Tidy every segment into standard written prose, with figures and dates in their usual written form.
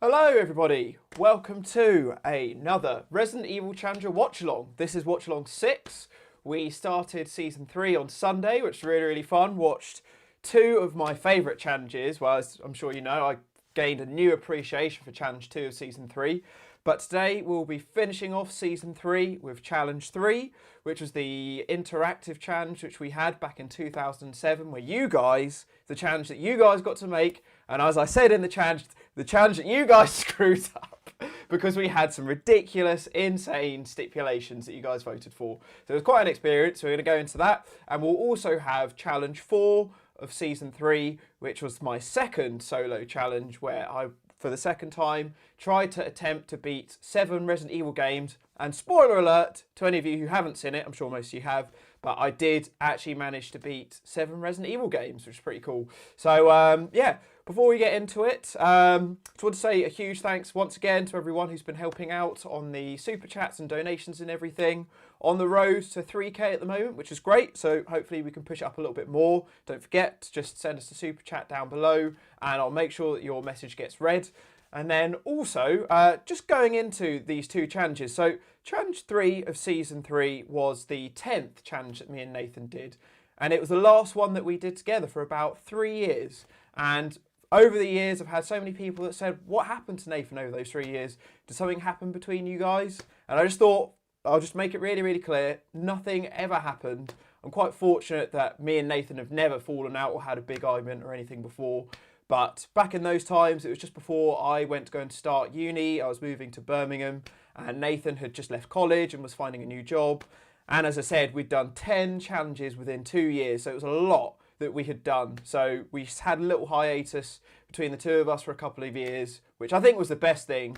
Hello everybody, welcome to another Resident Evil Challenger Watchalong. This is Watchalong 6. We started Season 3 on Sunday, which was really fun. Watched two of my favourite challenges. Well, as I'm sure you know, I gained a new appreciation for Challenge 2 of Season 3. But today we'll be finishing off Season 3 with Challenge 3, which was the interactive challenge which we had back in 2007, where you guys, the challenge that you guys got to make, and as I said in the challenge that you guys screwed up because we had some ridiculous, insane stipulations that you guys voted for. So it was quite an experience. So we're going to go into that. And we'll also have Challenge 4 of Season 3, which was my second solo challenge, where I, for the second time, tried to attempt to beat 7 Resident Evil games. And spoiler alert to any of you who haven't seen it, I'm sure most of you have, but I did actually manage to beat 7 Resident Evil games, which is pretty cool. So, yeah. Before we get into it, just want to say a huge thanks once again to everyone who's been helping out on the super chats and donations and everything. On the road to 3k at the moment, which is great. So hopefully we can push it up a little bit more. Don't forget to just send us a super chat down below and I'll make sure that your message gets read. And then also, just going into these two challenges. So challenge 3 of season 3 was the 10th challenge that me and Nathan did. And it was the last one that we did together for about 3 years. And over the years, I've had so many people that said, what happened to Nathan over those 3 years? Did something happen between you guys? And I just thought, I'll just make it really clear. Nothing ever happened. I'm quite fortunate that me and Nathan have never fallen out or had a big argument or anything before. But back in those times, it was just before I went to go and start uni. I was moving to Birmingham and Nathan had just left college and was finding a new job. And as I said, we'd done 10 challenges within 2 years. So it was a lot that we had done. So we had a little hiatus between the two of us for a couple of years, which I think was the best thing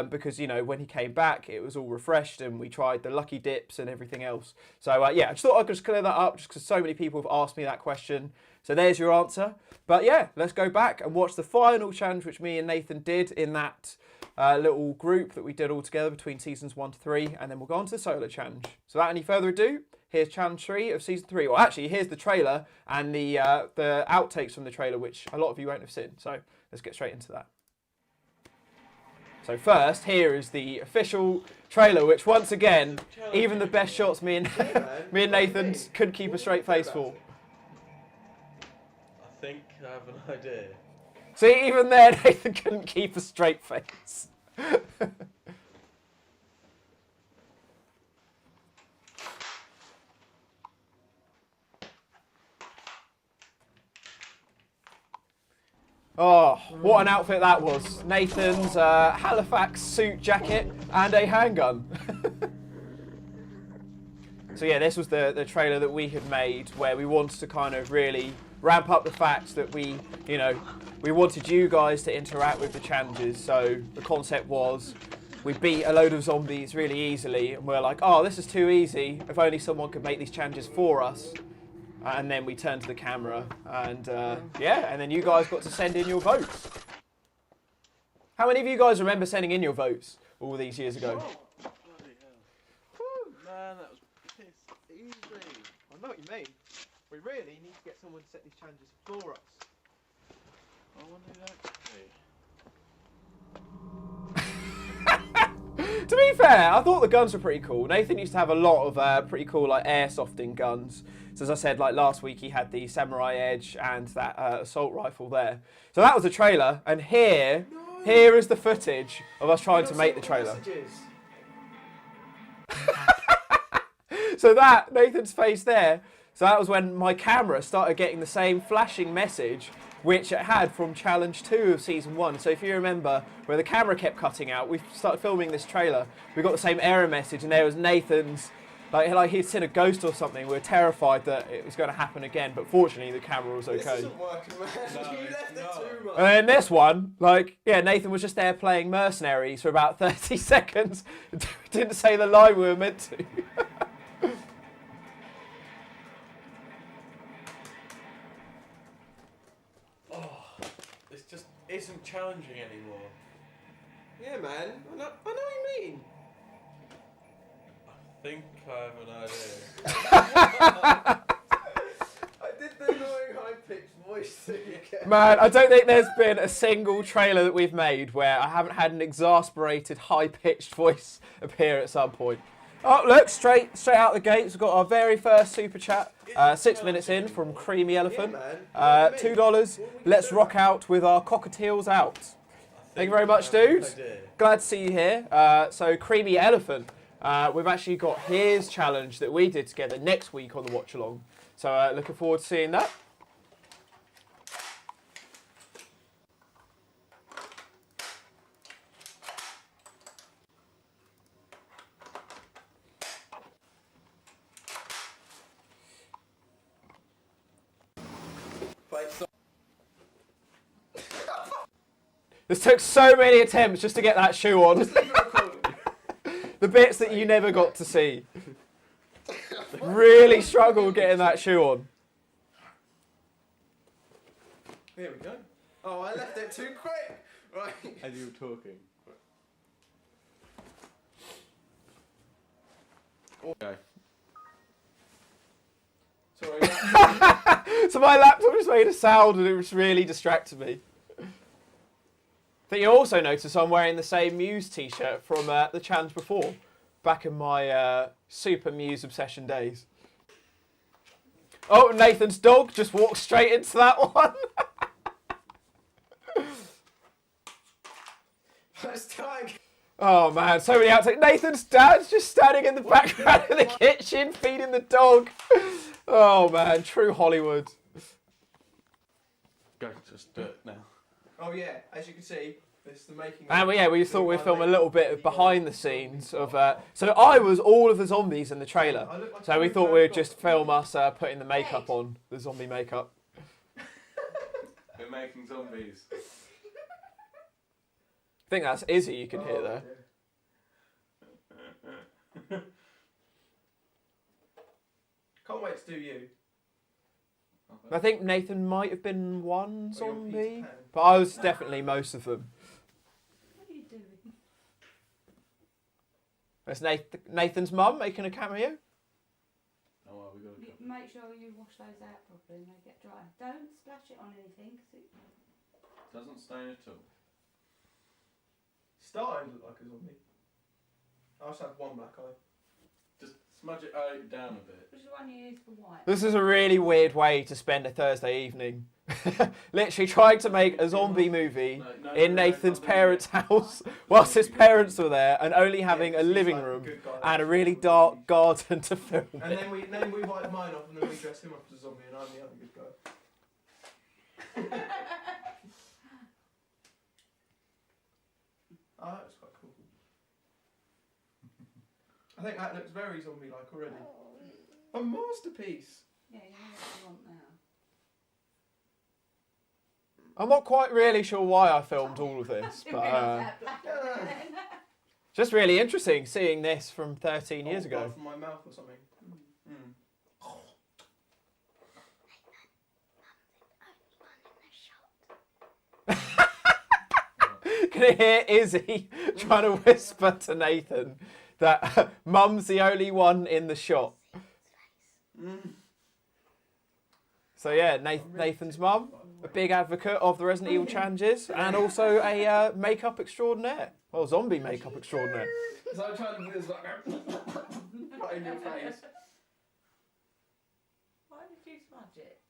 because, you know, when he came back, it was all refreshed and we tried the lucky dips and everything else. So yeah, I just thought I could just clear that up just because so many people have asked me that question. So there's your answer. But yeah, let's go back and watch the final challenge which me and Nathan did in that little group that we did all together between seasons 1 to 3, and then we'll go on to the solo challenge. So without any further ado, here's challenge 3 of season 3. Well, actually, here's the trailer and the outtakes from the trailer, which a lot of you won't have seen. So let's get straight into that. So first, here is the official trailer, which once again, even the best shots me and Nathan couldn't keep a straight face for. I think I have an idea. See, even there, Nathan couldn't keep a straight face. Oh, what an outfit that was. Nathan's Halifax suit jacket and a handgun. So yeah, this was the trailer that we had made where we wanted to kind of really ramp up the fact that we wanted you guys to interact with the challenges. So the concept was we beat a load of zombies really easily and we're like, oh, this is too easy. If only someone could make these challenges for us. And then we turned to the camera and yeah, and then you guys got to send in your votes. How many of you guys remember sending in your votes all these years ago? Oh, bloody hell. Whew, man, that was piss easy. I know what you mean. We really need to get someone to set these challenges for us. I wonder who that could be. To be fair, I thought the guns were pretty cool. Nathan used to have a lot of pretty cool like airsofting guns. So as I said, like last week, he had the Samurai Edge and that assault rifle there. So that was the trailer, and here is the footage of us trying to make the trailer. So that, Nathan's face there, so that was when my camera started getting the same flashing message which it had from challenge 2 of season 1. So if you remember, where the camera kept cutting out, we started filming this trailer, we got the same error message, and there was Nathan's, like he'd seen a ghost or something. We were terrified that it was going to happen again, but fortunately the camera was okay. This isn't working, man. No, You left it too much. And then this one, like, yeah, Nathan was just there playing mercenaries for about 30 seconds. Didn't say the line we were meant to. This just isn't challenging anymore. Yeah, man. I know what you mean. I think I have an idea. I did the annoying high-pitched voice thing again. Man, I don't think there's been a single trailer that we've made where I haven't had an exasperated, high-pitched voice appear at some point. Oh, look, straight out the gates, we've got our very first super chat. 6 minutes in from Creamy Elephant. $2. Let's rock out with our cockatiels out. Thank you very much, dudes. Glad to see you here. So, Creamy Elephant, we've actually got his challenge that we did together next week on the Watch Along. So, looking forward to seeing that. This took so many attempts just to get that shoe on. The bits that you never got to see. Really struggled getting that shoe on. Here we go. Oh, I left it too quick. Right. As you were talking. Okay. Sorry. So my laptop just made a sound and it was really distracted me. I think you also notice I'm wearing the same Muse t-shirt from the challenge before, back in my super Muse obsession days. Oh, Nathan's dog just walked straight into that one. First time. Oh man, so many outtakes. Nathan's dad's just standing in the background of the kitchen feeding the dog. Oh man, true Hollywood. Go, just do it now. Oh yeah, as you can see, this is the making. And we thought we'd film a little bit of behind the scenes of. So I was all of the zombies in the trailer. So we thought we'd just film us putting the makeup on, the zombie makeup. We're making zombies. I think that's Izzy you can hear there. Can't wait to do you. I think Nathan might have been one Or your Peter zombie, Pan. but I was definitely most of them. What are you doing? That's Nathan's mum making a cameo. Oh well, we got to go. Make sure you wash those out properly and they get dry. Don't splash it on anything. Doesn't stain at all. Starting to look like a zombie. I also have one black eye. Just smudge it out down a bit. Which is the one you use for white? This is a really weird way to spend a Thursday evening. Literally trying to make a zombie movie in Nathan's parents' house whilst his parents were there and only having a living room and a really dark garden to film And it. then we wipe mine off and then we dress him up as a zombie and I'm the other good guy. Oh, that was quite cool. I think that looks very zombie-like already. A masterpiece. Yeah, you know what you want now. I'm not quite really sure why I filmed all of this, but just really interesting seeing this from 13 years ago. From my mouth or something. Can you hear Izzy trying to whisper to Nathan that Mum's the only one in the shot? So yeah, Nathan's mum, a big advocate of the Resident Evil challenges, and also a makeup extraordinaire. Well, zombie makeup extraordinaire. So I'm trying to do this like right in your face. Why did you smudge it?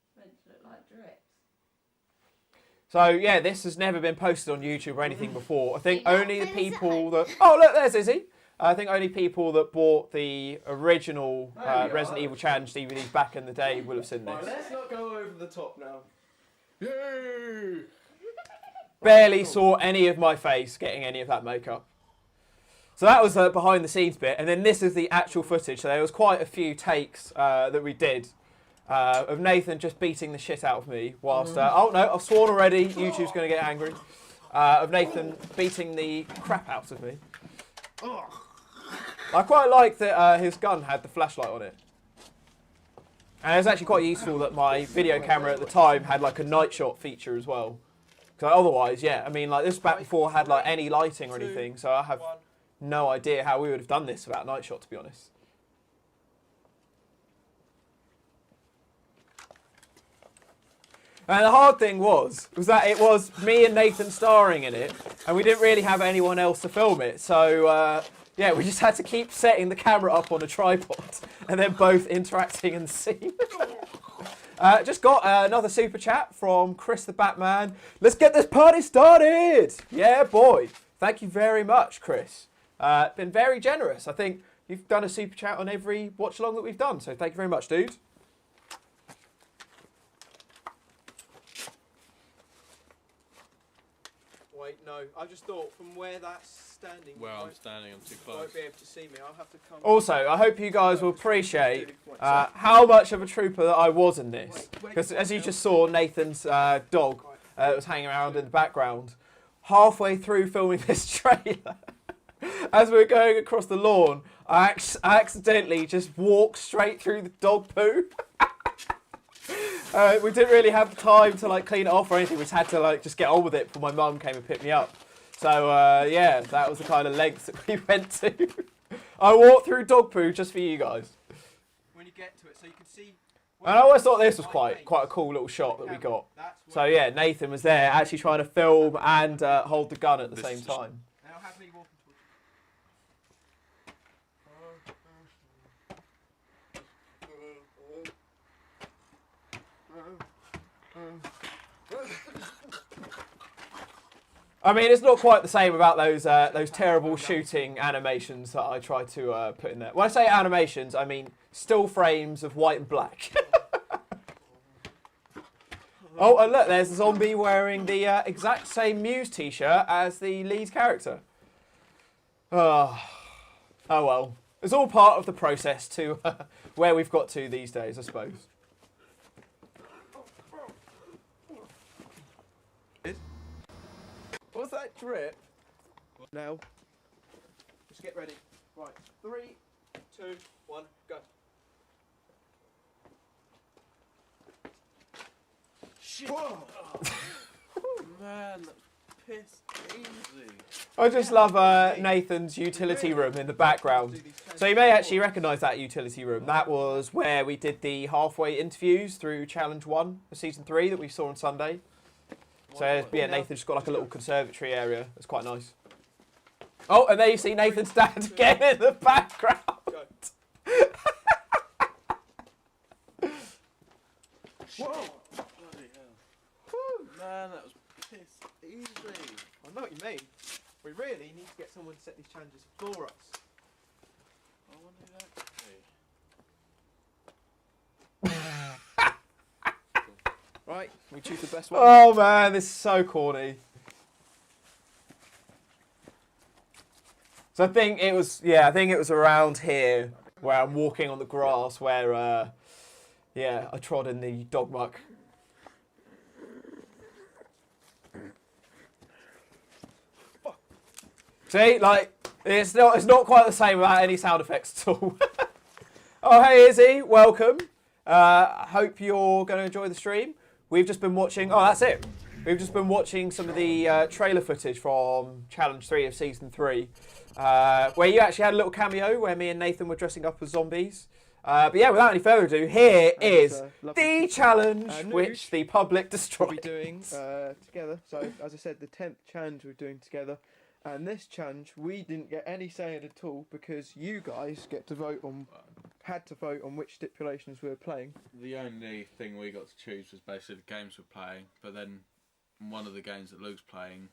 It's meant to look like drips. So yeah, this has never been posted on YouTube or anything before. I think only the people that... Oh look, there's Izzy. I think only people that bought the original Resident Evil Challenge DVDs back in the day will have seen Right, this. let's not go over the top now. Yay! Barely saw any of my face getting any of that makeup. So that was the behind the scenes bit, and then this is the actual footage. So there was quite a few takes that we did of Nathan just beating the shit out of me whilst... oh no, I've sworn already, YouTube's going to get angry. Of Nathan beating the crap out of me. I quite like that his gun had the flashlight on it. And it was actually quite useful that my video camera at the time had like a night shot feature as well. Because otherwise, yeah, I mean, like this back before had like any lighting or anything, so I have no idea how we would have done this without night shot, to be honest. And the hard thing was that it was me and Nathan starring in it, and we didn't really have anyone else to film it. So, yeah, we just had to keep setting the camera up on a tripod and then both interacting in the scene. Just got another super chat from Chris the Batman. Let's get this party started! Yeah, boy. Thank you very much, Chris. Been very generous. I think you've done a super chat on every watch along that we've done, so thank you very much, dude. Wait, no. I just thought from where that's standing. Where I'm standing, I'm too You close. won't be able to see me. I'll have to come. Also, I hope you guys will appreciate how much of a trooper that I was in this. Because as you just saw, Nathan's dog was hanging around in the background. Halfway through filming this trailer, as we were going across the lawn, I accidentally just walked straight through the dog poo. We didn't really have time to like clean it off or anything. We just had to like just get on with it before my mum came and picked me up. So yeah, that was the kind of lengths that we went to. I walked through dog poo just for you guys. When you get to it, so you can see. And I always thought this was quite a cool little shot that we got. So yeah, Nathan was there actually trying to film and hold the gun at the same time. Now have me walking I mean, it's not quite the same about those terrible shooting animations that I try to put in there. When I say animations, I mean still frames of white and black. Oh, and look, there's a zombie wearing the exact same Muse t-shirt as the lead character. Oh well. It's all part of the process to where we've got to these days, I suppose. What's that drip? Now. Just get ready. Right. 3, 2, 1, go. Shit. Man, that's piss easy. I just love Nathan's utility room in the background. So you may actually recognise that utility room. That was where we did the halfway interviews through Challenge 1 of Season 3 that we saw on Sunday. So yeah, Nathan's just got like a little conservatory area. It's quite nice. Oh, and there you see Nathan's dad again in the background. Whoa! Bloody hell. Whew. Man, that was piss easy. I know what you mean. We really need to get someone to set these challenges for us. I wonder who that could be. Right, we choose the best one. Oh man, this is so corny. So I think it was around here where I'm walking on the grass where yeah, I trod in the dog muck. See, like it's not quite the same without any sound effects at all. Oh hey Izzy, welcome. I hope you're going to enjoy the stream. We've just been watching. Oh, that's it. We've just been watching some of the trailer footage from Challenge 3 of Season 3, where you actually had a little cameo where me and Nathan were dressing up as zombies. But yeah, without any further ado, here is the challenge which the public destroyed. We'll be doing together. So, as I said, the 10th challenge we're doing together. And this challenge, we didn't get any say in at all because you guys had to vote on which stipulations we were playing. The only thing we got to choose was basically the games we're playing, but then one of the games that Luke's playing,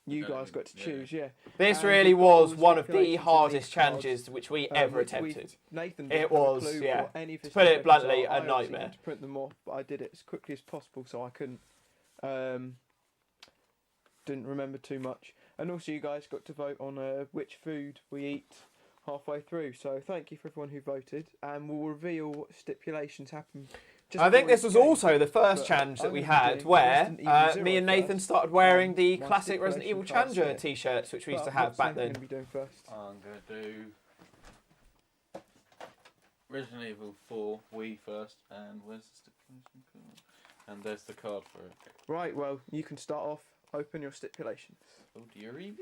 you guys got to choose, yeah. This And really we've got all was the one of the stipulations in hardest these cards, challenges which we ever which attempted. Nathan It didn't have a was, clue yeah, what any of his to put it stipulations bluntly, are. a I obviously nightmare. had to print them off, but I did it as quickly as possible so I couldn't, didn't remember too much. And also you guys got to vote on which food we eat halfway through. So thank you for everyone who voted, and we'll reveal what stipulations happen. I think this was also the first challenge that we had where me and Nathan started wearing the classic Resident Evil Challenger t-shirts which we used to have back then. Be doing first? I'm going to do Resident Evil 4 Wii first, and where's the stipulation card? And there's the card for it. Right, well, you can start off, open your stipulations, Oh dearie.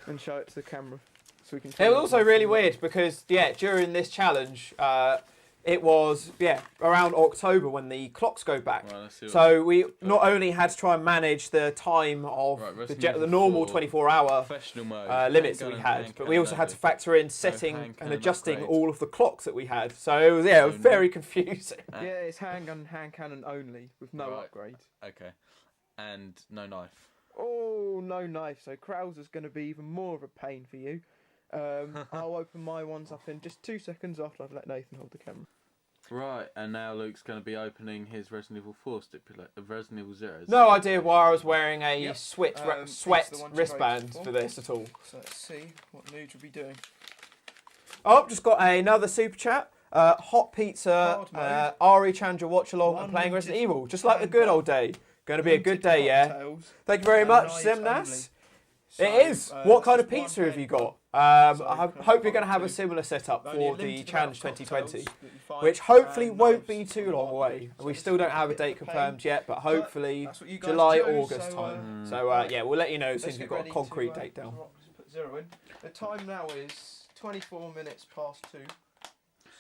and show it to the camera so we can. It was also really weird because, yeah, during this challenge, it was, around October when the clocks go back. Right, let's see what So we not only had to try and manage the time of the normal 24-hour professional mode, limits that we had, but we also had to factor in setting and adjusting all of the clocks that we had. So it was, it was very confusing. Yeah, it's hand cannon only with no upgrade. Okay. And no knife. Oh, no knife. So Krauser's going to be even more of a pain for you. I'll open my ones up in just 2 seconds after I've let Nathan hold the camera. Right, and now Luke's going to be opening his Resident Evil 4 Resident Evil 0. No idea why I was wearing a sweat the one you wristband voted for this at all. So let's see what Nougie will be doing. Oh, just got another super chat. Hot Pizza, Ari Chandra Watchalong and playing Resident Evil. Just like the good old day. Going to be a good day, yeah. Thank you very much, Simnas. So, it is. What kind of just one pizza have you pen. got? So I can hope you're going to pop have a two. similar setup Only a for the limited Challenge amount of 2020, cocktails that you find, which hopefully and won't knives be too long for away. So We this still is don't a have a bit of date a pain, confirmed yet, but hopefully that's what you guys July, chose, August so, time. So yeah, we'll let you know as soon let's as we've get got a ready concrete to, date down. Put 0 in. The time now is 24 minutes past 2.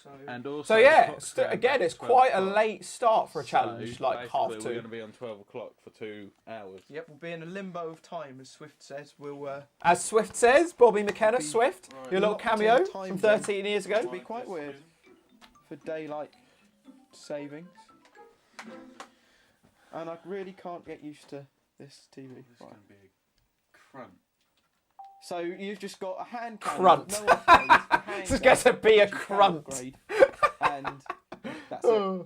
So, And also, So yeah, the clock's going again, back it's to 12 quite a o'clock. late start for a challenge, So, like half basically, we're 2. going to be on 12 o'clock for 2 hours. yep, we'll be in a limbo of time, as Swift says. We'll As Swift says, Bobby McKenna, be Swift, Right. your little locked in cameo time from zone. 13 years ago. It'll be quite weird for daylight savings. And I really can't get used to this TV. This is Right. going to be a crunch. So you've just got a hand cannon, Crunt. no upgrades, a hand This is going to cannon, be a which you can crunt. upgrade, and that's it.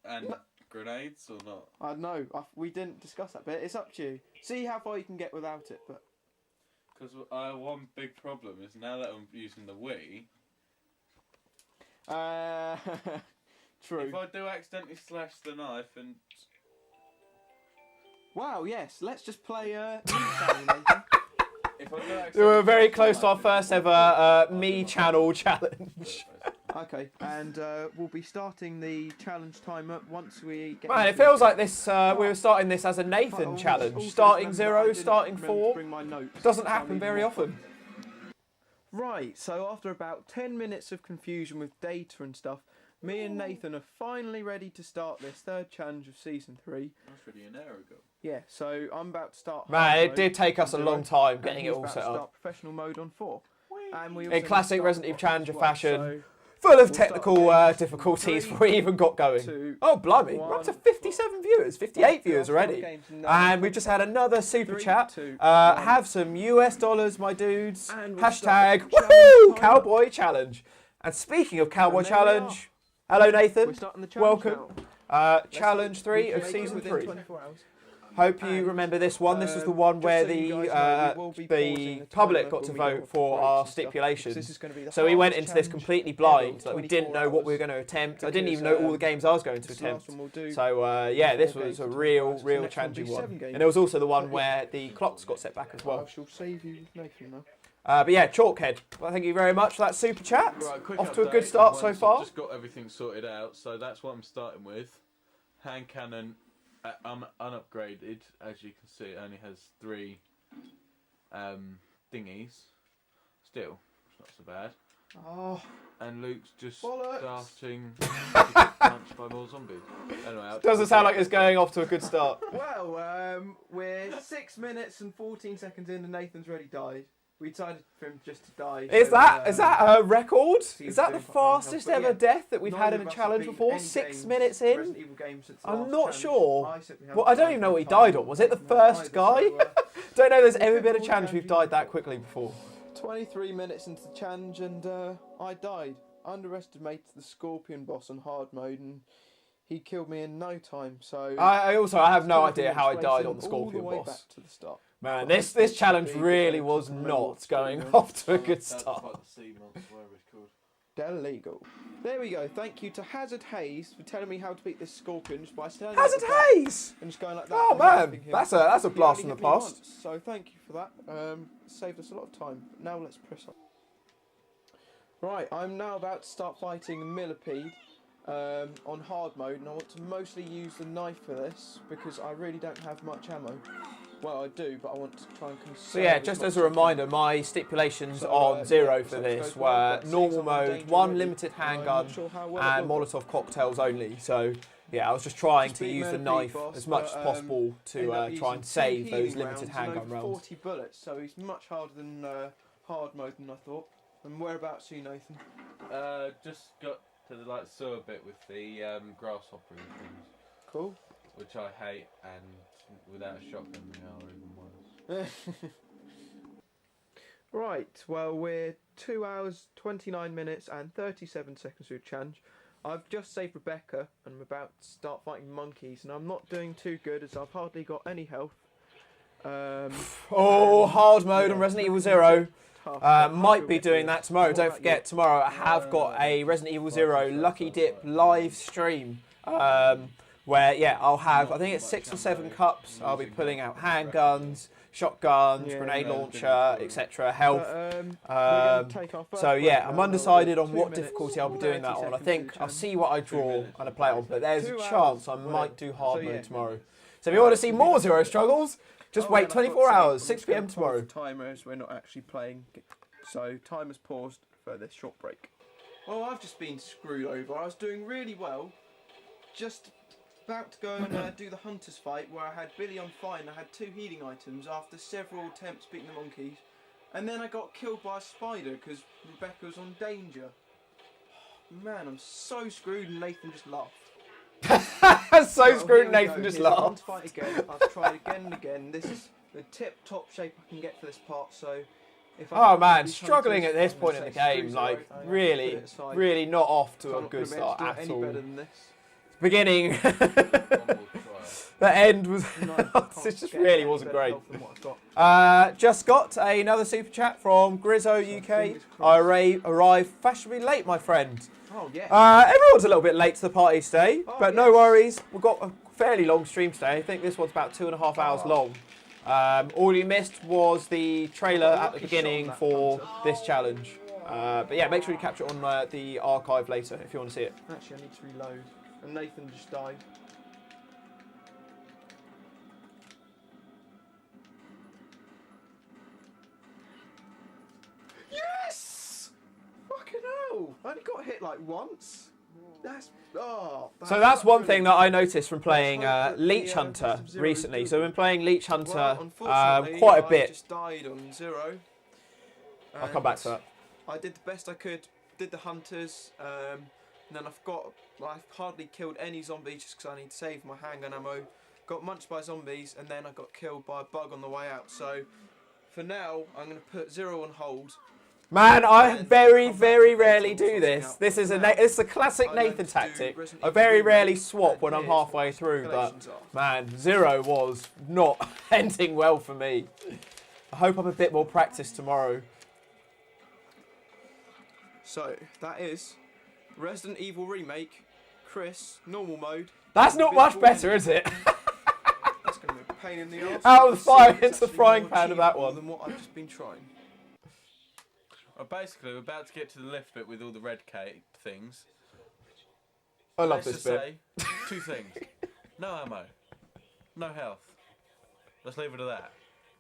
And grenades or not? I don't know. We didn't discuss that bit. It's up to you. See how far you can get without it. But Because one big problem is now that I'm using the Wii, true. if I do accidentally slash the knife and... Wow. Yes. Let's just play. Nathan. If I do accidentally We were very slash the close to our knife, first it's- ever I'll Me do my Channel best. challenge. Okay, and we'll be starting the challenge timer once we get. Man, it into feels like this. We were starting this as a Nathan Also challenge. Starting remember 0, I didn't starting remember to 4. bring my notes, Doesn't so I happen need very more. often. Right, so after about 10 minutes of confusion with data and stuff, me and Nathan are finally ready to start this third challenge of season 3. That's really an hour ago. Yeah, so I'm about to start. Man, hard it mode did take us a on long 0, time and getting it he's all about set to up. start professional mode on 4. And we In also need to classic start Resident Evil watch Challenger as well, fashion, so full of we'll start technical again. difficulties 3, before we even got going. 2, Oh, blimey, we're up to 1. 57 viewers, 58 viewers already. And we've just had another super 3, chat. 2, 1. Have some US dollars, my dudes. And we'll Hashtag start the challenge woohoo, timer. Cowboy Challenge. And speaking of Cowboy And there we Challenge, hello We're Nathan. starting the challenge Welcome. now. Challenge 3 We of can make it season within 3. 24 hours. Hope you And, remember this one. This was the one just where so you guys know, we will be pausing the the public timer got to when we go vote off for breaks our and stuff, because stipulations. this is going to be the So we went hardest into this challenge completely ever, blind. Like we 24 didn't know what we were hours, going to attempt. I didn't because, even know all the games I was going to this last attempt. one we'll do So yeah, this 4 was games a in 24 real, hours. The real next one will be challenging one. 7 games. And there was also the one But yeah. where the clocks got set back as I well. shall save you with Nathan now. But yeah, Chalkhead. Well, thank you very much for that super chat. Right, quick Off to a update good start of so once far. I've just got everything sorted out, so that's what I'm starting with. Hand cannon, unupgraded, as you can see, it only has 3 thingies. Still, it's not so bad. Oh, And Luke's just Bollocks. starting to get punched by more zombies. Anyway, Doesn't sound like it's going off to a good start. well, we're 6 minutes and 14 seconds in and Nathan's already died. We decided for him just to die. Is so, that a record? he Is was that the doing quite well fastest himself, but ever yeah, death that we've neither had in of a us challenge have beat before? any 6 games, minutes in? Resident Evil games since the I'm last not challenge. sure. I certainly haven't Well, I don't died even know one what he time. died on. Was it the first Either, guy? so, Don't know there's we'll ever get been a more challenge we've challenges died that before. quickly before. 23 minutes into the challenge and I died. Underestimated the Scorpion boss on hard mode and he killed me in no time. So I have no 20 idea how I minutes died racing on the all the Scorpion way boss. back to the start. Man, Right, this this challenge should be really good. was Remember not what's going going on. off to a good That's start. like the sea monster, whatever it's called. Illegal. There we go. Thank you to Hazard Hayes for telling me how to beat this Scorpion just by standing Hazard at the back Hayes! and just going like that. Oh and man, wrapping him. that's a He blast from only the hit me past. once, so thank you for that. Saved us a lot of time. Now let's press on. Right, I'm now about to start fighting a millipede on hard mode, and I want to mostly use the knife for this because I really don't have much ammo. Well, I do, but I want to try and conserve. So yeah, just as a reminder, my stipulations on Zero for this were normal mode, 1 limited handgun, and Molotov cocktails only. So yeah, I was just trying to use the knife as much as possible to try and save those limited handgun rounds. 40 bullets, so he's much harder than hard mode than I thought. And whereabouts are you, Nathan? Just got to the sewer bit with the grasshopper and things. Cool. Which I hate, and without a shotgun they are even worse. Right, well we're 2 hours, 29 minutes and 37 seconds through challenge. I've just saved Rebecca and I'm about to start fighting monkeys, and I'm not doing too good as I've hardly got any health. Hard mode on Resident Evil 0. Might be doing that tomorrow. Don't forget, tomorrow I have got a Resident Evil 0 Lucky Dip live stream. Where, yeah, I'll have, I think it's 6 or 7 cups. I'll be pulling out handguns, shotguns, grenade launcher, etc. Health. So, yeah, I'm undecided on what difficulty I'll be doing that on. I think I'll see what I draw and I play on, but there's a chance I might do hard mode tomorrow. So if you want to see more Zero struggles, just wait 24 hours, 6 PM tomorrow. Timers, we're not actually playing, so timer's paused for this short break. Well, I've just been screwed over. I was doing really well, just about to go and do the hunters fight where I had Billy on fire and I had 2 healing items after several attempts beating the monkeys, and then I got killed by a spider because Rebecca was on danger. Man, I'm so screwed, and Nathan just laughed. So screwed, Nathan just laughed. To fight again. I've tried again and again. This is the tip-top shape I can get for this part, so if I Oh man, struggling at this point in the game, like really not off to a good start at all. Beginning, the end was, it just really wasn't great. Just got another super chat from Grizzo UK. I arrived fashionably late, my friend. Oh, yeah. Everyone's a little bit late to the party today, but no worries. We've got a fairly long stream today. I think this one's about 2.5 hours long. All you missed was the trailer at the beginning for this challenge. But yeah, make sure you capture it on the archive later if you want to see it. Actually, I need to reload. And Nathan just died. Yes! Fucking hell! I only got hit like once. So that's one thing that I noticed from playing Leech Hunter recently. So I've been playing Leech Hunter quite a bit. I just died on 0. I'll come back to that. I did the best I could. Did the hunters. And then I've hardly killed any zombies just because I need to save my handgun ammo. Got munched by zombies, and then I got killed by a bug on the way out. So for now, I'm going to put 0 on hold. Man, I very rarely do this. This is a classic Nathan tactic. I very rarely swap when I'm halfway through, but man, 0 was not ending well for me. I hope I'm a bit more practiced tomorrow. So that is Resident Evil Remake, Chris, normal mode. That's not much better, is it? That's going to be a pain in the arse. Out of the fire into the frying pan of that one. Than what I've just been trying. Well, basically, we're about to get to the lift bit with all the red cape things. I love Let's this bit. Say 2 things. No ammo. No health. Let's leave it at that.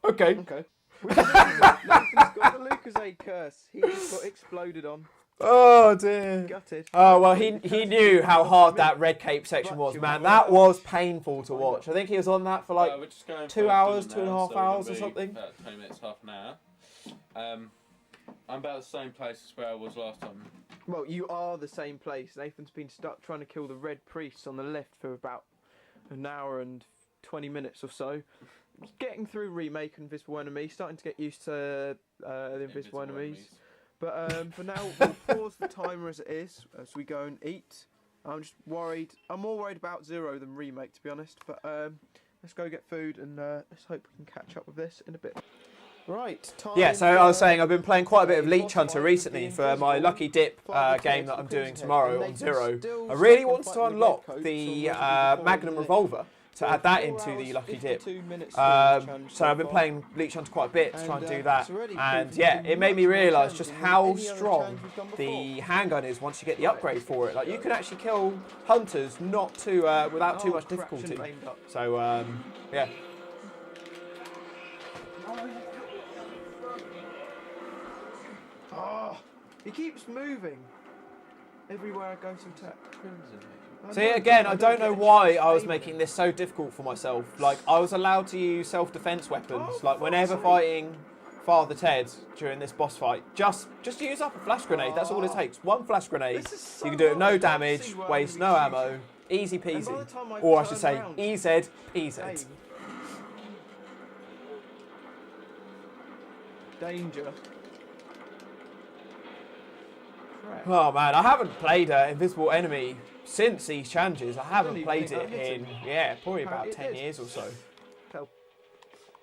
Okay. Nathan's got the Lucasade curse. He just got exploded on. Oh dear. Gutted. Oh well, he knew how hard that red cape section was, man. That was painful to watch. I think he was on that for like 2 hours, 2.5 hours or something. About 20 minutes, half an hour. I'm about the same place as where I was last time. Well, you are the same place. Nathan's been stuck trying to kill the red priests on the left for about an hour and 20 minutes or so. Getting through Remake and Invisible Enemy, starting to get used to the Invisible Enemies. But for now, we'll pause the timer as it is, as we go and eat. I'm just worried. I'm more worried about 0 than Remake, to be honest. But let's go get food and let's hope we can catch up with this in a bit. Right, time. Yeah, so I was saying I've been playing quite a bit of Leech Hunter recently for my Lucky Dip game that I'm doing tomorrow on 0. I really want to unlock the Magnum Revolver to add that into the Lucky Dip. So I've been playing Leech Hunter quite a bit to try and do that. And yeah, it made me realise just how strong the handgun is once you get the upgrade for it. Like you can actually kill hunters without too much difficulty. So yeah. He keeps moving everywhere I go to attack. See, again, I don't know why I was making this so difficult for myself. Like, I was allowed to use self-defense weapons. Like, whenever fighting Father Ted during this boss fight, just use up a flash grenade. That's all it takes. One flash grenade. You can do it no damage, waste no ammo, easy peasy. Or I should say, easy peasy. Danger. Crap. Oh man, I haven't played Invisible Enemy since these challenges. I haven't played it in, probably about 10 years or so. Help.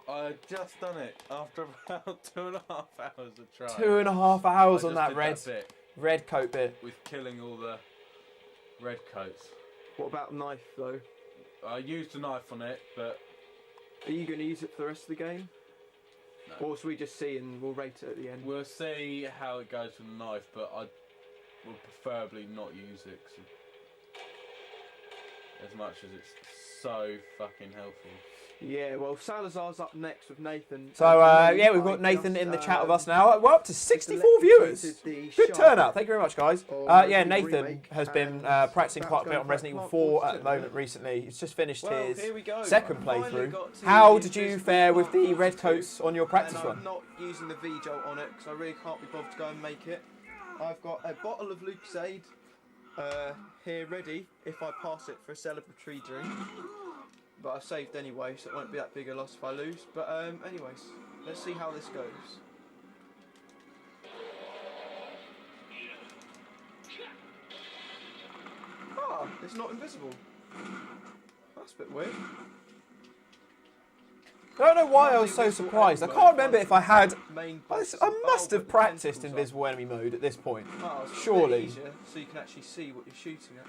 I just done it after about 2.5 hours of trying. 2.5 hours on that bit red coat bit. with killing all the red coats. What about knife though? I used a knife on it, but Are you going to use it for the rest of the game? no. Or should we just see and we'll rate it at the end? We'll see how it goes with the knife, but I would preferably not use it 'cause as much as it's so fucking helpful. Yeah, well, Salazar's up next with Nathan. So, we've got Nathan in the chat with us now. We're up to 64 viewers. Good turnout. Thank you very much, guys. Nathan has been practicing quite a bit on Resident Evil 4 at the moment recently. He's just finished his second playthrough. How did you fare with the red coats on your practice run? I'm not using the V-Jolt on it because I really can't be bothered to go and make it. I've got a bottle of Lucozade here ready if I pass it for a celebratory drink. But I've saved anyway, so it won't be that big a loss if I lose. But anyways, let's see how this goes. Ah, it's not invisible. That's a bit weird. I don't know why I was so surprised. I can't remember if I had... I must have practiced Invisible Enemy mode at this point. Oh, it's Surely. a bit easier, so you can actually see what you're shooting at.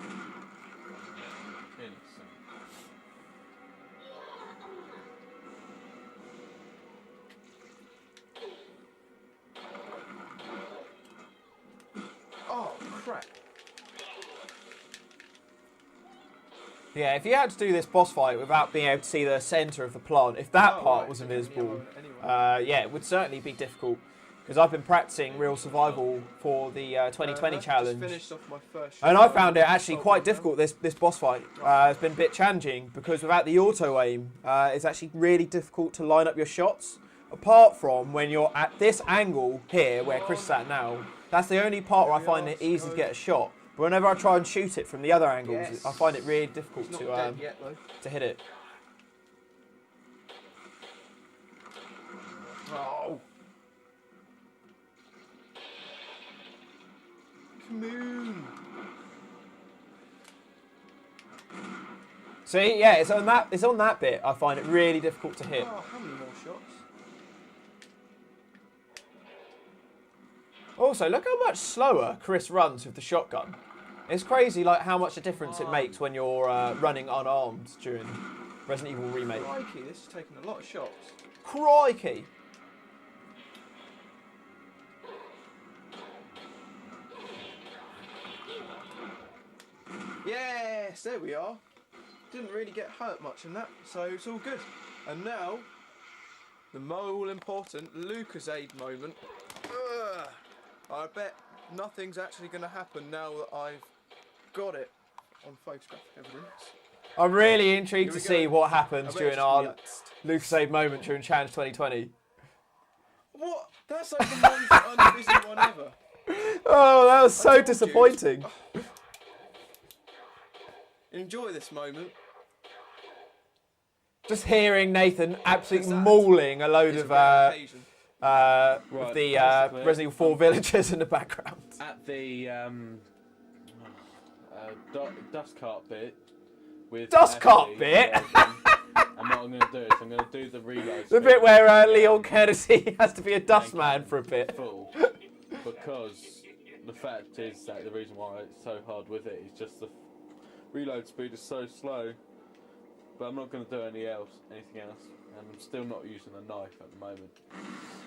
Oh, crap. Yeah, if you had to do this boss fight without being able to see the centre of the plant, if that part was invisible, it would certainly be difficult. Because I've been practicing real survival for the 2020 challenge. Finished off my first And I found it actually quite difficult, this boss fight. It's been a bit challenging because without the auto aim, it's actually really difficult to line up your shots. Apart from when you're at this angle here, where Chris is at now, that's the only part where I find it easy to get a shot. But whenever I try and shoot it from the other angles, I find it really difficult to hit it. Oh. Come on. See, yeah, it's on that bit. I find it really difficult to hit. Oh, how many more shots? Also, look how much slower Chris runs with the shotgun. It's crazy, like how much a difference it makes when you're running unarmed during Resident Evil Remake. Crikey, this is taking a lot of shots. Crikey! Yes, there we are. Didn't really get hurt much in that, so it's all good. And now, the all important Lucozade moment. Ugh. I bet nothing's actually going to happen now that I've got it on photographic evidence. I'm really intrigued to Here we see go. what happens I bet during it's our nuts. Lucozade moment during Challenge 2020. What? That's like the most unbusy one ever. Oh, that was so told you. disappointing. Enjoy this moment. Just hearing Nathan absolutely That mauling a load It's of a rare occasion. with the basically, Resident Evil 4 villagers in the background. At the dust cart bit with Dust cart Ashley, bit? and what I'm going to do is I'm going to do the reload. The bit where Leon Kennedy has to be a dustman for a bit. Full, because the fact is that the reason why it's so hard with it is just the reload speed is so slow. But I'm not going to do anything else, and I'm still not using a knife at the moment.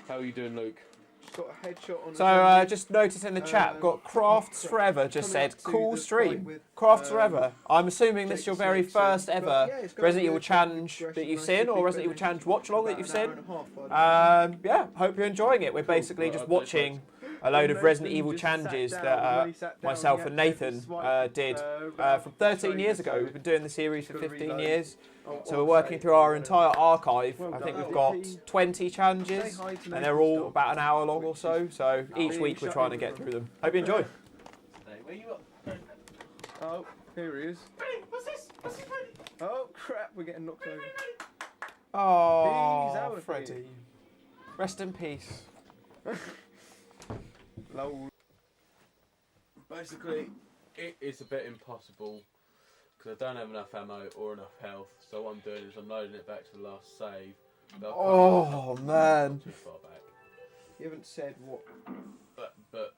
How are you doing, Luke? Just got a headshot on. So just notice in the chat, got Crafts Forever just said, cool stream. Crafts Forever. I'm assuming this is your very first ever Resident Evil challenge that you've seen, or Resident Evil challenge watch along that you've seen. Yeah, hope you're enjoying it. We're basically just watching a load of Nathan Resident Evil just sat challenges down, that when he sat down, myself he and had to Nathan swipe, did round from to 13 show years you, ago. so We've been doing the series for gotta 15 reload. years. Oh, So oh, we're working say through our it, entire archive. Well I think done. we've got He- 20 challenges, Say hi to and they're Nathan's all dog, about an hour long or which so. is So each being week we're shut trying to in get from- through them. Hope you enjoy. Where you at? Oh, here he is. What's this? What's this? Oh crap, we're getting knocked over. Oh, He's out of Freddie. here. Rest in peace. Lol. Basically, it is a bit impossible because I don't have enough ammo or enough health. So what I'm doing is I'm loading it back to the last save. But I can't Oh, man. too far back. You haven't said what. But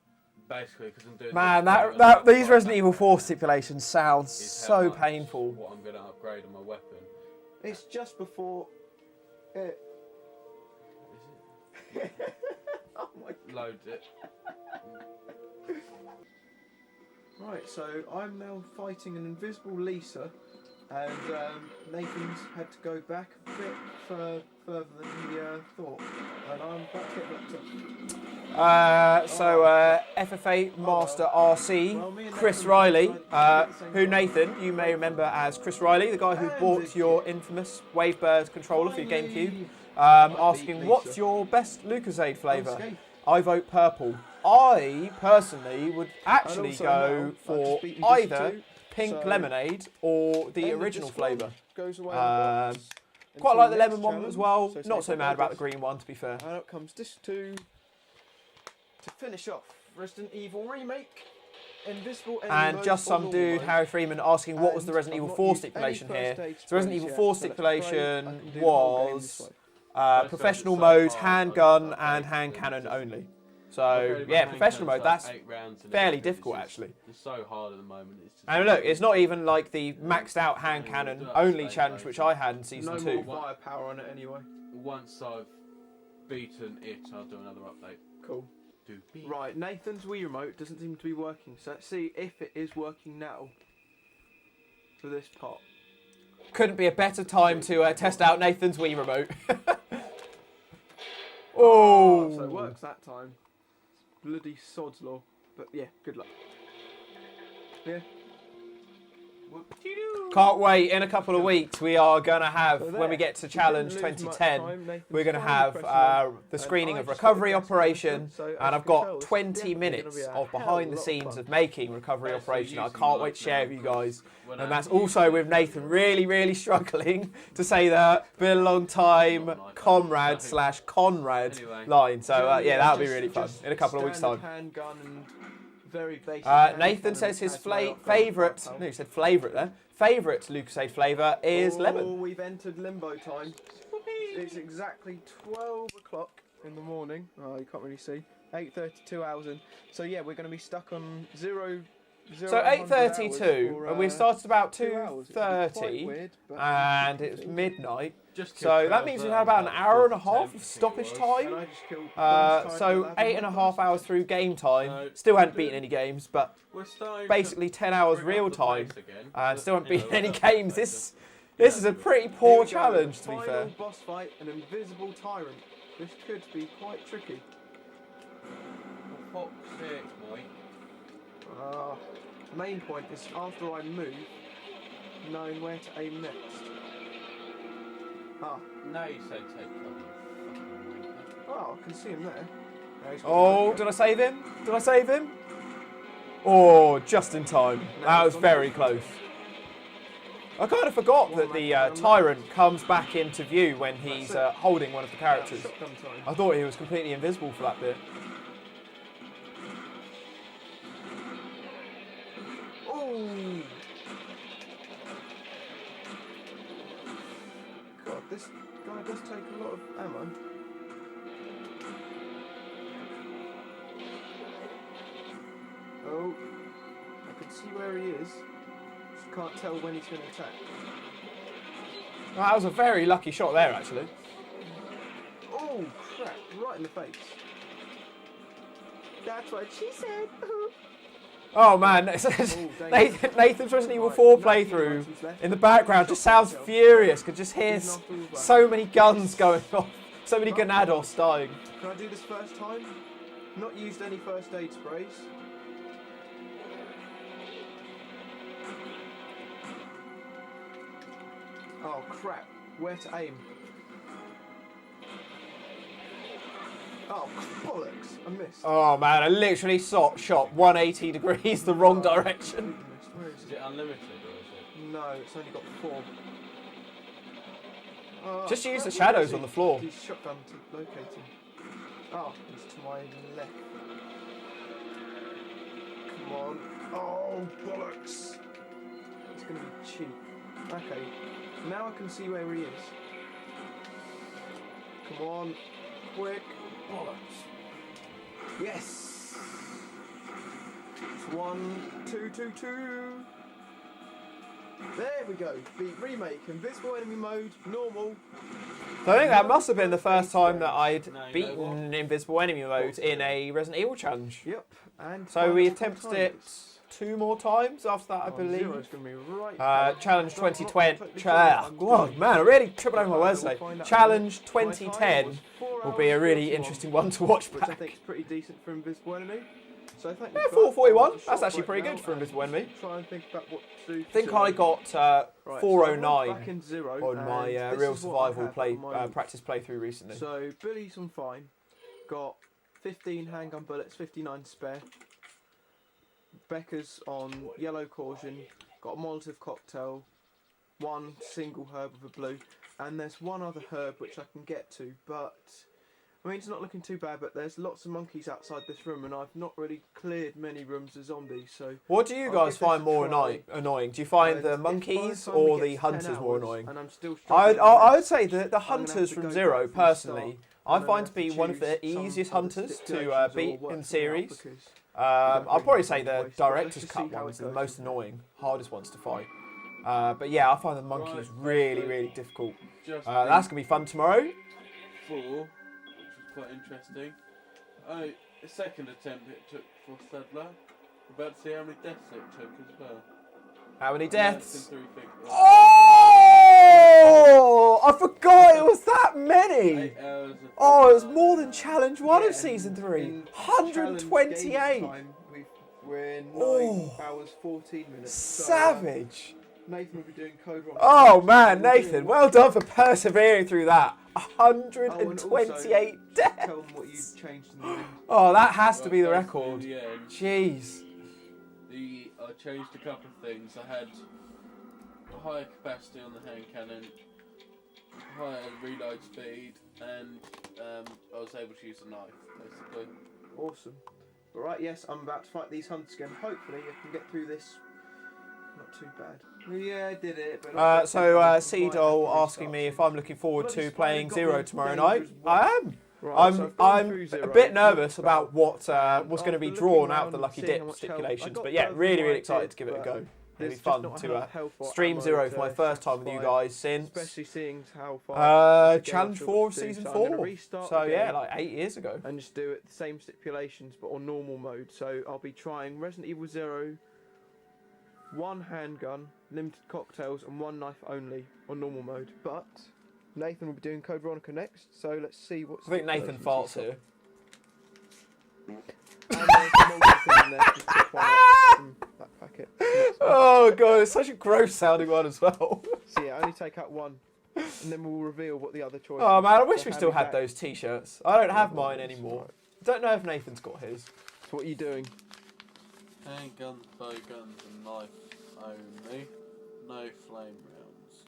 basically, because I'm doing Man, this thing, that I'm these far Resident back Evil now, 4 stipulations sound is how so much painful. What I'm going to upgrade on my weapon. It's just before it. Is it? Oh my god. Load it. Right, so I'm now fighting an invisible Lisa, and Nathan's had to go back a bit further than he thought, and I'm about to get locked up. FFA Master RC, Well, me and Chris Nathan Riley, decided to get the same who time. Nathan, you may remember as Chris Riley, the guy who And bought Vicky. your infamous Wavebird controller for your Finally. GameCube, beat asking Lisa. what's your best Lucozade flavour? Unscathed. I vote purple. I personally would actually also go now, I've for just beaten either Vicky too, pink so lemonade or the end of original this one flavour. goes away in a box Quite until like the next lemon one challenge, as well. so it's Not so Nathan mad about the Davis. green one, to be fair. And up comes disc 2 to finish off Resident Evil Remake. Invisible enemy And mode just or some normal dude, mode. Harry Freeman, asking what was the And Resident I've Evil not 4 used any stipulation first here. aid So Resident Evil sprays 4 yet, so let's pray I stipulation can do the whole game was this way. professional so mode, hard, handgun, I and don't hand know. cannon only. I've So heard yeah, about professional hand mode, cannons, that's like 8 rounds and fairly everything. difficult It's actually. It's so hard at the moment. It's just And look, it's not even like the maxed out hand Yeah, cannon we'll do only upstate challenge later. which I had in season No 2. more firepower on it anyway. Once I've beaten it, I'll do another update. Cool. Do beat. Right, Nathan's Wii remote doesn't seem to be working, so let's see if it is working now for this part. Couldn't be a better time to test out Nathan's Wii remote. Oh! So it works that time. Bloody sod's law. But yeah, good luck. Yeah. Can't wait. In a couple of weeks, we are going to have, So when we there, get to we Challenge didn't lose much 2010, time. Nathan's we're going to finally have pressing on. the screening And of I just got the Recovery gas Operation, canister, so as and you I've can tell, got it's 20 definitely minutes gonna be a of hell of a behind the lot of scenes fun. of making Recovery That's Operation. I using can't my wait to share with you guys. When And I'm that's using also it, with Nathan really, really struggling to say that been a long time comrade slash Conrad Anyway. line. So Generally, yeah, that'll be just- really fun just in a couple of weeks' standard time. handgun and very basic hand Nathan cannon says his has my favourite, firepower. no, he said favourite there. Favourite Lucozade flavour is Oh, lemon. we've entered limbo time. It's exactly 12 o'clock in the morning. Oh, you can't really see. 8:32 hours in. So yeah, we're going to be stuck on zero. So 8:32, and we started about 2:30, 2:30, and it was midnight. Just So kill that means we Trevor have about an about hour and a 4 to 10, half I of think it stoppage was. time. So So 8.5 hours through game time. No. Still hadn't beaten any games, but We're starting basically 10 hours bring up real the time, pace again. and still haven't beaten Anyway, any we'll games. do that This is a pretty poor challenge, to be Final fair. boss fight, an invisible tyrant. This could be quite tricky. For fuck's sake, boy. Main point is after I move, knowing where to aim next. Now you say take cover. Oh, I can see him there. Now he's got Oh, the did I save him? Did I save him? Oh, just in time. That was very close. I kind of forgot that the tyrant comes back into view when he's holding one of the characters. shotgun time. I thought he was completely invisible for that bit. Oh! God, this guy does take a lot of ammo. Oh, I can see where he is. Just can't tell when he's going to attack. Well, that was a very lucky shot there, actually. Oh, crap, right in the face. That's what she said. Oh man, it says Nathan's Resident Evil 4 playthrough in the background just sounds furious. Could just hear so many guns going off, so many Ganados dying. Can I do this first time? Not used any first aid sprays. Oh crap, where to aim? Oh, bollocks, I missed. Oh man, I literally shot 180 degrees the wrong direction. Where is Is it unlimited or is it? No, it's only got 4. Oh, Just use the crap, where shadows is on he? the floor. Use shotgun to locate him. Oh, he's to my left. Come on. Oh, bollocks. It's going to be cheap. Okay, now I can see where he is. Come on. Quick. Bollocks. Yes. It's 1, 2, 2, 2. There we go. Beat remake, invisible enemy mode, normal. So I think that must have been the first time that I'd No, you know beaten invisible enemy mode in a Resident Evil challenge. Yep. And So we final attempted timers. it 2 more times after that, I Oh, believe. zero's gonna be right Challenge I'm not 2020. totally sure what I'm Oh doing. man, I really tripping over my But words we'll today. find out Challenge in a minute. My 2010 time was 4 will be a hours really 41, interesting one to watch which I back. think is pretty decent for invisible enemy. So thank you. Yeah, for that. 441. I'll That's short actually break pretty now good for and invisible enemy. Try and think about what to do. I think I got Right, so I'm 409 back in zero, on my and this real is what I survival have play at the moment. practice playthrough recently. So Billy's on fine. Got 15 handgun bullets, 59 spare. Becca's on yellow caution. Got a Molotov cocktail. 1 single herb with a blue. And there's one other herb which I can get to, but I mean it's not looking too bad, but there's lots of monkeys outside this room and I've not really cleared many rooms of zombies, so What do you I'll guys give this find a more try. annoying? Do you find And the if by the monkeys time we or get the to 10 hunters more hours annoying? and I'm still struggling I with would this, say that the I'm gonna have hunters to from go Zero, back from the personally, start, I and then find have to be to one of the choose some easiest other hunters to stipulations or beat work in them out series. because I'll bring probably them say on the the waste, but let's director's just cut see how ones it are the goes most from there. annoying, hardest ones to fight. But yeah, I find the monkeys Right, really, firstly, really difficult. Just That's going to be fun tomorrow. 4, which was quite interesting. Oh, the second attempt it took for Sadler. We're about to see how many deaths it took as well. How many And that's deaths? in 3 things. Oh! I forgot it was that many! 8 hours of Oh, it was more than Challenge 1 Yeah, of Season 3. in 128! challenge game time, we're 9 Oh. hours 14 minutes. Savage! Nathan will be doing code wrong. Oh man, Nathan, well done for persevering through that. 128 deaths! Tell them what you changed in the end. Oh, that has to Right, be the basically, record. in the end, Jeez. I changed a couple of things. I had higher capacity on the hand cannon, higher reload speed, and I was able to use a knife, basically. Awesome. Alright, yes, I'm about to fight these hunters again. Hopefully I can get through this not too bad. Yeah, I did it. But Seedol asking me if I'm looking forward to playing Zero tomorrow night. dangerous I am. Right, so I've gone through I'm a Zero. bit nervous about what's And going to be after drawn looking out of the around Lucky and seeing Dip how much health- I stipulations. got But yeah, further than really, I really excited did, to give it a but go. It'll there's be just fun not to enough health or stream ammo Zero for to my first time with you satisfy, guys since especially seeing how far Challenge 4 of Season 4. So yeah, like 8 years ago. and just do it the same stipulations but on normal mode. So I'll be trying Resident Evil 0, 1 handgun, limited cocktails and 1 knife only on normal mode. But Nathan will be doing Code Veronica next, so let's see what's I think Nathan farts here. And there's some more thing in there, just pick one up from that packet. Oh god, it's such a gross sounding one as well. So yeah, only take out 1 and then we'll reveal what the other choice Oh is. man, I wish So we still had hand me those t-shirts. I don't have mine Right. anymore. I don't know if Nathan's got his. back. So what are you doing? Handguns, bowguns, and knife only. No flame rounds.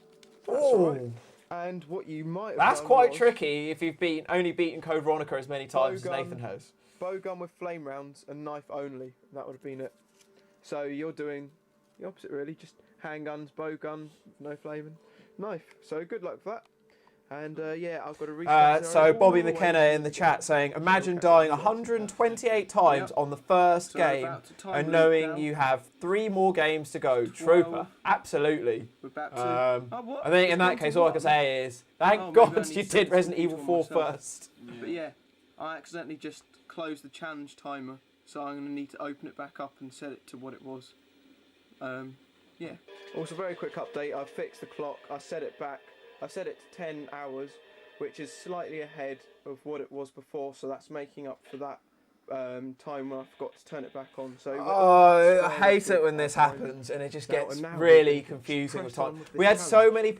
Oh, right. And what you might have that's done quite was tricky if you've only beaten Code Veronica as many times as Bowgun. Nathan has. bowgun with flame rounds and knife only. That would have been it. So you're doing the opposite really, just handguns, bowgun, no flaming, knife. So good luck for that. And yeah, I've got to restart. So Bobby McKenna in the chat saying, imagine dying 128 times on the first game and knowing you have 3 more games to go. Trooper, absolutely. We're about to. I think in that case, all I can say is, thank God you did Resident Evil 4 first. But yeah, I accidentally just closed the challenge timer, so I'm going to need to open it back up and set it to what it was. Yeah. Also, very quick update. I've fixed the clock. I set it back. I set it to 10 hours, which is slightly ahead of what it was before, so that's making up for that time when I forgot to turn it back on. So Oh, I hate it when this happens and it just Now- gets and now really we can confusing with press on time. with the We had so many.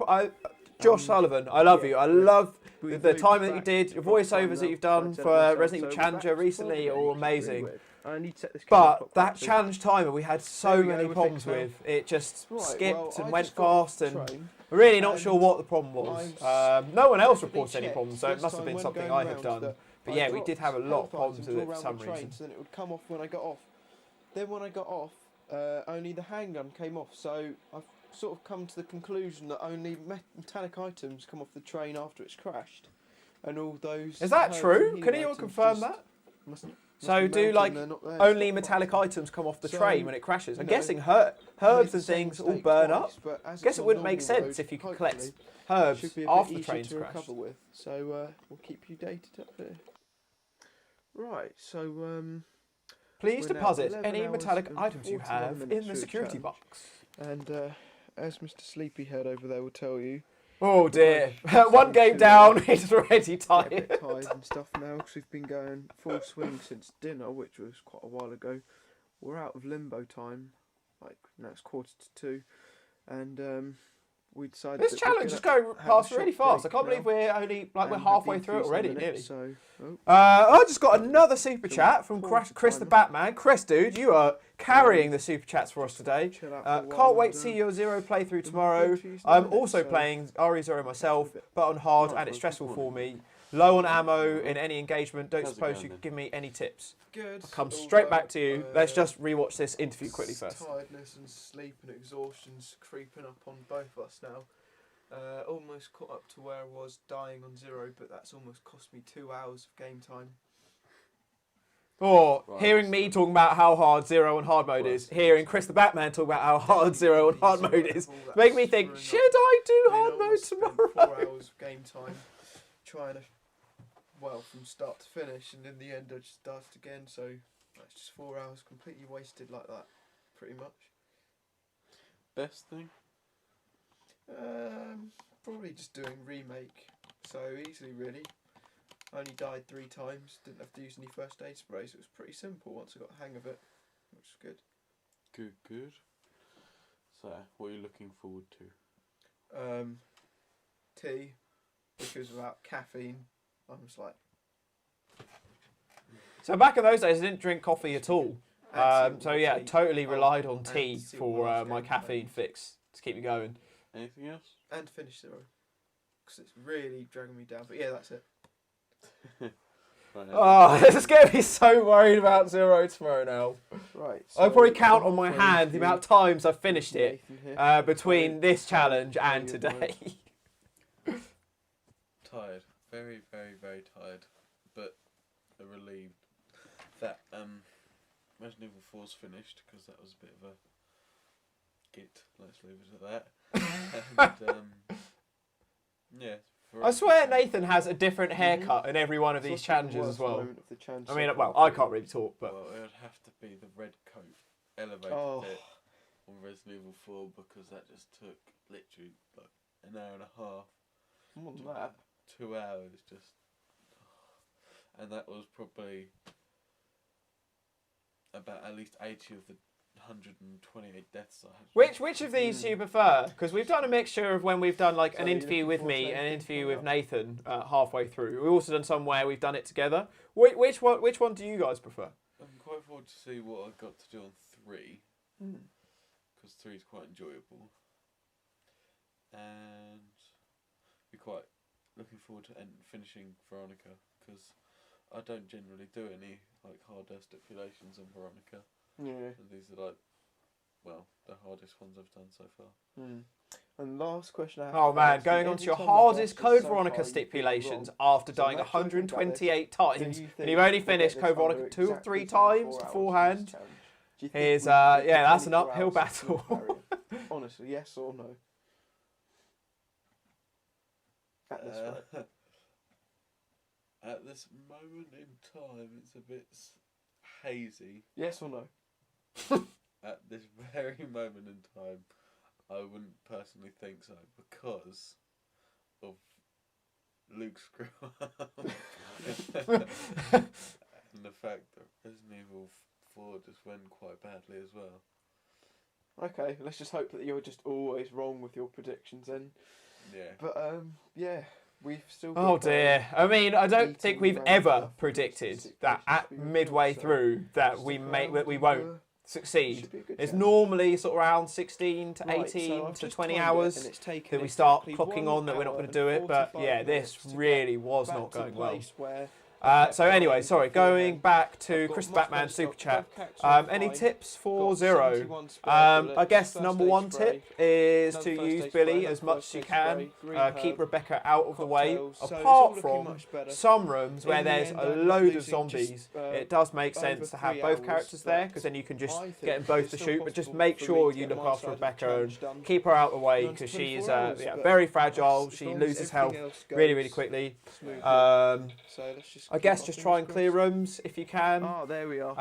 Josh Sullivan, I love yeah, you. I we've- love we've the moved time that you back did, your from time voiceovers that now, you've done so I for set it Resident Evil myself, so Challenger we're back to recently, 12 are all again, which is really amazing. weird. I need to set this camera But clock that back to- challenge timer we had There so we go, many we're problems fixed now. with. It just Right, skipped well, and I went just got off fast, the and train, we're really not and sure what the problem was. I'm No one else perfectly reported any checked problems, so it this must have time been when something going I have round done. that But I yeah, we dropped did have a lot of health problems items with it all for round some the train, reason. so then it would come off when I got off. Then when I got off, only the handgun came off, so I've sort of come to the conclusion that only metallic items come off the train after it's crashed, and all those. Is that herbs true? and Can healing anyone items confirm just that? must So be do melted like and they're not there, only stockpiled. metallic items come off the So, train when it crashes? I'm no, guessing made herbs the and same things all mistake burn twice, up. but as I guess it's it on wouldn't make normal sense road, if you could hopefully collect it herbs should be a after bit the easier train's to crashed. recover with. So we'll keep you dated up here. Right, so Please we're now deposit 11 any hours metallic and items you 41 have minutes in the through the security challenge. box. and as Mr. Sleepyhead over there will tell you, Oh dear. both One game to, down, he's already get a tired. bit tired and stuff now because we've been going full swing since dinner, which was quite a while ago. We're out of limbo time, like now it's 1:45, and we decided This that challenge we're is gonna going have past a really short fast. I break can't believe now we're only like we're and have halfway the through it interviews in a already, minute, nearly. So, oh, I just got another super So chat from we'll pause the Chris the timer. Batman. Chris, dude, you are carrying the super chats for us today. chill out for a while Can't wait and, to see your Zero playthrough we'll tomorrow. talk to you in a I'm minute, also so playing RE0 myself, bit but on hard, nice and it's one, stressful good for one. me. Low on ammo in any engagement. Don't How's it suppose going you then? could give me any tips. good. I'll come straight back to you. Let's although, just rewatch this interview quickly first. Tiredness and sleep and exhaustion's creeping up on both of us now. Almost caught up to where I was dying on Zero, but that's almost cost me 2 hours of game time. Or Right, hearing me talking about how hard Zero and hard mode is, hearing Chris the Batman talk about how hard Zero and hard mode is, make me think, should I do hard mode tomorrow? 4 hours of game time trying to, well, from start to finish, and in the end I just started again, so that's just 4 hours completely wasted like that, pretty much. Best thing? Probably just doing remake so easily, really. I only died 3 times, didn't have to use any first aid sprays. It was pretty simple once I got the hang of it, which was good. Good, good. So, what are you looking forward to? Tea, because without caffeine, I'm just like. So back in those days, I didn't drink coffee at all. And So yeah, tea. totally Oh, relied on and tea see for what else my game caffeine playing. fix to keep me going. Anything else? And finish Zero, because it's really dragging me down. But yeah, that's it. Right, Oh, this is going to be so worried about Zero tomorrow now. Right. I'll probably count so on my halfway hand the through, amount of times I've finished it Nathan here. between this challenge and Yeah, today. tired. Very, very, very tired. But relieved that Resident Evil 4's finished, because that was a bit of a git. Let's leave it at that. And, yeah. I swear Nathan has a different haircut in every one of It's these also the challenges as worst well. moment of the challenge I so mean, far well, I for can't me. really talk, but Well, it would have to be the red coat elevated Oh. bit on Resident Evil 4, because that just took literally like an hour and a half. More than that. 2 hours just. And that was probably about at least 80 of the 128 deaths I had. which of these do you prefer? Because we've done a mixture of when we've done like So an are you interview looking with forward to me and an anything interview coming with up? Nathan halfway through. We've also done some where we've done it together. Which one do you guys prefer? I'm quite forward to see what I got to do on 3, Hmm. because 3 is quite enjoyable. And be quite looking forward to finishing Veronica, because I don't generally do any like harder stipulations on Veronica. Yeah. And these are like, well, the hardest ones I've done so far. Hmm. And last question I have. Oh to man, ask, going every on to your time the hardest boss is Code so Veronica hard, you get it stipulations wrong. after So dying next time we do 128 do times, you and think you've only we'll get finished this Code under Veronica 2 or exactly 3 24 times hours for this beforehand. challenge? Do you think Is we can get yeah, that's an 24 uphill hours battle. full barrier? Honestly, yes or no? At this rate. At this moment in time, it's a bit hazy. Yes or no? At this very moment in time, I wouldn't personally think so, because of Luke's screw up. And the fact that Resident Evil 4 just went quite badly as well. Okay, let's just hope that you're just always wrong with your predictions then. Yeah. But yeah, we've still. Oh got, dear. I mean, I don't think eating we've around ever stuff. predicted Stipulations that at to be revealed, midway so through that stick we around won't and, succeed. should be a good It's challenge. normally sort of around 16 to Right, 18 so I've to just 20 timed it, hours and it's taken that we start exactly clocking 1 on that we're not hour going to and do it. But 45 yeah, this minutes to really get was back not to the going well. place where So anyway, sorry, going back to I've got Chris much Batman better Super stock, Chat. Dovecats are Any fine. tips for Got Zero? 71 spare I bullets, guess first number aid one spray, tip is another to first use aid spray, Billy another as much first as you aid can. spray, green Keep herb, Rebecca out of the way. cocktails. So it's all Apart looking from much better. some rooms where In the there's end, a I'm load of losing zombies, just, it does make over sense to have 3 both hours, characters there, but because then you can I just think get them both it's to still shoot. But just possible make for me sure to you get look my after side of the Rebecca and challenge done keep her out of the way, in under because she's 24 hours, yeah, but very fragile. as She long as loses health everything else really, really goes quickly. smoothly. So Let's just I keep guess our just try and fingers clear crossed. rooms if you can. Ah, there we are.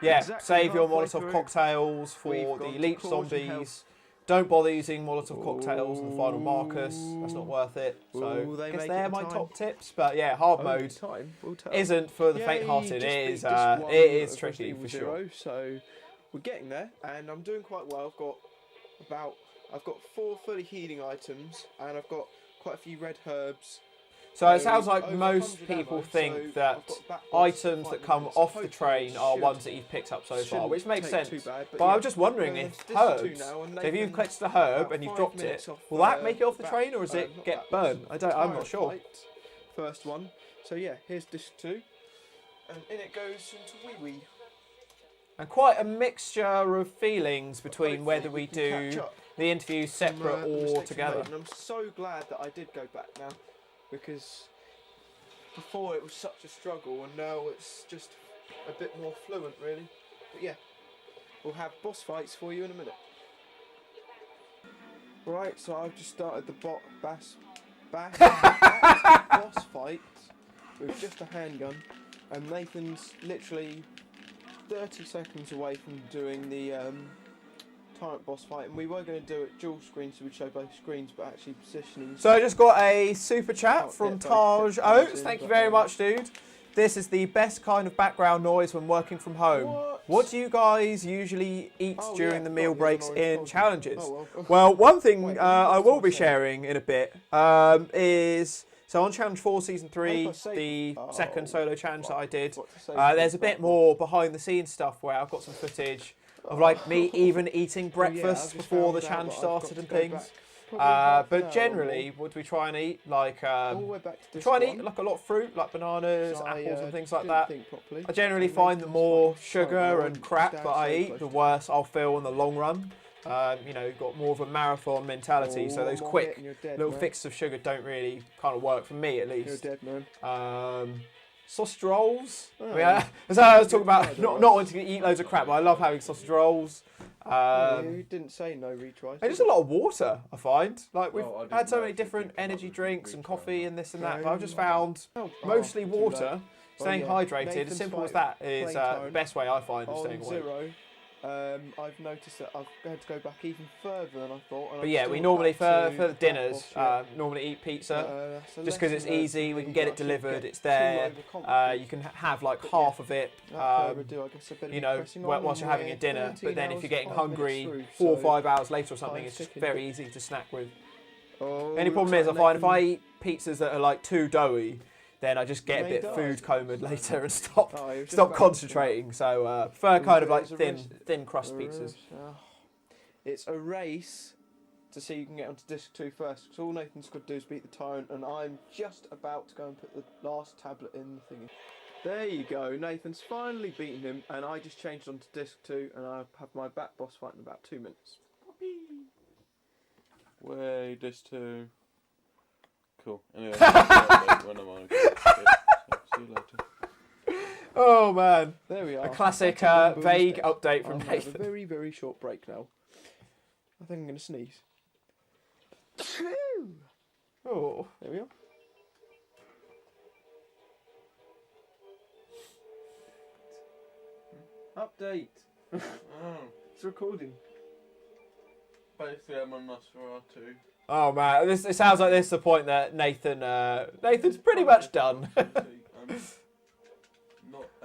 Yeah, Exactly save your halfway Molotov through. cocktails for We've the gone to leech claws and zombies. health. Don't bother using Molotov cocktails in the final Marcus. That's not Ooh. worth it. So Ooh, they I guess make they're it in my time. top tips. But yeah, hard Only mode time will tell. isn't for the Yay, faint-hearted. just It beat is disc one it is of tricky Resident for Evil sure. 0, so we're getting there, and I'm doing quite well. I've got 4 fully healing items, and I've got quite a few red herbs. So it sounds like over most 100 people ammo, think so that I've got back bots for items that 5 come minutes. off the Hopefully train it are should- ones that you've picked up so far, shouldn't which makes take sense. too bad, But yeah. I'm just wondering Going if on to disc 2 herbs. now, and So if you've Nathan, collected a herb about and you've 5 dropped it, minutes off, will that make it off the back- train or does it not get that, burned? I'm not tyrant sure. fight, first one. So yeah, here's disc 2, and in it goes into wee wee. And quite a mixture of feelings between Hopefully whether we can catch do up the interviews separate from, the or mistakes we've together. made. And I'm so glad that I did go back now, because before it was such a struggle, and now it's just a bit more fluent, really. But yeah, we'll have boss fights for you in a minute. Right, so I've just started the boss fight with just a handgun, and Nathan's literally 30 seconds away from doing the Tyrant boss fight, and we were going to do it dual screen so we'd show both screens, but actually positioning. So I just got a super chat Can't from get both Taj cameras Oates. in, Thank you but, very much, dude. This is the best kind of background noise when working from home. What do you guys usually eat Oh, during yeah, the meal God, breaks there's an orange in potion. challenges? Oh, well. Well, one thing Wait, I will be say? sharing in a bit is, so on Challenge 4 Season 3, the second solo challenge that I did, there's a bit more behind the scenes stuff where I've got some footage of like me even eating breakfast before the challenge started and things. But generally, would we try and eat like try and eat like a lot of fruit, like bananas, apples, and things like that. I generally find the more sugar and crap that I eat, the worse I'll feel in the long run. You know, you've got more of a marathon mentality, so those quick little fixes of sugar don't really kind of work for me, at least. You're dead, man. Sausage rolls. Oh. Yeah, so I was talking about not wanting to eat loads of crap, but I love having sausage rolls. You didn't say no retries. And just a lot of water, I find. Like, we've Oh, I didn't had so know many if you different could come up energy with drinks and retry coffee or and this and that, but I've just found Oh, mostly too water, late. staying yeah. hydrated, Nathan's as simple as fight that is plain the tone. best way I find of On staying awake. 0, I've noticed that I've had to go back even further than I thought. And But I'm yeah, still we normally, back for to the dinners, that boss, normally eat pizza. yeah. Just because it's easy, we can get it delivered, it's there. You can have like half of it, you know, whilst you're having a dinner. But then if you're getting hungry 4 or 5 hours later or something, it's just very easy to snack with. Only problem is, I find if I eat pizzas that are like too doughy, then I just get a bit food comaed later and stop concentrating. So prefer kind of like thin crust pizzas. It's a race to see who can get onto disc 2 first, because all Nathan's got to do is beat the Tyrant, and I'm just about to go and put the last tablet in the thingy. There you go, Nathan's finally beaten him, and I just changed onto disc 2, and I have my back boss fight in about 2 minutes. Way, this too. Cool. Anyway, when I'm on. See you later. Oh man, There we are. a classic Back to vague Boom's update death. from I'll have Nathan. a very, very short break now. I think I'm going to sneeze. Oh. There we are. Update. It's recording. Basically, I'm on Nosferatu. Oh man, it sounds like this is the point that Nathan's pretty much done.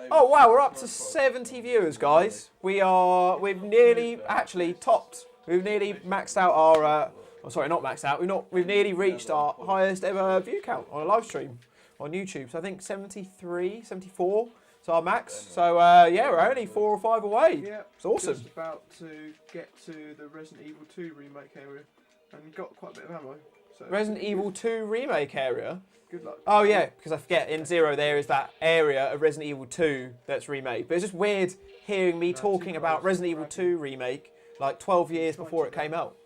Oh wow, we're up to 70 viewers, guys. We've nearly actually topped. We've nearly maxed out our. Oh, sorry, not maxed out. We've nearly reached our highest ever view count on a live stream on YouTube. So I think 73, 74 is our max. So yeah, we're only 4 or 5 away. Yeah, it's awesome. Just about to get to the Resident Evil 2 remake area, and got quite a bit of ammo. So Resident Evil 2 remake area. Good luck. Oh yeah, because I forget in Zero there is that area of Resident Evil 2 that's remade. But it's just weird hearing me talking about Resident Evil 2 remake like 12 years before it came out.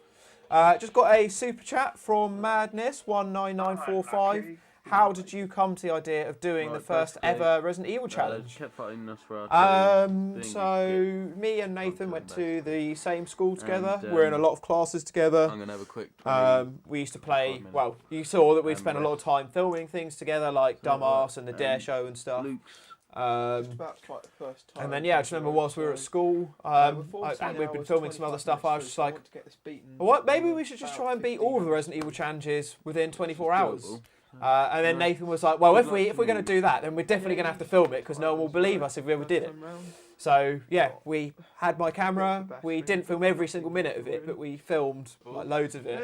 Just got a super chat from Madness19945. How did you come to the idea of doing the first ever Resident Evil challenge? Kept fighting us for our So me and Nathan went to the same school together. And, We're in a lot of classes together. I'm gonna have a quick. We used to play. Well, you saw that we spent a lot of time filming things together, like Dumbass and the Dare Show and stuff. Just about quite the first time. And then yeah, I just remember whilst we were at school, and we'd been filming some other stuff. I was just like, what? Maybe we should just try and beat all of the Resident Evil challenges within 24 hours. And then Nathan was like, well, if we're going to do that, then we're definitely going to have to film it because no one will believe us if we ever did it. So yeah, we had my camera. We didn't film every single minute of it, but we filmed like loads of it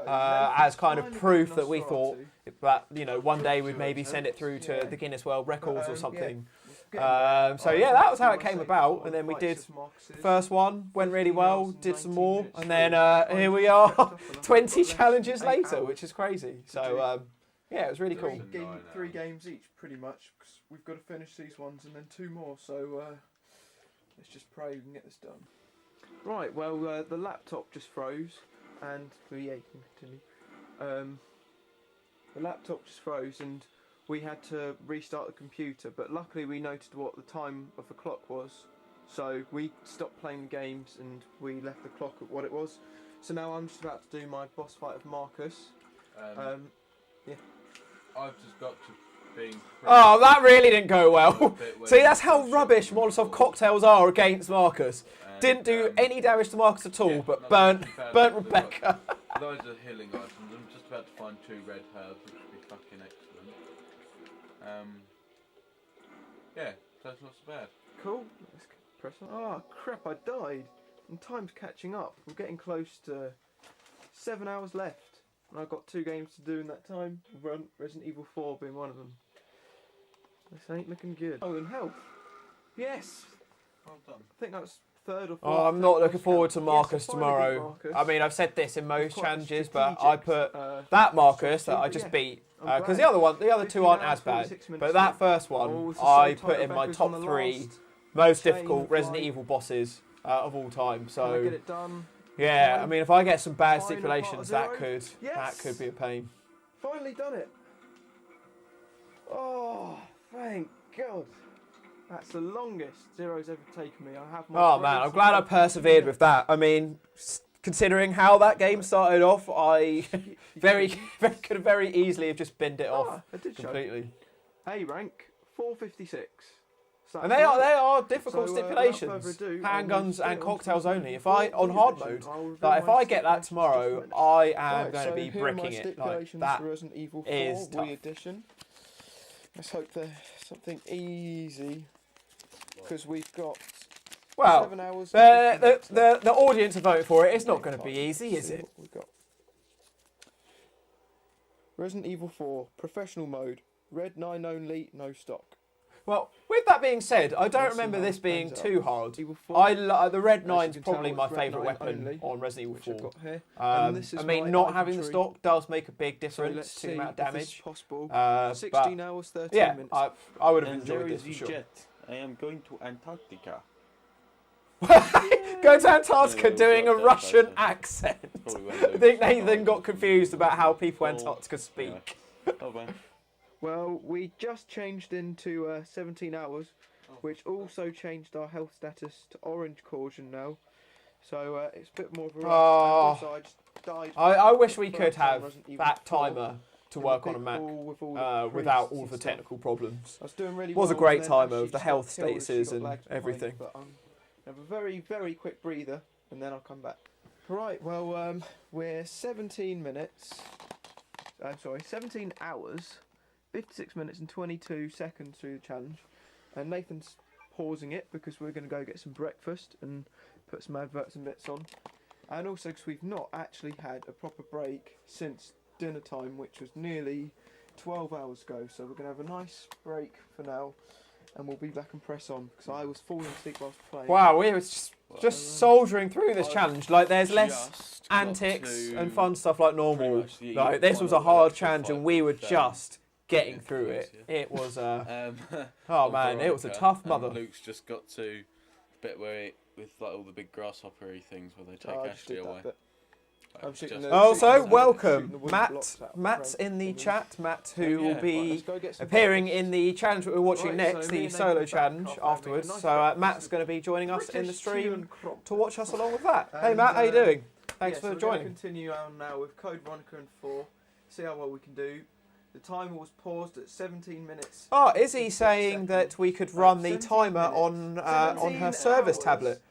as kind of proof that we thought that one day we'd maybe send it through to the Guinness World Records or something. So yeah, that was how it came about, and then we did the first one, went really well, did some more, and then here we are, 20 challenges later, which is crazy. So yeah, it was really cool. 3 games each, pretty much, because we've got to finish these ones and then 2 more. So let's just pray we can get this done. Right. Well, the laptop just froze, and yeah, you can continue. The laptop just froze, and we had to restart the computer. But luckily, we noted what the time of the clock was, so we stopped playing the games and we left the clock at what it was. So now I'm just about to do my boss fight of Marcus. Yeah. I've just got to be. Oh, that really didn't go well. See, that's how rubbish Molotov cocktails are against Marcus. Didn't do any damage to Marcus at all, but burnt Rebecca. Those are healing items. I'm just about to find 2 red herbs, which would be fucking excellent. Yeah, that's not so bad. Cool. Let's press on. Oh crap! I died. And time's catching up. We're getting close to 7 hours left. And I've got 2 games to do in that time. Resident Evil 4 being one of them. This ain't looking good. Oh, and health. Yes. Well done. I think that's 3rd or 4th. Oh, I'm not looking forward to Marcus Yes, I finally beat tomorrow. Marcus. I mean, I've said this in most Quite a challenges, but I strategic, put that Marcus that I just beat. I'm Because glad. the other 2 aren't as bad. 46 minutes But that left. first Oh, one, it's the I same put title in my back as top on the 3 last most chain difficult Resident fight. Evil bosses of all time. Can I get So it done? yeah, I mean, if I get some bad Final stipulations, part that of could Yes. that could be a pain. Finally done it. Oh, thank God. That's the longest Zero's ever taken me. I have my Oh man, I'm glad I persevered with that. I mean, considering how that game started off, I could have very easily have just binned it off I did show. completely. A rank 456. So And they are difficult So, stipulations. without further ado, I'll move Handguns straight and on to cocktails the only. If I on fourth hard edition, mode, I'll reveal like if my I get that stipulations tomorrow, just a minute. I am Right, going to so be here are my bricking it. Like stipulations that. for Resident Evil 4 is tough. Wii Edition. Let's hope there's something easy, because we've got Well, 7 hours. and 50 minutes left. the audience are voting for it. It's not going to be easy, is See it? what we've got. Resident Evil 4 Professional Mode. Red 9 only, no stock. Well, with that being said, I don't Let's see remember how this it being pans too out. hard. Evil 4, The Red as 9's you can probably tell, my it's Red favourite 9 weapon only, on Resident Evil which 4. I've got here. And this is I mean, my not having the inventory. stock does make a big So difference let's to see the amount of if this is damage. possible. But 16 hours, 13 yeah, minutes. I would have And enjoyed there this is for the sure. jet. I am going to Antarctica. Go to Antarctica Yeah, doing a we'll Russian that. accent. Probably won't I do. think Nathan got confused about how people in Oh, Antarctica speak. Oh, man. Well, we just changed into 17 hours, which also changed our health status to orange caution now. So it's a bit more of a rush. Oh. And also I just died. I wish for we the could first time have Resident Evil that 4 timer to in work the on a big Mac hall with all the without priests all and the stuff. technical problems. I was doing really Was a well, great and then timer Ashley of the just health got killed as she statuses got and lagged behind, everything. But have a very, very quick breather, and then I'll come back. Right, well, we're 17 minutes. I'm sorry, 17 hours, 56 minutes and 22 seconds through the challenge. and Nathan's pausing it because we're going to go get some breakfast and put some adverts and bits on, and also because we've not actually had a proper break since dinner time, which was nearly 12 hours ago. So we're going to have a nice break for now, and we'll be back and press on because I was falling asleep whilst playing. Wow, we were just soldiering through this I've challenge. Like, there's less Just got antics to and fun stuff like normal. pretty much the Like, this was a final hard electrical challenge, and fight we were with, just getting yeah, through it. yeah. It was Um, oh on man, it was a Veronica, tough and mother. Luke's just got to the bit where with like all the big grasshoppery things where they take Oh, I just Ashley did that away. bit. Like, I'm it's shooting just- the- Also, shooting the welcome, wooden Matt. blocks out of Matt's frame. in the And chat. Matt, who Oh, yeah, will right, be let's go get some appearing breakfast. in the challenge that we're watching Right, next, so me the and solo Nathan challenge back off, make a afterwards. nice So breakfast. Matt's going to be joining us in the British stream Chilean crop. to watch us along with that. Hey And, Matt, how you doing? Thanks Yeah, for so we're joining. going to continue on now with Code Veronica and 4. See how well we can do. The timer was paused at 17 minutes. Oh, is he 56 saying that we could run the 17 timer minutes. on her 17 service hours. tablet?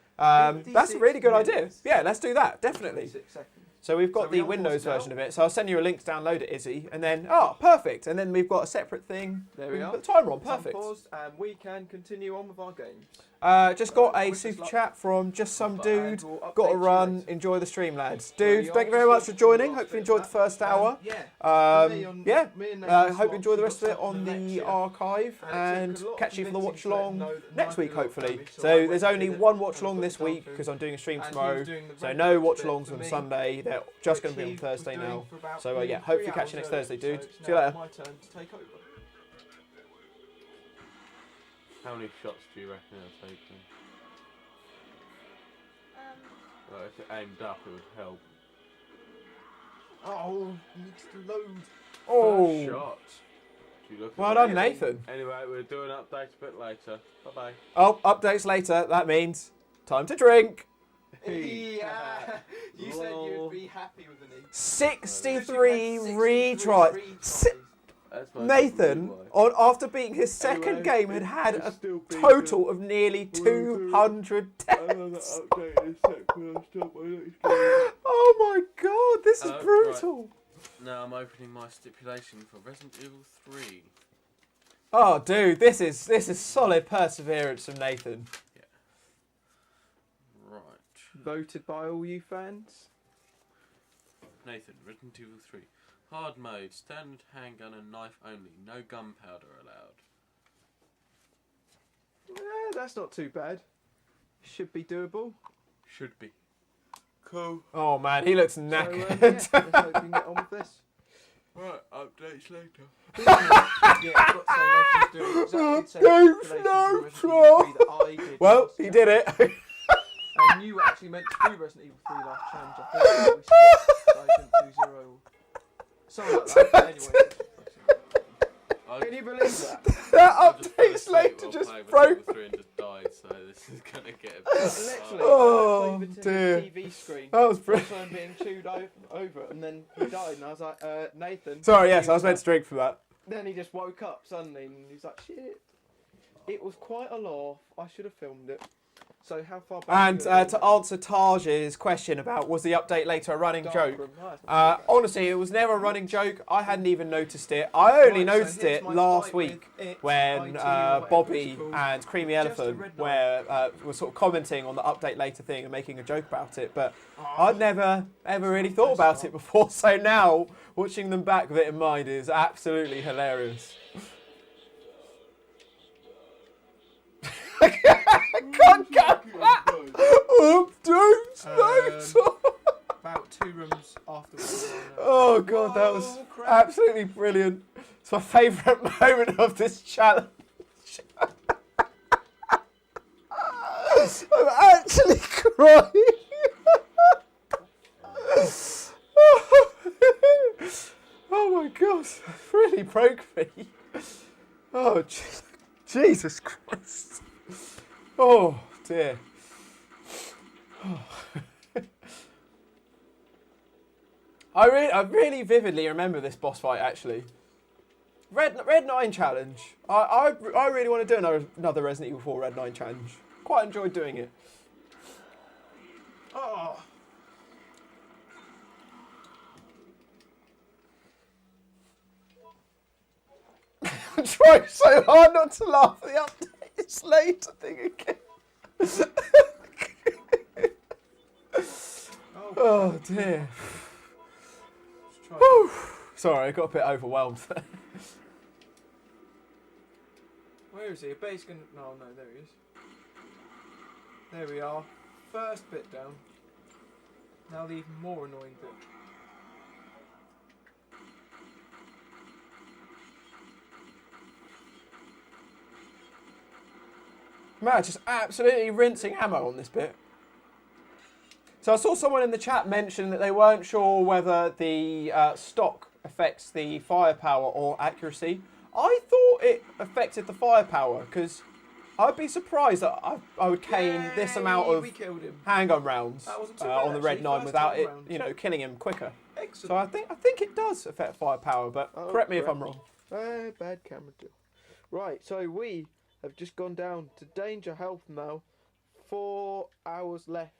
That's a really good idea. minutes. Yeah, let's do that, definitely. 26 seconds. So we've got So we the unpause Windows now. version of it. So I'll send you a link to download it, Izzy. And then, oh, perfect. And then we've got a separate thing. There we can are. put the timer on, It's perfect. unpaused, and we can continue on with our games. Just got a Wish us super luck. chat from just some And dude. we'll update Got to you run. later. Enjoy the stream, lads. There Dude, you thank are. you very much Just for joining. last Hope you bit enjoyed of the first hour. Yeah. Yeah. Me and Nathan's Hope you vlog, enjoy the we rest of got it on stuff the next archive year. and It took a lot catch you for the of watch convincing to along know that next neither week, of our hopefully. families, so I So went there's and only did it one and watch put along it this down week for him. because I'm doing a stream And he tomorrow. was doing the So red no bits watch bit alongs for on me, Sunday. They're just going which to be on he was Thursday doing now. for about So yeah, nearly hope you 3 catch you next hours Thursday, earlier, dude. so it's See you now later. my turn to take over. How many shots do you reckon it'll take them? Well, if it aimed up, it would help. Oh, needs to load. First Oh, shot. Do you look at well that? done, Nathan. Anyway, we'll do an update a bit later. Bye bye. Oh, updates later. That means time to drink. Yeah. You said Lol. you'd be happy with the knee. 63 retries. That's my Nathan, Midway. after beating his second game, had a total of nearly 200 deaths. Oh my god, this is Right. brutal. Now I'm opening my stipulation for Resident Evil 3. Oh, dude, this is solid perseverance from Nathan. Right. Voted by all you fans. Nathan, Resident Evil 3. Hard mode, standard handgun and knife only. No gunpowder allowed. That's not too bad. Should be doable. Should be. Cool. Oh man, he looks So, knackered. let's hope we can get on with this. Right, updates later. Yeah, I've got to say, Nathan's doing exactly the same Updates stipulations later. for Resident Evil 3 that I did. Well, last he time. did it. And you were actually meant to do Resident Evil 3 last challenge. I think we swapped, so I didn't do 0. Something like that. But anyway. Can you believe that? That I just fell updates asleep later while just playing Resident broke. Evil 3 and just died, so this is gonna get a bit. Literally, Oh, I played dear. the TV screen. That was My brilliant. son being chewed over, and then he died, and I was like, Nathan. Sorry, yes, He I was meant to drink for that. Then he just woke up suddenly, and he's like, shit. It was quite a laugh. I should have filmed it. So how far back? And are you to answer Taj's question about was the update later a running Dark joke, room. Oh, that's not too bad. honestly, it was never a running joke. I hadn't even noticed it. I only Right, so noticed here's it my last fight week with it, when IT or whatever Bobby it's called. and Creamy Just a Elephant red were sort of commenting on the update later thing and making a joke about it. But Oh, I'd never ever really thought about it before. So now watching them back with it in mind is absolutely hilarious. Can't get that. Updates later. about 2 rooms after. Oh god, that was Whoa, crap. absolutely brilliant. It's my favourite moment of this challenge. I'm actually crying. Oh my god, it really broke me. Oh Jesus Christ. Oh dear. I really vividly remember this boss fight actually. Red 9 challenge. I really want to do another Resident Evil 4 Red 9 challenge. Quite enjoyed doing it. Oh. I'm trying so hard not to laugh at the update. slayed the thing again. Oh dear. Let's try Whew. Sorry, I got a bit overwhelmed there. Where is he? A base gun? No, there he is. There we are. First bit down. Now the even more annoying bit. Man, just absolutely rinsing ammo on this bit. So I saw someone in the chat mention that they weren't sure whether the stock affects the firepower or accuracy. I thought it affected the firepower because I'd be surprised that I would cane this amount Yay, of we killed him. handgun rounds That wasn't too bad, on the Red actually. 9 First without time it, round. you know, killing him quicker. Excellent. So I think it does affect firepower, but Oh, correct me if correct I'm wrong. Bad camera deal. Right, so we have just gone down to danger health now. 4 hours left.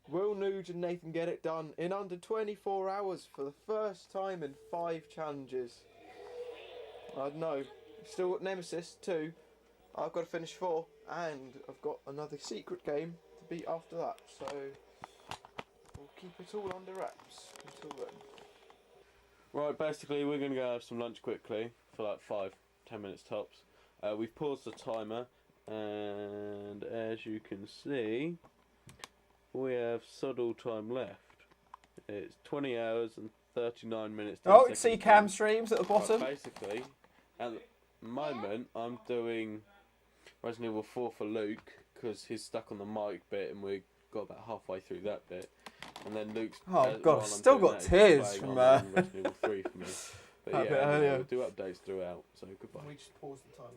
Will Nougie and Nathan get it done in under 24 hours for the first time in 5 challenges? I don't know. Still got Nemesis 2. I've got to finish 4, and I've got another secret game to beat after that. So we'll keep it all under wraps until then. Right, basically we're going to go have some lunch quickly for like 5-10 minutes tops. We've paused the timer, and as you can see, we have sod all time left. It's 20 hours and 39 minutes. Oh, 10 see seconds cam left. streams at the bottom. Right, basically, at the moment, I'm doing Resident Evil 4 for Luke because he's stuck on the mic bit, and we got about halfway through that bit. And then Luke's. Oh, while God, I'm still doing got that, he's tears playing from, online Resident Evil 3 for me. But A yeah, bit anyway, earlier. we'll do updates throughout. So goodbye. We just paused the timer.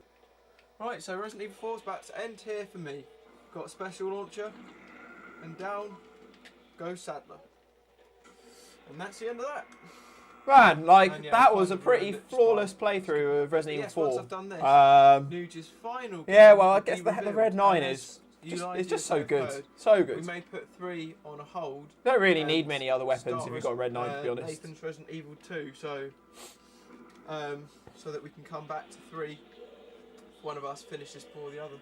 Right, so Resident Evil 4 is about to end here for me. Got a special launcher, and down goes Sadler. And that's the end of that. Man, like, And yeah, that I was a kind of pretty ruined it, flawless Spy. playthrough of Resident Yes, Evil once 4. I've done this, Um, Nuge's final yeah, game well, I will guess be the revealed, Red 9 and is as you just, guys it's just have so good. heard, So we good. may put 3 on a hold. Don't really and need many other weapons start if you've got a Red 9, to be honest. Nathan's Resident Evil 2, so that we can come back to 3 if one of us finishes before the other.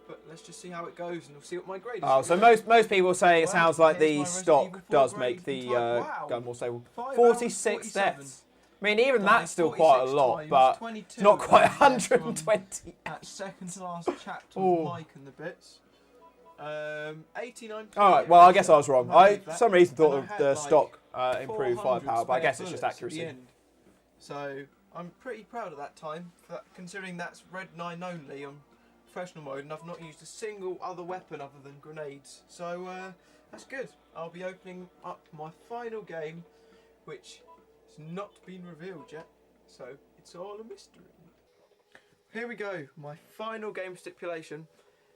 But let's just see how it goes, and we'll see what my grade is. Oh, so most people say it Well, sounds like here's the my Resident stock Evil 4 does grade make from the type. Wow. gun more stable. 5 hours, 46 47. deaths. I mean, even Done that's it still quite a 46 lot, times, but 22 it's not quite deaths from 120. That second to last chapter Oh. of Mike and the bits. 89. Alright, well, I guess I was wrong. I, believe for that. some reason, And thought I of had, the like, stock improved 400 firepower, but I spare guess it's just bullets at the accuracy. end. So I'm pretty proud of that time, for that, considering that's Red 9 only on professional mode, and I've not used a single other weapon other than grenades. So that's good. I'll be opening up my final game, which has not been revealed yet, so it's all a mystery. Here we go, my final game stipulation.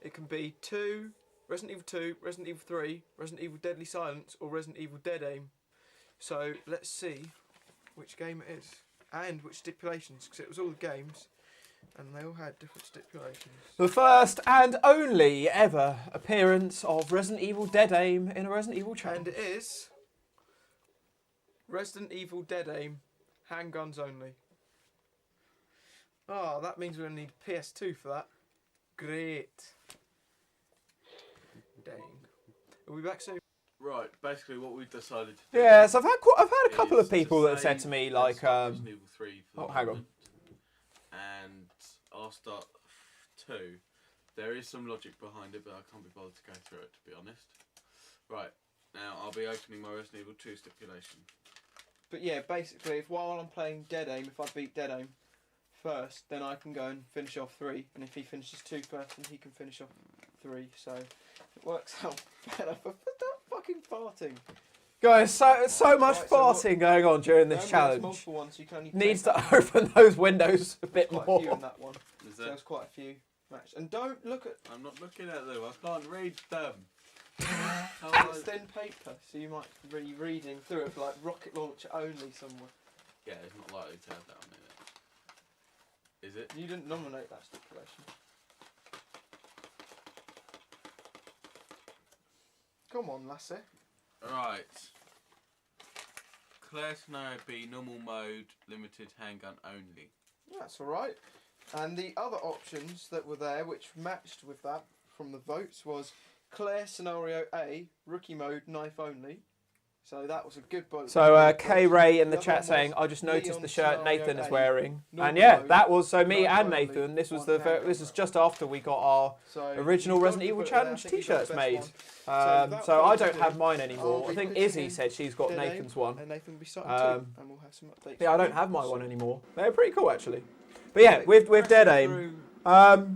It can be 2, Resident Evil 2, Resident Evil 3, Resident Evil Deadly Silence, or Resident Evil Dead Aim. So let's see which game it is, and which stipulations, because it was all the games, and they all had different stipulations. The first and only ever appearance of Resident Evil Dead Aim in a Resident Evil channel. And it is Resident Evil Dead Aim, handguns only. Oh, that means we're going to need PS2 for that. Great. Dang. Are we back soon? Right, basically what we've decided to do. Yeah, so I've had a couple is of people to that have said save to me, and like, start Resident Evil 3 for the oh, hang on. moment. And I'll start 2. There is some logic behind it, but I can't be bothered to go through it, to be honest. Right, now I'll be opening my Resident Evil 2 stipulation. But yeah, basically, if while I'm playing Dead Aim, if I beat Dead Aim first, then I can go and finish off 3. And if he finishes 2 first, then he can finish off 3. So it works out better. But stop fucking farting. guys, so much Right, so farting going on during this Remember, there's challenge. multiple ones, so you can only Needs take to open those windows a bit quite a few more. in that one. Is So that? there's quite a few matches. And don't look at I'm not looking at them, I can't read them. it's thin paper, so you might be reading through it for like rocket launcher only somewhere. Yeah, it's not likely to have that on it. Is it? You didn't nominate that stipulation. Come on, lassie. Right. Clear scenario B, normal mode, limited handgun only. That's alright. And the other options that were there, which matched with that from the votes, was Claire Scenario A, Rookie Mode, Knife Only. So that was a good vote. So K Ray in the other chat one saying, was "I just noticed Leon the shirt Scenario Nathan is A, wearing," normal and yeah, mode, that was so me knife and only, Nathan. This was one hand. this was just after we got our So original you've got Resident to Evil put it there. I Challenge think you got the T-shirts best made. one. without So I further don't ado, have mine I'll anymore. I be think putting Izzy in said she's got Dead Nathan's Aim, one. and Nathan will be starting too, Um, and we'll have some updates. Yeah, I for don't you. have my one So, anymore. They're pretty cool actually. But yeah, with Dead pressing Aim, through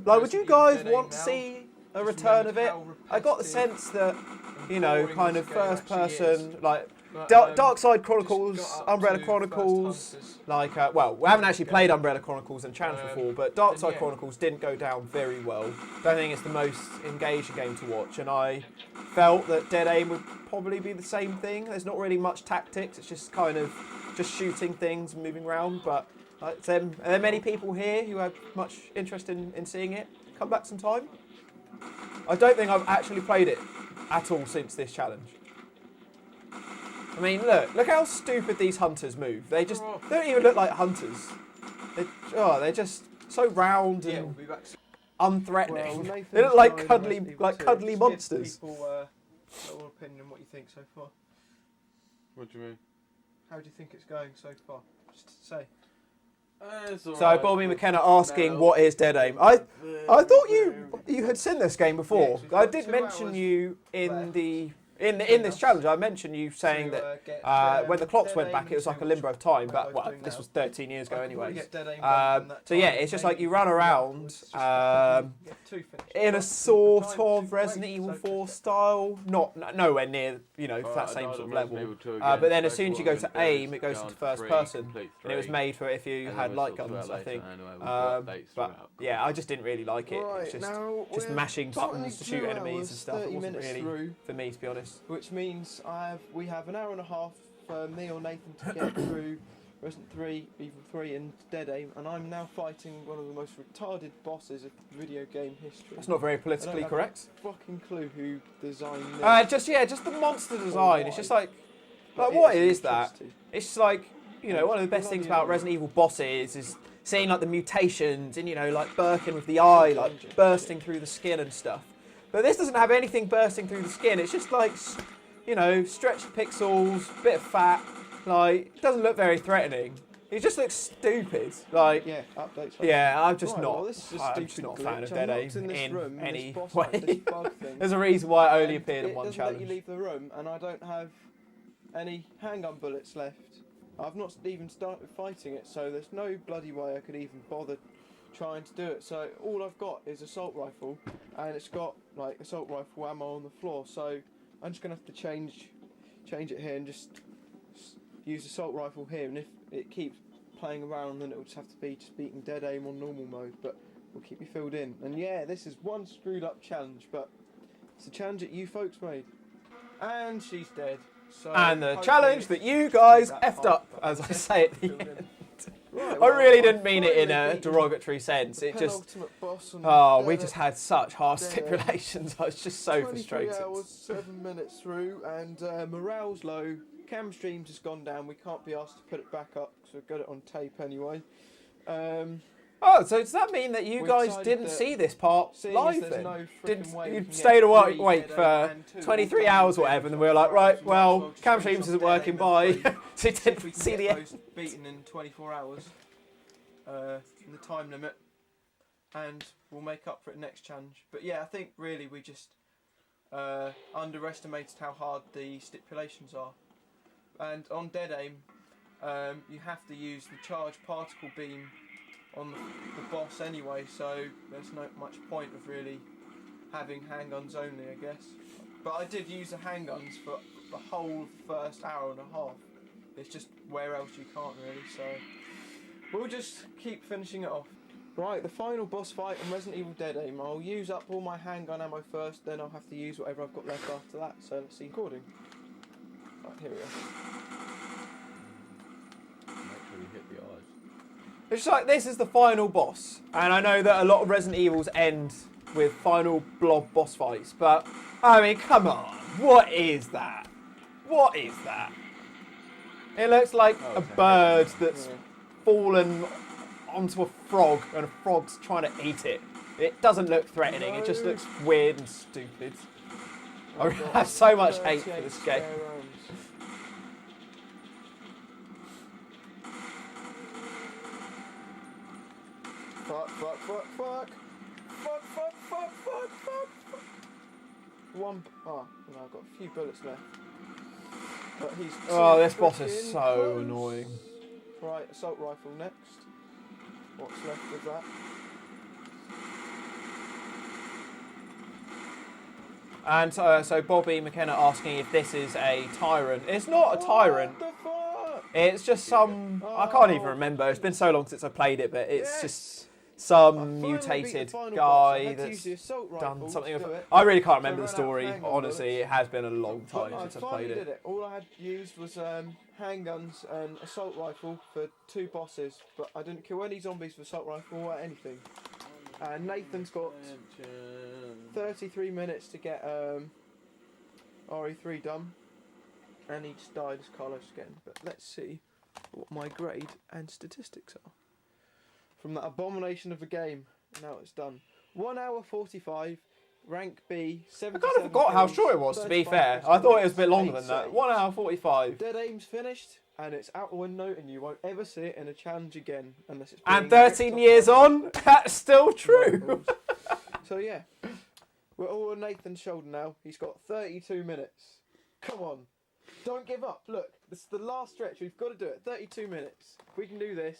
like, would you Resident guys Evil Dead want Aim to now, see a just return of remember it? how I got the repetitive sense that, and you know, boring kind this of game first actually is. person, like But, Dark Side just Chronicles, got up Umbrella to Chronicles. First Hunters. Like, well, we haven't actually Okay. played Umbrella Chronicles and challenge before, but Dark and Side yeah. Chronicles didn't go down very well. Don't think it's the most engaging game to watch, and I felt that Dead Aim would probably be the same thing. There's not really much tactics, it's just kind of just shooting things and moving around, but are there many people here who have much interest in seeing it come back some time? I don't think I've actually played it at all since this challenge. I mean, look how stupid these hunters move. They don't even look like hunters. They're just so round Yeah, and we'll be back soon. unthreatening. Nathan's They look like died in cuddly, Resident Evil like 2. cuddly Just monsters. Give people your opinion on what you think so far. What do you mean? How do you think it's going so far? Just say. So Bobby McKenna asking, "What is Dead Aim?" I thought you had seen this game before. Yeah, so we've I got did 2 mention hours you in left. the in this challenge. I mentioned you saying that when the clocks went back, it was like a limbo of time. But well, this was 13 years ago, anyways. So yeah, it's just like you run around in a sort of Resident Evil 4 style, not nowhere near that same sort of level. But then as soon as you go to aim, it goes into first person, and it was made for if you had light guns, I think. But yeah, I just didn't really like it. It's just mashing buttons to shoot enemies and stuff. It wasn't really for me, to be honest. Which means we have an hour and a half for me or Nathan to get through Resident 3, Evil 3 and Dead Aim, and I'm now fighting one of the most retarded bosses of video game history. That's not very politically correct. I don't have a fucking clue who designed this. Just the monster design. It's just like what is that? It's just like, one of the best things about Resident Evil bosses is seeing like the mutations and like Birkin with the eye like bursting through the skin and stuff. But this doesn't have anything bursting through the skin. It's just like, stretched pixels, bit of fat. Like, it doesn't look very threatening. It just looks stupid. Like, yeah, updates. Yeah, I'm just Right, not. well, this is a I'm just stupid not a fan of glitch. Dead I'm Aim locked in this room, in any this boss way. fight, this bug thing. There's a reason why I only And appeared in one It doesn't challenge. let you leave the room, and I don't have any handgun bullets left. I've not even started fighting it, so there's no bloody way I could even bother trying to do it. So all I've got is assault rifle, and it's got like assault rifle ammo on the floor. So I'm just gonna have to change it here and just use assault rifle here. And if it keeps playing around, then it'll just have to be just beating Dead Aim on normal mode. But we'll keep you filled in. And yeah, this is one screwed up challenge, but it's a challenge that you folks made. And she's dead. So And the hopefully challenge that you guys that effed part, up, but as I say at the filled in. end. Right, I well, really I've didn't mean it in finally a beaten derogatory sense. the It just, penultimate boss on we Dead just Aim. had such harsh Dead Aim. stipulations. I was just so 23 frustrated. hours, 7 minutes through, and morale's low. Cam streams has gone down. We can't be asked to put it back up because we've got it on tape anyway. Oh, so does that mean that you we guys decided didn't that see this part seeing live as there's then? no Didn't frickin' way we you can get stayed 3 awake Dead for Aim and 2 23 all hours or done whatever, and in we were like, 24 right, hours, well, might as Cam just streams finish isn't off Dead working Aim by, in 3. so he See if didn't we can see get the end. those beaten in 24 hours. In the time limit, and we'll make up for it next challenge. But yeah, I think really we just underestimated how hard the stipulations are. And on Dead Aim, you have to use the charged particle beam on the boss anyway, so there's not much point of really having handguns only, I guess. But I did use the handguns for the whole first hour and a half. It's just where else you can't really, so we'll just keep finishing it off. Right, the final boss fight in Resident Evil Dead Aim. I'll use up all my handgun ammo first, then I'll have to use whatever I've got left after that. So let's see. Recording. Right, here we go. Make sure you hit the eyes. It's just like, this is the final boss, and I know that a lot of Resident Evils end with final blob boss fights, but I mean, come on, what is that? What is that? It looks like a bird that's fallen onto a frog and a frog's trying to eat it. It doesn't look threatening. It just No. looks weird and stupid. I I've got have so much hate for 38 this game. spare rounds. Fuck, fuck, fuck, fuck. Fuck, fuck, fuck, fuck, fuck, fuck. No, I've got a few bullets left. But he's Oh, too this boss is freaking so close. annoying. Right, assault rifle next. What's left of that? And so Bobby McKenna asking if this is a tyrant. It's not a tyrant. What the fuck? It's just some... I can't even remember. It's been so long since I played it, but it's just some mutated guy that's done something. I really can't remember the story. Honestly, it has been a long time since I played it. All I had used was handguns and assault rifle for 2 bosses, but I didn't kill any zombies with assault rifle or anything. And Nathan's got 33 minutes to get RE3 done, and he just died as Carlos again. But let's see what my grade and statistics are from that abomination of a game. Now it's done. 1 hour 45, rank B, 77 I kind of forgot how short it was, to be fair. I thought it was a bit longer than that. 1 hour 45. Dead aim's finished, and it's out the window, and you won't ever see it in a challenge again unless it's. And being 13 ripped years off on, that's still true. So yeah, we're all on Nathan's shoulder now. He's got 32 minutes. Come on, don't give up. Look, this is the last stretch. We've got to do it. 32 minutes. If we can do this,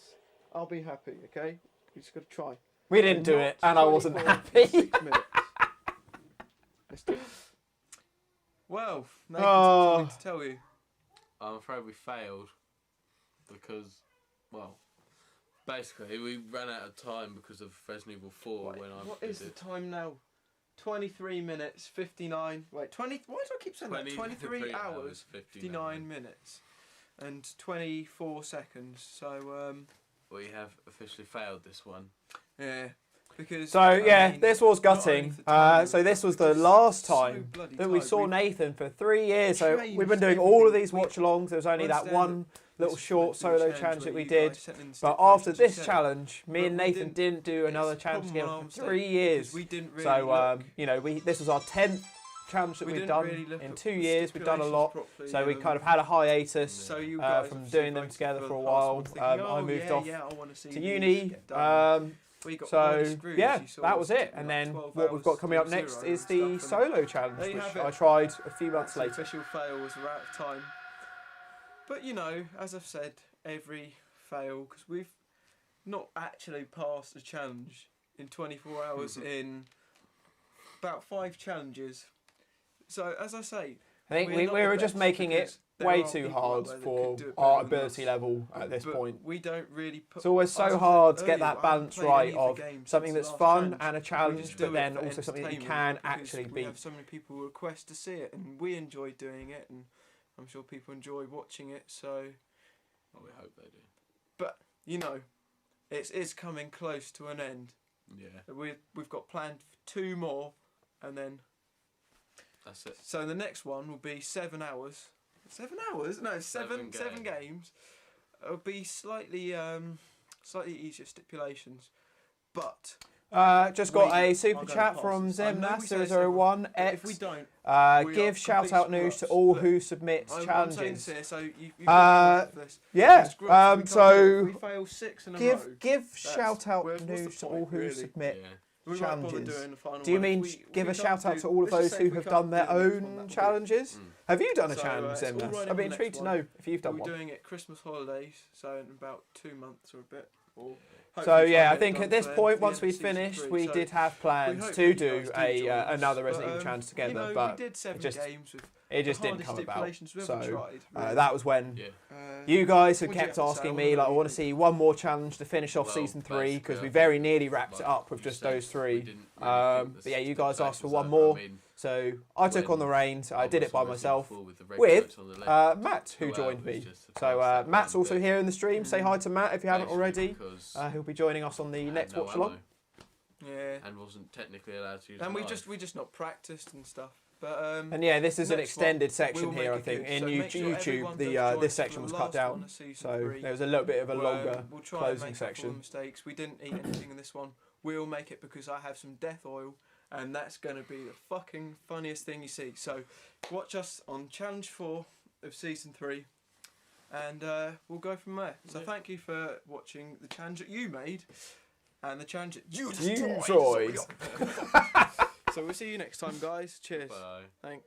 I'll be happy. Okay, we just got to try. We didn't do it, and I wasn't 24 happy. in 6 minutes. Let's do it. Well, Nathan's Oh. something to tell you. I'm afraid we failed because, well, basically we ran out of time because of Resident Evil 4 Wait, when I what did is the it. time now? 23 minutes 59. Wait, 20. Why do I keep saying that? 23 hours 59 minutes and 24 seconds. So We have officially failed this one. yeah, because So I yeah, mean, this was not only gutting. for time, So this was the just last so time bloody that we tight. saw We've Nathan for 3 years. So changed we've been doing all of these everything. watch-alongs. There was only that understand one little this short might be a solo challenge challenge that where we you did. guys set in But after stipulations, you this said. challenge, me But and we Nathan didn't do another It's challenge probably together what for I'm saying, 3 years. because we didn't really So look. you know, this was our 10th challenge that We we've didn't done really look in at 2 the years. We've done a lot. stipulations So we properly, kind of had a hiatus So you guys from obviously doing them voted together the for a past while. one, thinking, I moved off I wanna see to these uni. get done. We got bloody So screwed, yeah, as you saw. that was It it. took me And like then 12 what we've got hours coming up to do next zero is and the stuff, and solo challenge, there you which have I it. tried a few months that's the later. official fail was we're out of time. But you know, as I've said, every fail, because we've not actually passed a challenge in 24 hours in about 5 challenges. So as I say, I think we're we not were the just best making it because there way are too people hard out there that for could do it better our than ability us. level at this but point. we don't really put. It's always as so I said hard to get earlier, that I haven't balance played right any of of the games something since that's the fun last and a We challenge, just do but it then for also something that you entertainment can because actually we beat. have so many people request to see it, and we enjoy doing it, and I'm sure people enjoy watching it. So, Well, we hope they do. but you know, it's coming close to an end. Yeah, We've got planned for 2 more, and then that's it. so the next one will be 7 hours. 7 hours? No, seven games. It'll be slightly easier stipulations, but Just got We a are super gonna chat pass from this. I know we said Zemnas001 if we don't, we Give are shout out complete news to screw-ups. all Look, who submits I'm saying challenges. this here, so you've Uh, got this. Yeah, We're screw-ups, we can't do it. so If we fail 6 in a row, give shout out what's the news to point, all who really? submit. Yeah. we won't bother challenges. doing the final Do you one. mean If we give a can't shout out do- to all of let's those just say who if we have can't done their do the next one, own that'll do. challenges? Mm. Have you done a So, challenge, it's all Zemnas? right I'd on be the next intrigued to one. know if you've done We're one. doing it Christmas holidays, so in about 2 months or a bit. Or So hopefully yeah, try I and get think it at done this for point, the once end of we'd season finished, 3, we so did have we plans hope to you do guys do join us. another But, Resident Evil challenge together, you know, but we did 7 just- games with it just the didn't come hardest about. stipulations we've ever So tried, really. that was when Yeah. you guys had what do you kept have to say? asking I me, wanna like, I know want to you. see one more challenge to finish off Well, season 3 basically, because I we think, very nearly wrapped it like up with you just said, those we 3. didn't really think But the yeah, you guys asked for stipulations one over. more, I mean, so I took on the when reins. I did was it by on Resident Evil myself 4 with the red with coats on the left, Matt, who 2 joined hours me. just to So pass that Matt's one also bit. here in the stream. Say hi to Matt if you haven't Basically already. because He'll be joining us on the I had next no watch along. ammo Yeah. And wasn't technically allowed to use And a we knife. just not practiced and stuff. But And yeah, this is an next extended one, section we'll here, I make it think. good. In So make sure everyone YouTube, does the join this us section for was the cut last down, one of season so 3. there was a little bit of a longer We'll try closing and make up for all section. the mistakes. We didn't eat anything in this one. We'll make it because I have some death oil, and that's going to be the fucking funniest thing you see. So watch us on challenge 4 of season 3, and we'll go from there. So thank you for watching the challenge that you made and the challenge that you destroyed. So we'll see you next time, guys. Cheers. Bye. Thanks.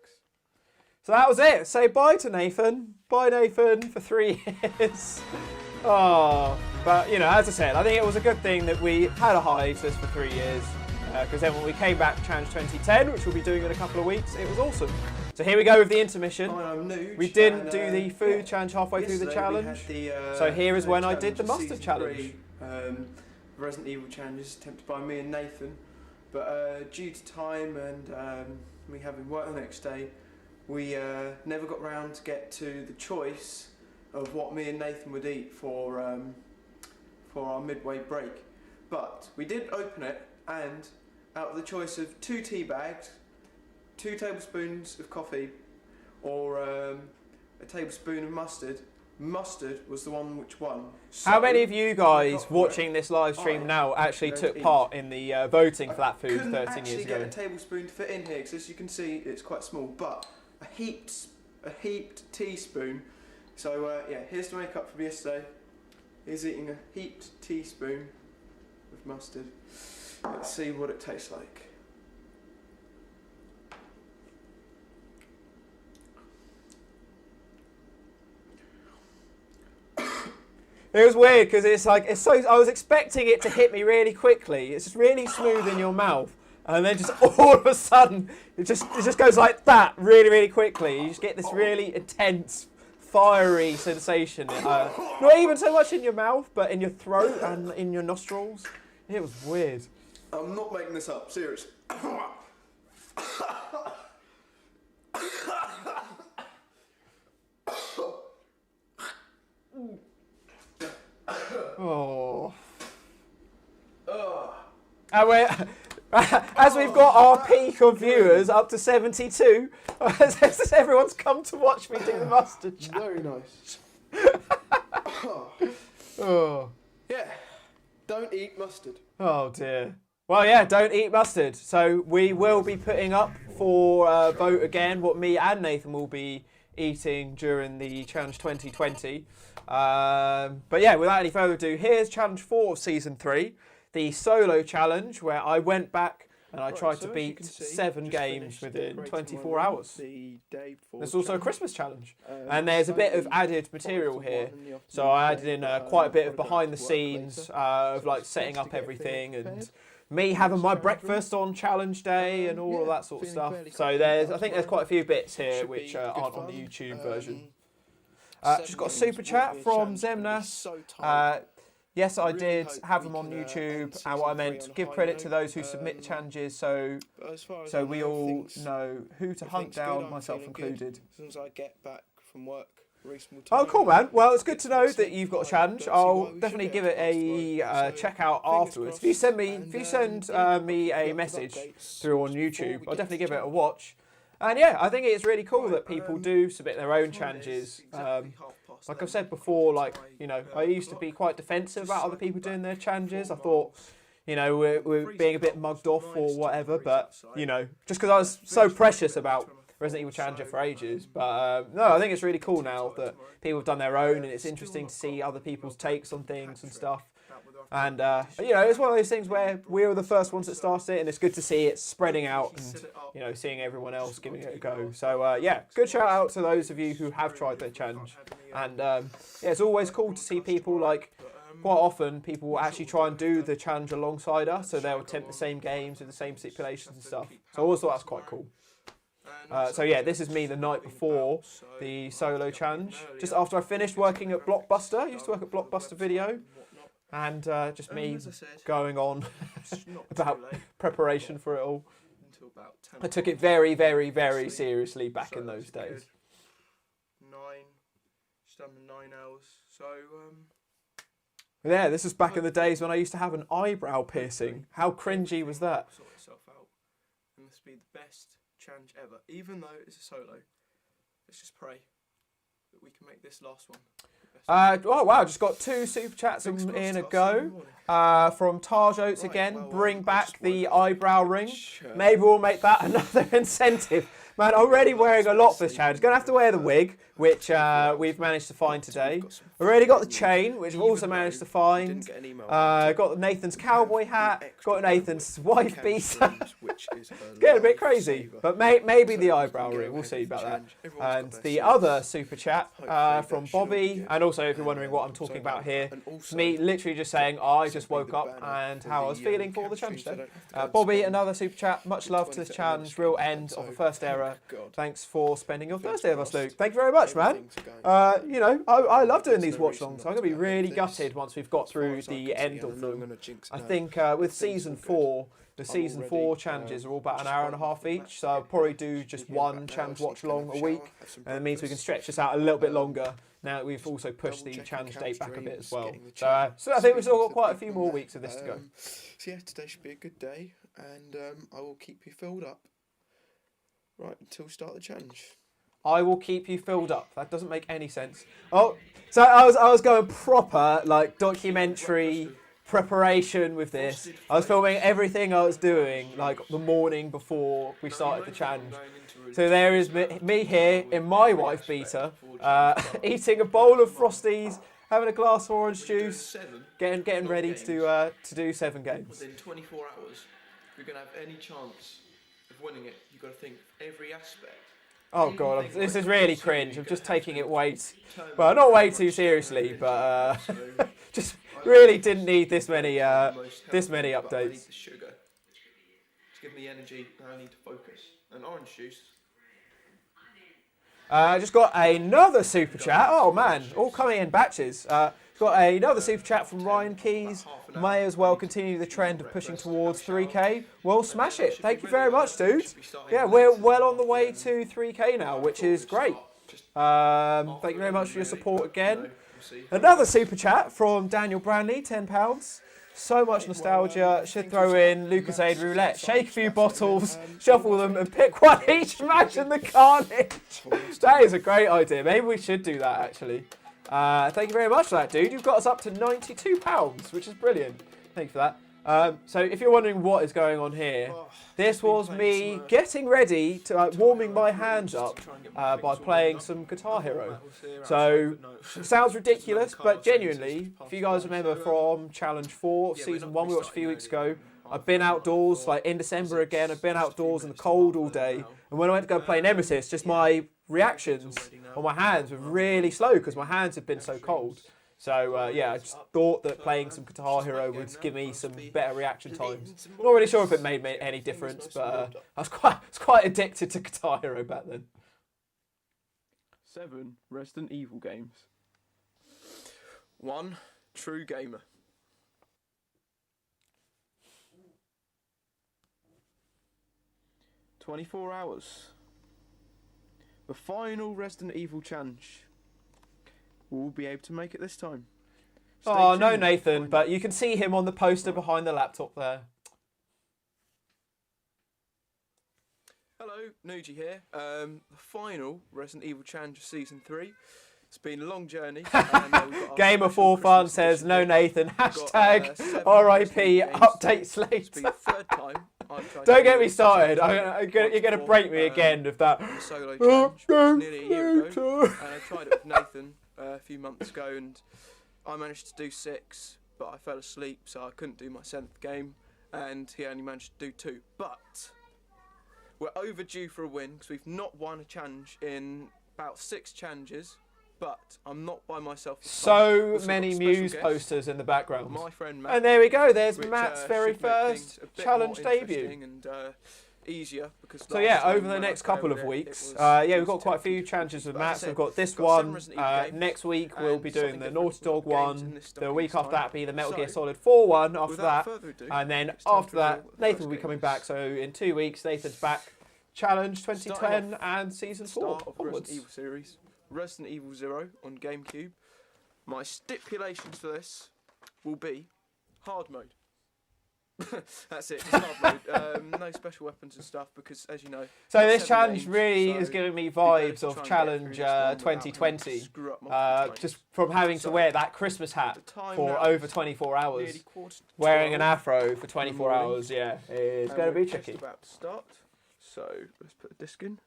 So that was it. Say bye to Nathan. Bye, Nathan, for 3 years. Oh, but you know, as I said, I think it was a good thing that we had a hiatus for 3 years, because then when we came back to Challenge 2010, which we'll be doing in a couple of weeks, it was awesome. So here we go with the intermission. I'm Nougie, We didn't and, do the food challenge halfway through the yesterday we challenge. had the, So here is when I did the of mustard season challenge. 3, Resident Evil challenges attempted by me and Nathan, but due to time and me having work the next day, we never got round to get to the choice of what me and Nathan would eat for our midway break. But we did open it, and out of the choice of 2 tea bags, 2 tablespoons of coffee, or a tablespoon of mustard, mustard was the one which won. So How many of you guys got watching this live stream now actually don't took eat. part in the voting for that food couldn't 13 actually years get ago? a tablespoon to fit in here, because as you can see, it's quite small. But a heaped teaspoon. So yeah, here's the makeup from yesterday. Here's eating a heaped teaspoon of mustard. Let's see what it tastes like. It was weird because it's so. I was expecting it to hit me really quickly. It's just really smooth in your mouth, and then just all of a sudden, it just goes like that really, really quickly. You just get this really intense, fiery sensation. Not even so much in your mouth, but in your throat and in your nostrils. It was weird. I'm not making this up, seriously. Oh. And as we've got our peak of viewers up to 72, everyone's come to watch me do the mustard challenge. Very nice. Oh. Yeah, don't eat mustard. Oh dear. Well, yeah, don't eat mustard. So we will be putting up for vote again what me and Nathan will be eating during the Challenge 2020. But yeah, without any further ado, here's Challenge 4 of Season 3, the solo challenge, where I went back and I tried to beat 7 games within 24 hours. There's also a Christmas challenge. And there's a bit of added material here. So I added in quite a bit of behind the scenes of like setting up everything and me having my breakfast on challenge day and all of that sort of stuff. So I think there's quite a few bits here which aren't on the YouTube version. Just got a super chat from Zemnas. Yes, I did have them on YouTube, and what I meant, give credit to those who submit the challenges so we all know who to hunt down, myself included. As soon as I get back from work, reasonable Oh, time, cool, man. Well, it's good to know that you've got a challenge. I'll definitely give it a check out afterwards. If you send me a message through on YouTube, I'll definitely give it a watch. And yeah, I think it's really cool that people do submit their own challenges. Like I've said before, I used to be quite defensive about other people doing their challenges. I thought, we're being a bit mugged off or whatever, but, just because I was so precious about Resident Evil Challenger for ages. But no, I think it's really cool now that people have done their own, and it's interesting to see other people's takes on things and stuff. And, it's one of those things where we were the first ones that started it, and it's good to see it spreading out and, seeing everyone else giving it a go. So, yeah, good shout out to those of you who have tried their challenge. And, it's always cool to see people, quite often people will actually try and do the challenge alongside us, so they'll attempt the same games with the same stipulations and stuff. So I always thought that's quite cool. So yeah, this is me the night before the solo challenge. Just after I finished working at Blockbuster. I used to work at Blockbuster Video. And just me going on about preparation for it all. I took it very, very, very seriously back in those days. 9 hours. So, yeah, this was back in the days when I used to have an eyebrow piercing. How cringy was that? Sort itself out. And this will be the best challenge ever. Even though it's a solo, let's just pray that we can make this last one. Oh wow, just got 2 super chats in a go. From Taj Oates again, bring back the eyebrow ring. Maybe we'll make that another incentive. Man, already wearing a lot for this challenge. Gonna have to wear the wig, which we've managed to find today. Already got the chain, which we've also managed to find. Got Nathan's cowboy hat. Got Nathan's wife beater. It's getting a bit crazy, but maybe the eyebrow ring. We'll see about that. And the other super chat from Bobby, and also if you're wondering what I'm talking about here, it's me literally just saying I just woke up and how I was feeling for the challenge today. Bobby, another super chat. Much love to this challenge. Real end of the first era. Thanks for spending your Thursday with us, Luke. Thank you very much, man. You know, I love doing these watch-alongs. I'm going to be really gutted once we've got through the end of them. I think with Season 4, the Season 4 challenges are all about an hour and a half each, so I'll probably do just one challenge watch-along a week, and it means we can stretch this out a little bit longer now that we've also pushed the challenge date back a bit as well. So I think we've still got quite a few more weeks of this to go. So yeah, today should be a good day, and I will keep you filled up right until we start the challenge. I will keep you filled up. That doesn't make any sense. Oh, so I was going proper like documentary preparation with this. I was filming everything I was doing like the morning before we started the challenge. So there is me here in my wife beater, eating a bowl of Frosties, having a glass of orange juice, getting ready to do 7 games. Within 24 hours, if you're gonna have any chance of winning it, you've got to think every aspect. Oh god, this is really cringe. I'm just taking it well, not way too seriously, but just really didn't need this many updates. The sugar to give me energy, and I need to focus. And orange juice. I just got another super chat. Oh man, all coming in batches. Got another super chat from Ryan Keys. May as well continue the trend of pushing towards 3k. Well, smash it. Thank you very much, dude. Yeah, we're well on the way to 3k now, which is great. Thank you very much for your support again. Another super chat from Daniel Branley, £10. So much nostalgia. Should throw in Lucasade Roulette. Shake a few bottles, shuffle them, and pick one each. Imagine the carnage. That is a great idea. Maybe we should do that, actually. Thank you very much for that, dude. You've got us up to £92, which is brilliant. Thank you for that. So if you're wondering what is going on here, this was me getting ready to warming my hands up by playing some Guitar Hero. So it sounds ridiculous, but genuinely, if you guys remember from Challenge 4 of Season 1 we watched a few weeks ago, I've been outdoors, like in December again, I've been outdoors in the cold all day, and when I went to go play Nemesis, just my reactions on my hands were really slow because my hands have been so cold. So yeah, I just thought that playing some Guitar Hero would give me some better reaction times. Not really sure if it made any difference, but I was quite addicted to Guitar Hero back then. 7 Resident Evil games. 1 True Gamer. "24 hours. The final Resident Evil challenge. We'll be able to make it this time. Oh, no, Nathan, but you can see him on the poster behind the laptop there. Hello, Nougie here. The final Resident Evil challenge of Season 3. It's been a long journey. Gamer for Fun says, no, Nathan. Hashtag RIP updates later. It's been the 3rd time I've tried. Don't get me started. You're going to break me again with that. Solo challenge nearly a year ago. And I tried it with Nathan a few months ago, and I managed to do 6, but I fell asleep, so I couldn't do my 7th game, and he only managed to do 2. But we're overdue for a win because we've not won a challenge in about 6 challenges. But I'm not by myself. So many Muse posters in the background. My friend Matt, and there we go. There's Matt's very first challenge debut. And, easier because so yeah, over the next couple of weeks, yeah, we've got quite a few challenges with Matt. So we've got this one. Next week we'll be doing the Naughty Dog one. The week after that be the Metal Gear Solid 4 one. After that, and then after that, Nathan will be coming back. So in 2 weeks, Nathan's back. Challenge 2010 and Season 4 onwards. Resident Evil series. Resident Evil 0 on GameCube. My stipulations for this will be hard mode. That's it. It's hard mode. No special weapons and stuff because, as you know. So this 7 challenge games, really so is giving me be better vibes to of try and get challenge through this one without 2020. having to screw up multiple times. Just from having to So, wear that Christmas hat the time for now over is 24 hours. nearly quarter to Wearing an 12. afro for 24 morning. hours, yeah, it's And going to we're be tricky. Just about to start. So let's put a disc in.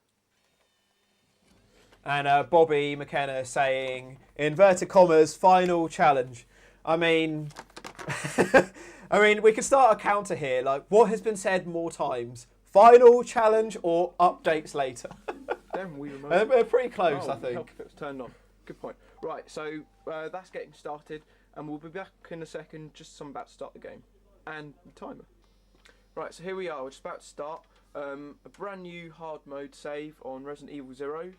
And Bobby McKenna saying, inverted commas, final challenge. I mean, we could start a counter here. Like, what has been said more times? Final challenge or updates later? Then we remote. They're pretty close, I Help think. if it was turned on. Good point. Right, so that's getting started, and we'll be back in a second. Just I'm about to start the game, and the timer. Right, so here we are. We're just about to start a brand new hard mode save on Resident Evil 0.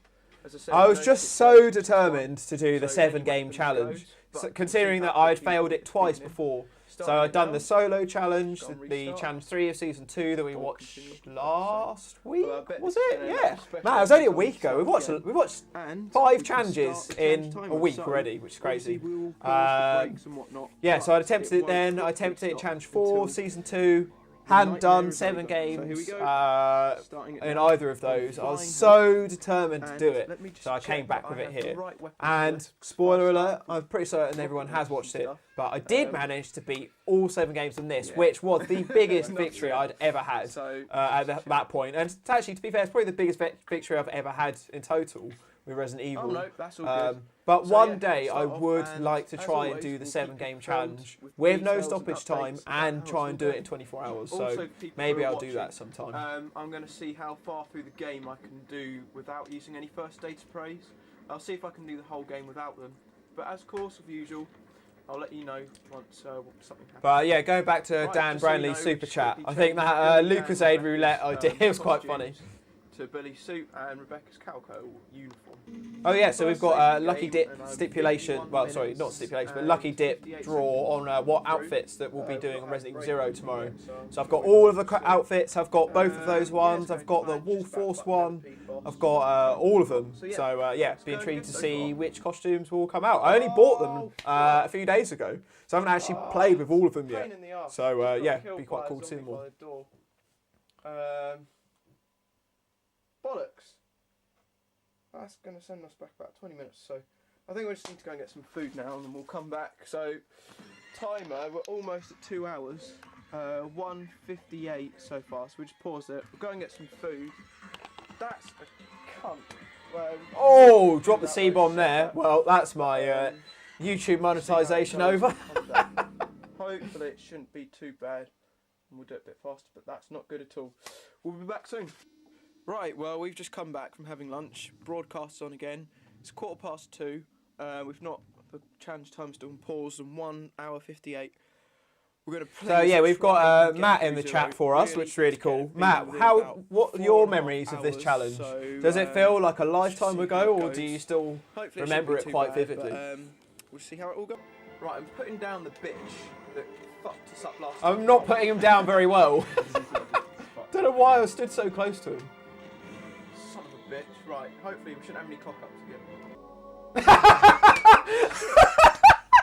As I said, I was no just so stipulations, determined to do the so 7-game weapons challenge, goes, but so, we'll considering see that how I'd people failed it twice feeling. before. So Starting I'd it done now. the solo challenge, Go on, the restart. challenge 3 of season 2 that we Or watched continue. last week. Well, I bet Was this is it? gonna end Yeah. up special Man, it was only a episode, week ago. so We've watched And 5 we can challenges start the challenge in timer. a week So, already, which is crazy. obviously we'll pause for breaks and whatnot, Yeah, so I but attempted it won't then. I properly attempted it in stop challenge 4, until season 2. the Hadn't nightmare done is 7 over. games So here we go. Starting it in now. either of those. I was Fine. so determined to And do it. let me just So I came check back that with I it have the here. right weapons And list. spoiler I'll alert, start I'm pretty certain with everyone weapons has watched and it, stuff. but I did Um, manage to beat all 7 games in this, yeah. which was the biggest Not victory yet. I'd ever had So, at that point. And it's actually, to be fair, it's probably the biggest victory I've ever had in total with Resident Evil. oh no, that's all good. But So, one yeah, day I start off, would and like to as try and always, do the we'll 7-game keep you informed challenge with with no details and stoppage time updates about and how try it's and all do it in going. 24 hours. Also, So for people who maybe are I'll do watching, that sometime. I'm going to see how far through the game I can do without using any first aid sprays. I'll see if I can do the whole game without them. But as course of usual, I'll let you know once something happens. But yeah, going back to Right, Dan just so you Branley's know, super just chat, quickly I think change that Billy Lucas and Aid roulette Rebecca's, idea was quite funny. costumes to Billy's suit and Rebecca's calico uniform. Oh yeah, so we've got First Lucky game, Dip and I'm stipulation. 51 Well, sorry, minutes not stipulation, but and Lucky Dip 58 draw on seconds what through. outfits that we'll be doing on Got Resident Evil a 0 break tomorrow. from it, So I've got all of the outfits. I've got both of those yeah, ones. it's I've going got the fine, Wolf just about Force fucked one. every boss. I've got all of them. So, yeah, So yeah, let's be go intrigued again to so see far. which costumes will come out. I only bought them a few days ago, so I haven't actually played with all of them yet. Pain in the arse. So, Just got yeah, killed be quite by a cool to see zombie them all. by the door. Bollocks. That's going to send us back about 20 minutes. So I think we just need to go and get some food now, and then we'll come back. So timer, we're almost at 2 hours. 1:58 so far. So we just pause it. We'll go and get some food. That's a cunt. Oh, drop the C-bomb there. Well, that's my YouTube monetization over. Hopefully it shouldn't be too bad. And we'll do it a bit faster, but that's not good at all. We'll be back soon. Right, well, we've just come back from having lunch. Broadcast's on again. It's 2:15. We've not, the challenge time's still on pause, and 1:58. We're going to play. So yeah, we've got try and get Matt in through the zero. chat for us, Really which is really get cool. feeling Matt, within how about what are your 4.5 memories of this hours, challenge? so, Does it feel like a just lifetime see how ago, it or do goes. you still Hopefully remember shouldn't it be quite too bad, vividly? but, we'll see how it all goes. Right, I'm putting down the bitch that fucked us up last I'm time. not putting him down very well. Don't know why I stood so close to him. Son of a bitch. Right, hopefully we shouldn't have any cock-ups again.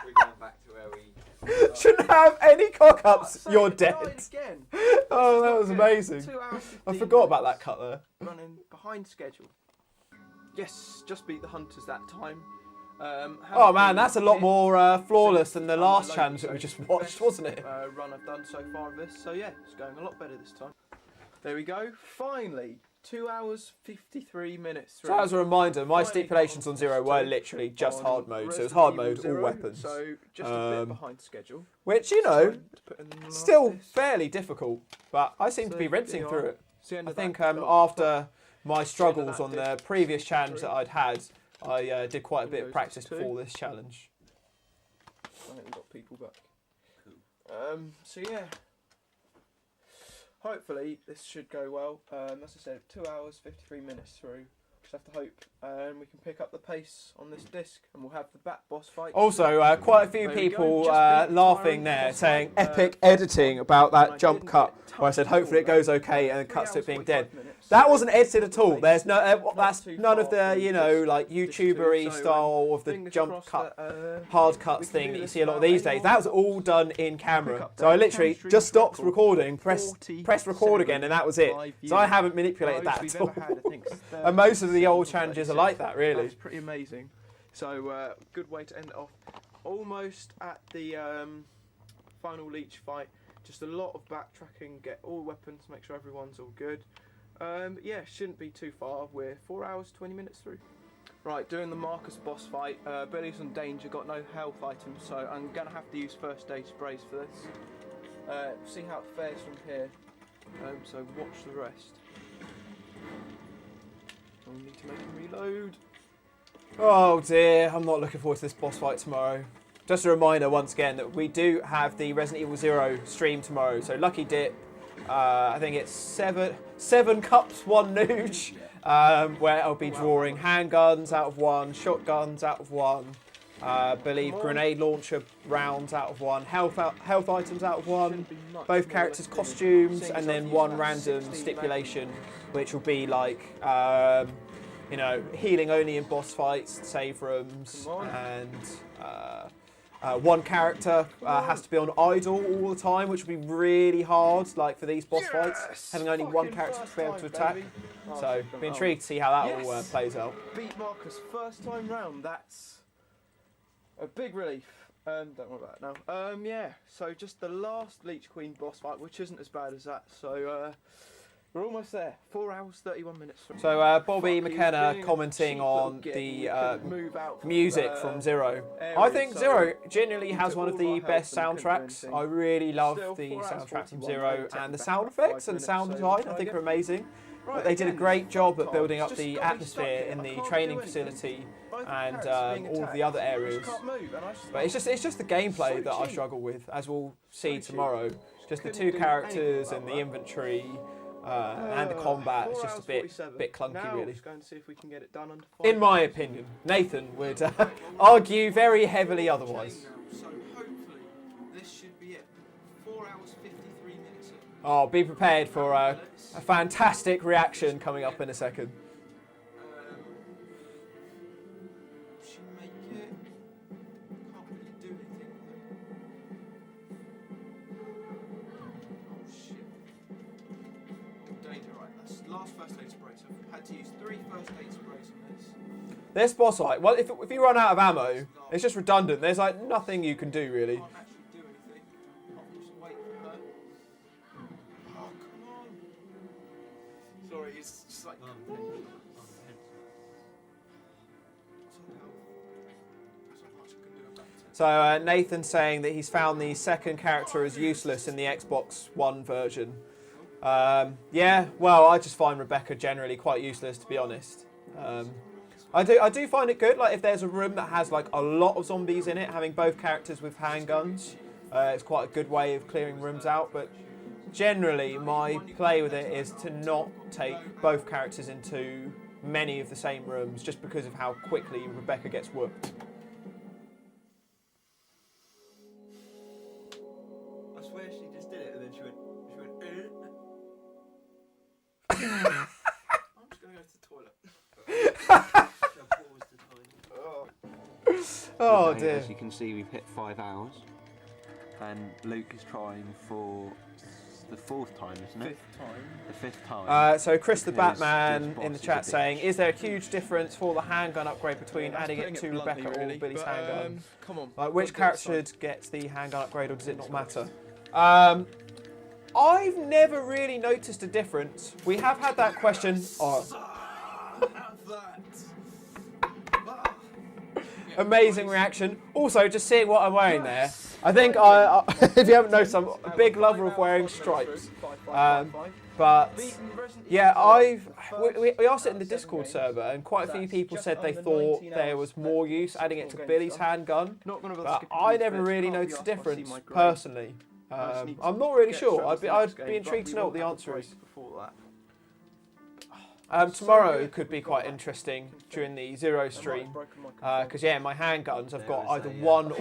We're going back to where we. Shouldn't have any cock-ups. So You're it dead. died again. Oh, that Not was good. amazing. 2 hours I 15 forgot about that minutes. cut there. Running behind schedule. Yes, just beat the hunters that time. Oh man, that's a lot more flawless than the last challenge that we just watched, Best, wasn't it? Run I've done so far of this. So yeah, it's going a lot better this time. There we go. Finally, 2 hours 53 minutes. So as a reminder, my stipulations on 0 were literally just hard mode. So it was hard mode, all weapons. So just a bit behind schedule. Which, you know, Time to put in the last still disc. fairly difficult. But I seem to So be rinsing there through you are. it. It's the end I of that. think Oh, after my struggles that on the disc. previous challenge that I'd had, I did quite a bit of Windows practice two. before this challenge. I think we've got people back. So yeah, hopefully this should go well. As I said, 2 hours 53 minutes through. just have to hope we can pick up the pace on this disc, and we'll have the bat boss fight. Also, quite a few There we go, people just beat laughing Tyrant there, boss saying fight, epic editing about and I that jump didn't cut, get where I said touched at hopefully all. it goes That okay, was and then 3 cuts to it hours, being 45 dead. minutes. That wasn't edited at all. Pace. There's no, Not that's too none of far the, from like disc YouTuber-y 2, so, style of the fingers jump crossed cut, that, hard we cuts can thing do that you this see a lot without these any days. That was more all done in camera. quick So I update. literally Chemistry just stopped record, recording, pressed record again, and that was it. 45 So I views. haven't manipulated that Most at we've all. ever had, I think, is And most of the old 37 or challenges are 36. like that, really. That's pretty amazing. So, good way to end it off. Almost at the final leech fight. Just a lot of backtracking, get all weapons, make sure everyone's all good. Yeah, shouldn't be too far. We're 4 hours, 20 minutes through. Right, doing the Marcus boss fight. Billy's in danger, got no health items, so I'm going to have to use first aid sprays for this. See how it fares from here. So watch the rest. I'll need to make him reload. Oh dear, I'm not looking forward to this boss fight tomorrow. Just a reminder once again that we do have the Resident Evil 0 stream tomorrow. So Lucky Dip, I think it's seven cups, 1 Nouge, where I'll be drawing handguns out of 1, shotguns out of 1, believe grenade launcher rounds out of 1, health items out of 1, both characters' costumes, and then 1 random stipulation, which will be like, you know, healing only in boss fights, save rooms, and 1 character has to be on idle all the time, which will be really hard, like for these boss fights, having only 1 character to be able to attack. So, be intrigued to see how that all plays out. Beat Marcus first time round. That's a big relief. Don't worry about it now. Yeah. So just the last Leech Queen boss fight, which isn't as bad as that. So we're almost there. 4 hours, 31 minutes. So Bobby McKenna commenting on the music from Zero. I think Zero genuinely has one of the best soundtracks. I really love the soundtrack from Zero, and the sound effects and sound design I think are amazing. But they did a great job at building up the atmosphere in the training facility and all of the other areas. But it's just the gameplay that I struggle with, as we'll see tomorrow. Just the 2 characters and the inventory. And the combat is just a bit clunky, really. In my opinion, Nathan would argue very heavily otherwise. So hopefully this should be it. 4 hours 53 minutes. Oh, be prepared for a fantastic reaction coming up in a second. Should make it. Can't really do anything. Oh shit. Danger, right, that's last first aid spray, so I've had to use 3 first aid sprays on this. This boss fight, well, if you run out of ammo, it's just redundant. There's like nothing you can do, really. Can't actually do anything. I'll just wait for her. Oh, come on. Sorry, it's just like... So Nathan's saying that he's found the second character as useless in the Xbox One version. Yeah, well, I just find Rebecca generally quite useless, to be honest. I do find it good, like if there's a room that has like a lot of zombies in it, having both characters with handguns, it's quite a good way of clearing rooms out. But generally, my play with it is to not take both characters into many of the same rooms, just because of how quickly Rebecca gets whooped. I swear she just did it and then she went I'm just going to go to the toilet. Oh Today, dear. As you can see, we've hit 5 hours, and Luke is trying for the 4th time, isn't it? 5th time. The 5th time. So Chris the Because Batman this boss in the is chat a saying, bitch. is there a huge difference for the handgun upgrade between That's adding it putting to bluntly, Rebecca really, or Billy's but, handgun? Come on. Like, which We'll get this character gets the handgun upgrade, or does it not matter? I've never really noticed a difference. We have had that question. Amazing reaction. Also, just seeing what I'm wearing there. I think I if you haven't noticed, I'm a big lover of wearing stripes. But yeah, we asked it in the Discord server, and quite a few people said they thought there was more use adding it to Billy's handgun. But I never really noticed a difference personally. I'm not really sure. I'd be intrigued to know what the answer is. Tomorrow could be quite interesting during the Zero stream, because yeah, my handguns I've got either one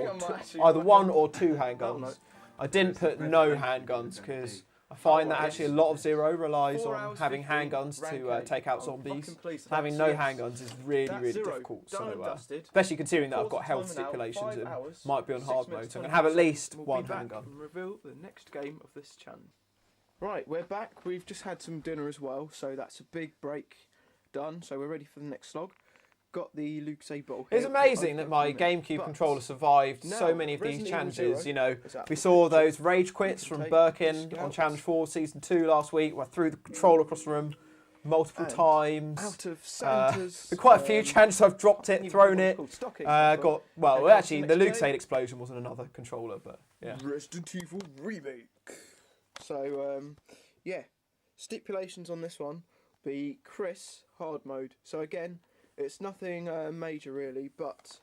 or two handguns. I didn't put no handguns because I find that actually a lot of Zero relies on having handguns to take out zombies. Having no handguns is really difficult. So especially considering that I've got health stipulations and might be on hard mode, so I'm gonna have at least one handgun. And reveal the next game of this challenge. Right, we're back. We've just had some dinner as well, so that's a big break done. So we're ready for the next slog. Got the Lucas bottle here. It's amazing that my GameCube controller survived so many of these challenges. You know, we saw those rage quits from Birkin on Challenge 4 Season 2 last week, where I threw the controller across the room multiple times. Out of Santa's, quite a few challenges I've dropped it, thrown it. Actually, the Lucas explosion wasn't another controller, but yeah. Resident Evil Remake. So, yeah, stipulations on this one be Chris hard mode. So again, it's nothing major really, but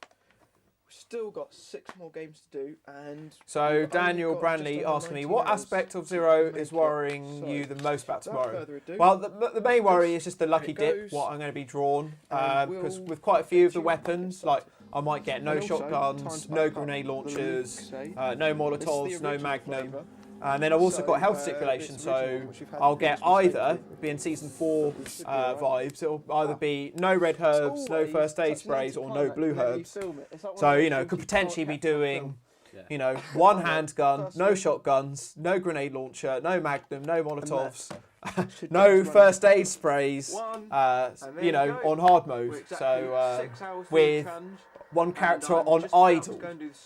we've still got 6 more games to do. And so Daniel Branley asked me, what aspect of Zero is worrying you the most about tomorrow? Well, the main worry is just the lucky dip, what I'm going to be drawn, because with quite a few of the weapons, like I might get no shotguns, no grenade launchers, no Molotovs, no Magnum. And then I've also got health stipulation, so I'll get either, being Season 4 vibes, it'll either be no red herbs, no first aid sprays, or no blue herbs. So, you know, could potentially be doing, you know, one handgun, no shotguns, no grenade launcher, no Magnum, no Molotovs, no first aid sprays, you know, on hard mode. So, with one character on idle.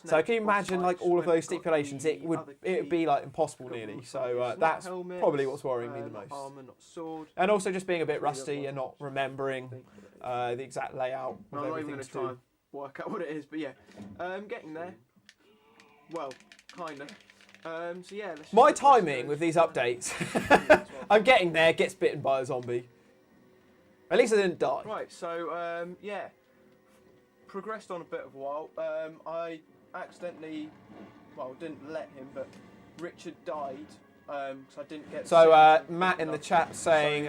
So can you imagine like all of those stipulations? It would be like impossible nearly. So that's probably what's worrying me the most. And also just being a bit rusty and not remembering the exact layout of everything to do. Work out what it is, but yeah, getting there. Well, kinda. So yeah. My timing with these updates, I'm getting there. Gets bitten by a zombie. At least I didn't die. Right. So yeah. Progressed on a bit of a while. I accidentally, well, didn't let him, but Richard died because I didn't get. So Matt in the chat saying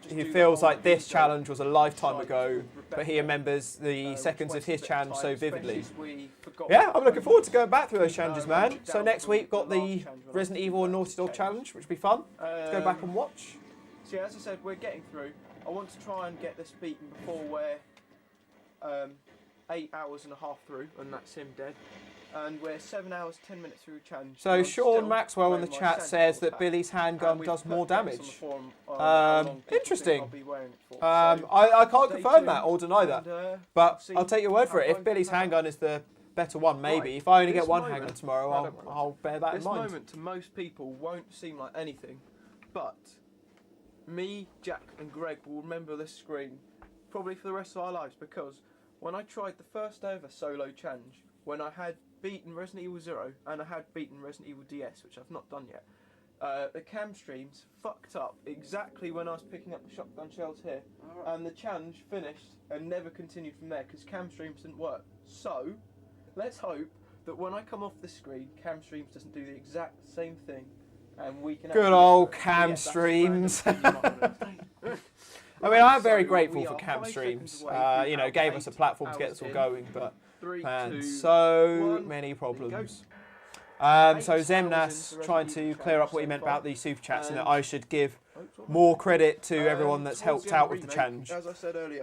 he feels like this challenge was a lifetime ago, but he remembers the seconds of his challenge so vividly. Yeah, I'm looking forward to going back through those challenges, man. So next week got the Resident Evil and Naughty Dog challenge, which will be fun to go back and watch. So yeah, as I said, we're getting through. I want to try and get this beaten before we're 8 hours and a half through, and that's him dead. And we're 7 hours 10 minutes through the challenge. So Sean Maxwell in the chat says that Billy's handgun does more damage. Interesting. I can't confirm that or deny that, but I'll take your word for it. If Billy's handgun is the better one, maybe. If I only get one handgun tomorrow, I'll bear that in mind. This moment to most people won't seem like anything, but me, Jack, and Greg will remember this screen probably for the rest of our lives, because when I tried the first ever solo challenge, when I had beaten Resident Evil 0 and I had beaten Resident Evil DS, which I've not done yet, the cam streams fucked up exactly when I was picking up the shotgun shells here, and the challenge finished and never continued from there because cam streams didn't work. So, let's hope that when I come off the screen, cam streams doesn't do the exact same thing, and we can. Good old cam streams. I mean, I'm very grateful for cam streams. You know, gave us a platform to get us all going, but man, so many problems. So Zemnas trying to clear up what he meant about the super chats and that I should give more credit to everyone that's helped out with the challenge.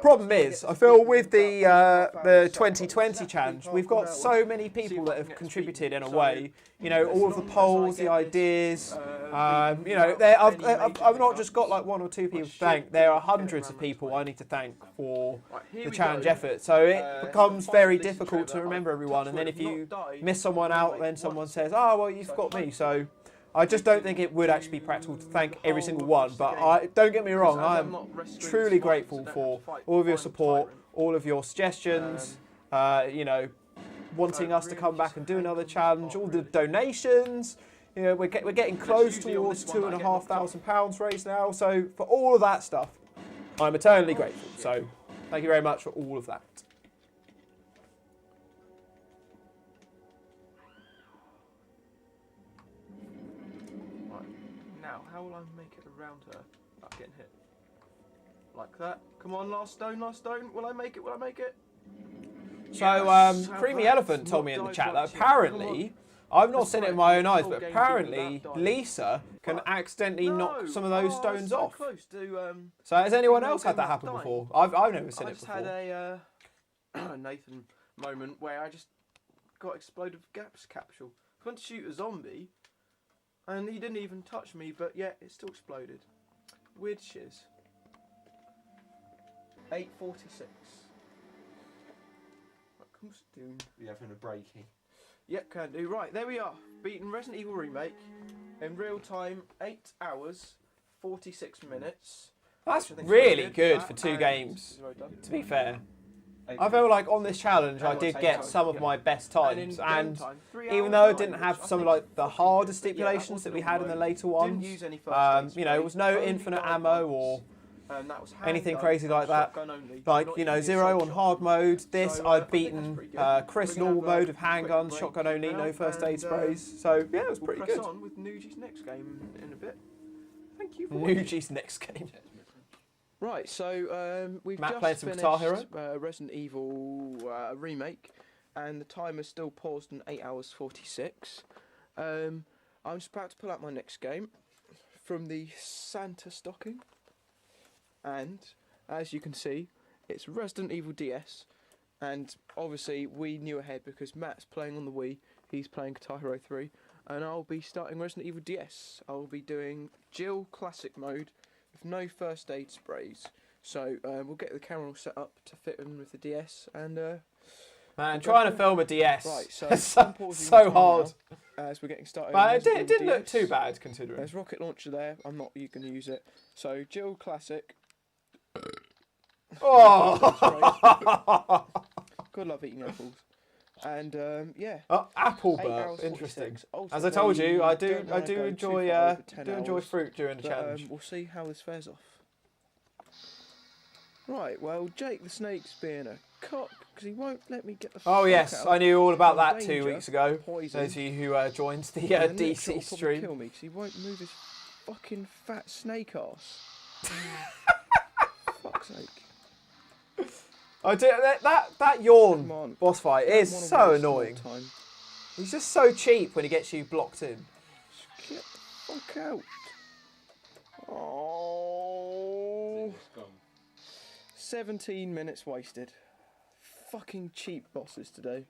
Problem is, I feel with the 2020 challenge, we've got so many people that have contributed in a way. You know, all of the polls, the ideas. You know, I've not just got like 1 or 2 people to thank. There are hundreds of people I need to thank for the challenge effort. So it becomes very difficult to remember everyone. And then if you miss someone out, then someone says, "Oh, well, you forgot me." So I just don't think it would actually be practical to thank every single one. But don't get me wrong, I am truly grateful for all of your support, all of your suggestions, you know, wanting us to come back and do another challenge, all the donations. You know, we're getting close towards £2,500 raised now. So for all of that stuff, I'm eternally grateful. So thank you very much for all of that. Right, now how will I make it around her without getting hit? like that. Come on, last stone, last stone. Will I make it? Will I make it? So, Yes, Creamy have Elephant that. told me in the Not chat dive that much yet. Come apparently, I've not That's seen it in right, my the own eyes, whole but game's apparently without diving. Lisa can But- accidentally knock some of those stones so off. close to, So has anyone female else had that game happen dying. before? I've never seen I it just before. had a Nathan moment where I just got exploded with gas capsule. I went to shoot a zombie, and he didn't even touch me, but yet it still exploded. Weird shiz. 8:46. What comes doing? You having a breaky? Yep, can do. Right, there we are. Beaten Resident Evil Remake in real time, 8 hours, 46 minutes. That's which I think's really very good That for 2 and- games, Well done. to be fair. I feel like on this challenge I did get some of my best And in times, game and time, 3 even hours though it 9, didn't which have I some of think like the is harder good. stipulations that we had in the later Didn't ones, use any first aid you know, there was no spray, infinite only ammo guide or bugs, that was anything handgun crazy like and that. shotgun only, like, not you know, even zero on assault hard mode. This So, I I've think that's beaten pretty good. Chris We're gonna normal have a mode of quick handguns, break shotgun only, now, no first aid and, sprays. So yeah, it was We'll pretty press good. on with Nougie's next game in a bit. Thank you for watching. Nougie's next game. Right, so we've Matt just playing some finished Guitar Hero? Resident Evil Remake, and the timer's still paused in 8 hours 46. I'm just about to pull out my next game from the Santa stocking, and as you can see, it's Resident Evil DS, and obviously we knew ahead because Matt's playing on the Wii, he's playing Guitar Hero 3, and I'll be starting Resident Evil DS. I'll be doing Jill Classic mode with no first aid sprays. So we'll get the camera all set up to fit in with the DS, and Man, trying to film a DS, right, so so, I'm pausing the so timer hard. now, as we're getting started. But on it Resident didn't Evil look DS. too bad considering. There's rocket launcher there. I'm not going to use it. So Jill Classic. Oh! God love eating apples. And yeah. Oh, apple 8 burp, hours interesting. 46. As I told you, I do Don't wanna go too enjoy far over 10 enjoy hours, fruit during the but, challenge. we'll see how this fares off. Right, well, Jake the Snake's being a cock because he won't let me get the Oh fuck yes, out. I knew all about From that danger, 2 weeks ago. poison, Those of you who joined the and then Nick will DC probably stream. kill me because he won't move his fucking fat snake ass. Fuck's sake. I do that yawn Come on. boss fight Don't is wanna so waste more annoying. time. He's just so cheap when he gets you blocked in. Just get the fuck out. Oh. 17 minutes wasted. Fucking cheap bosses today.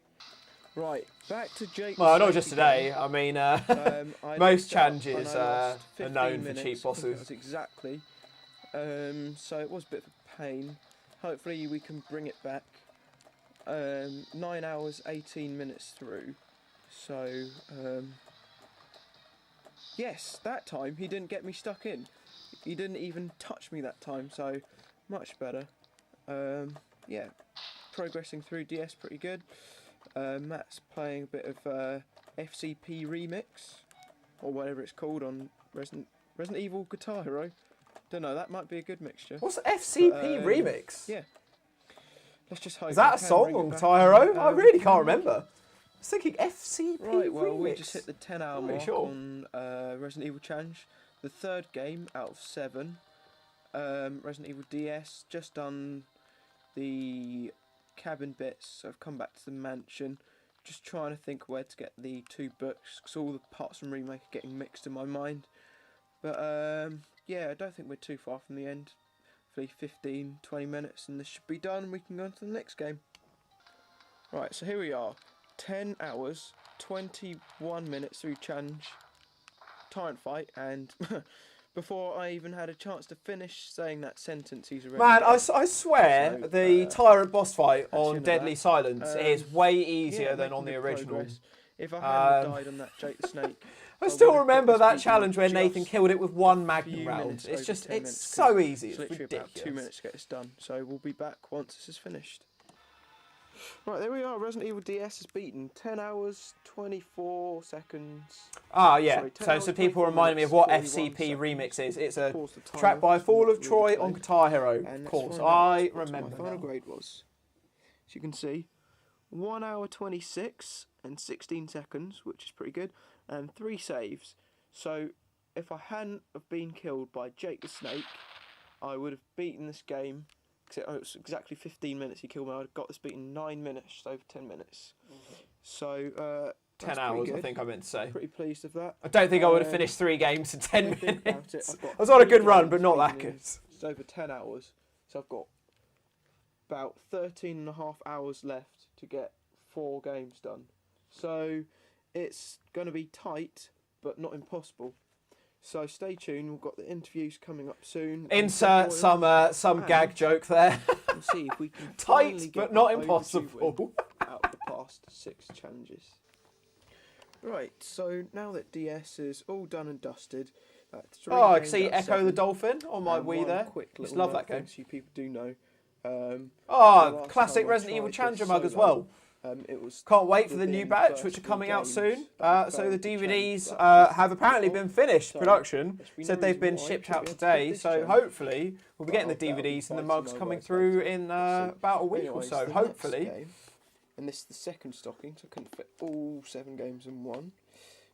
Right, back to Jake. Well, the not Snake just again. today. I mean, I most looked up and challenges I lost are 15 known for minutes, cheap I think it bosses. was exactly. So it was a bit of a pain. Hopefully we can bring it back. 9 hours 18 minutes through. So yes, that time he didn't get me stuck in. He didn't even touch me that time. So much better. Yeah, progressing through DS pretty good. Matt's playing a bit of FCP Remix, or whatever it's called on Resident Evil Guitar Hero. Don't know, that might be a good mixture. What's FCP remix? Yeah. Let's just hope. Is that we a can song bring it on back. Guitar Hero? I really come can't on. remember. I was thinking FCP Right, well, remix. we just hit the 10-hour Not really mark sure. on Resident Evil Challenge. The third game out of 7. Resident Evil DS. Just done the cabin bits. So I've come back to the mansion. Just trying to think where to get the 2 books, because all the parts from Remake are getting mixed in my mind. But yeah, I don't think we're too far from the end. Hopefully 15-20 minutes and this should be done and we can go on to the next game. Right, so here we are. 10 hours, 21 minutes through challenge, Tyrant fight, and before I even had a chance to finish saying that sentence, he's already Man, dead. I swear So, the Tyrant boss fight that's on into Deadly that. Silence is way easier Yeah, than making on the good original. progress. If I hadn't Um, died on that Jake the Snake, I I still would've got remember this that beaten challenge where just Nathan killed it with one a magnum few round. minutes, It's over just, 10 it's minutes, so easy. it's It's literally about 2 ridiculous. minutes to get this done. So we'll be back once this is finished. Right, there we are. Resident Evil DS is beaten. 10 hours, 24 seconds. Ah, yeah. Sorry, 10 So, hours, so people 24 reminded me of minutes, what 41 FCP seconds. remix is. It's a Pause the timer, track by it's Fall not of Troy really on played. Guitar Hero. And Of let's course, find out I what remember. my final now. grade was. As you can see, 1 hour 26 and 16 seconds, which is pretty good, and 3 saves. So if I hadn't have been killed by Jake the Snake, I would have beaten this game. It was exactly 15 minutes he killed me. I'd got this beaten in 9 minutes, just over 10 minutes. So 10 hours, I think I meant to say. Pretty pleased with that. I don't think I would have finished 3 games in 10 Think about it, minutes. I've got I was on a 3 good run, but games not that beaten in good. It's over 10 hours, so I've got about 13 and a half hours left to get 4 games done. So it's going to be tight, but not impossible. So stay tuned. We've got the interviews coming up soon. Insert some gag joke there. We'll see if we can finally Tight, get but not that overdue impossible. win out of the past 6 challenges. Right, so now that DS is all done and dusted, that's 3 Oh, I can games see out of Echo the 7, Dolphin on my and Wii one there. quick Just little love note that game. things you people do know. The Oh, last classic time I Resident Evil tried this Challenger mug as solo, well. It was Can't wait for the new within batch, first which are 3 coming out games soon. that I So the failed to challenge, DVDs but have apparently been finished so production. there should be no Said they've reason been why I shipped shouldn't out be able to today. beat this So challenge. hopefully we'll be getting the But that'll be DVDs and the fighting mugs my coming words through later. in Let's see. about a week or Anyways, so. the next Hopefully. game, and this is the second stocking, so I couldn't fit all 7 games in one.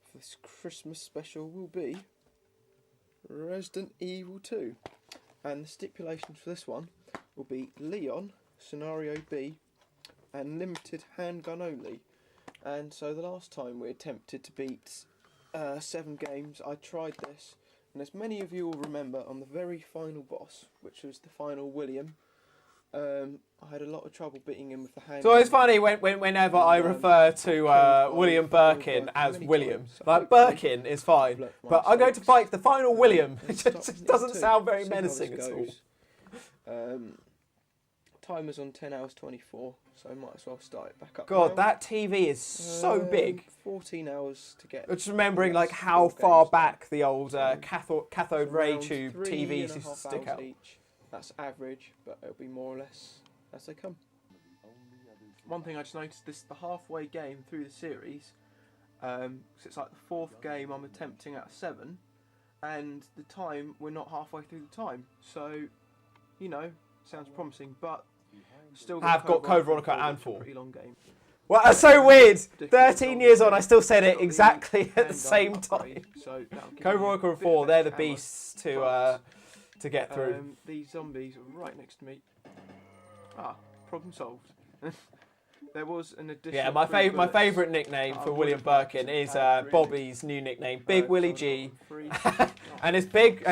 For this Christmas special will be Resident Evil 2. And the stipulations for this one will be Leon, Scenario B, and limited handgun only. And so the last time we attempted to beat 7 games, I tried this, and as many of you will remember, on the very final boss, which was the final William, I had a lot of trouble beating him with the handgun. So it's funny whenever I refer to William Birkin as William. Like, Birkin is fine, but I'm going to fight the final William. It just doesn't sound very menacing at all. Timer's on 10 hours 24, so I might as well start it back up. God, now. that TV is so big. 14 hours to get. Just remembering like That's how 4 far games back the old So cathode ray around tube 3.5 TVs used to stick hours out. Each. That's average, but it'll be more or less as they come. One thing I just noticed, this is the halfway game through the series. So it's like the 4th game I'm attempting out of 7, and the time, we're not halfway through the time. So, you know, sounds promising, but still Have got Code Veronica and 4. Pretty long game. Well, that's so weird. 13 years on, I still said it exactly at the same time. So that'll give Code me a Veronica and bit 4, of they're the extra ammo, beasts but, to get through. These zombies are right next to me. Ah, problem solved. There was an additional. Yeah, my 3 bullets favourite nickname that I for would William have liked Birkin to is have really. Bobby's new nickname, Big Willie so G, free. and his big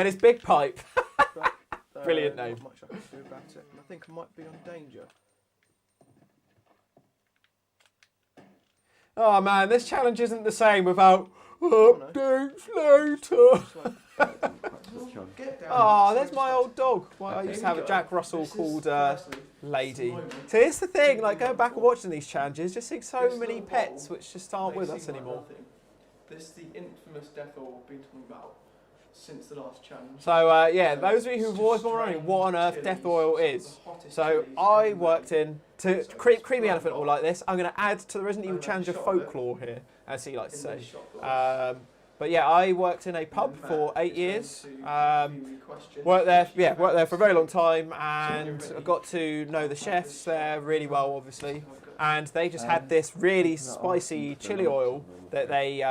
pipe. But, Brilliant not name. much I can do about it, and I think I might be on danger. Oh man, this challenge isn't the same without updates later. Get down. Oh, there's my old dog. I used to have a Jack Russell called Lady. So here's the thing, like going back and watching these challenges, just seeing so many pets which just aren't with us anymore. This is the infamous death oil we've been talking about since the last challenge. So yeah, those of you who've always been wondering what on earth death oil is. So I worked in, to creamy elephant all like this, I'm going to add to the Resident Evil Challenger folklore here, as he likes to say. But yeah, I worked in a pub for 8 years. Worked there for a very long time, and I got to know the chefs there really well, obviously. And they just had this really spicy chili oil that they,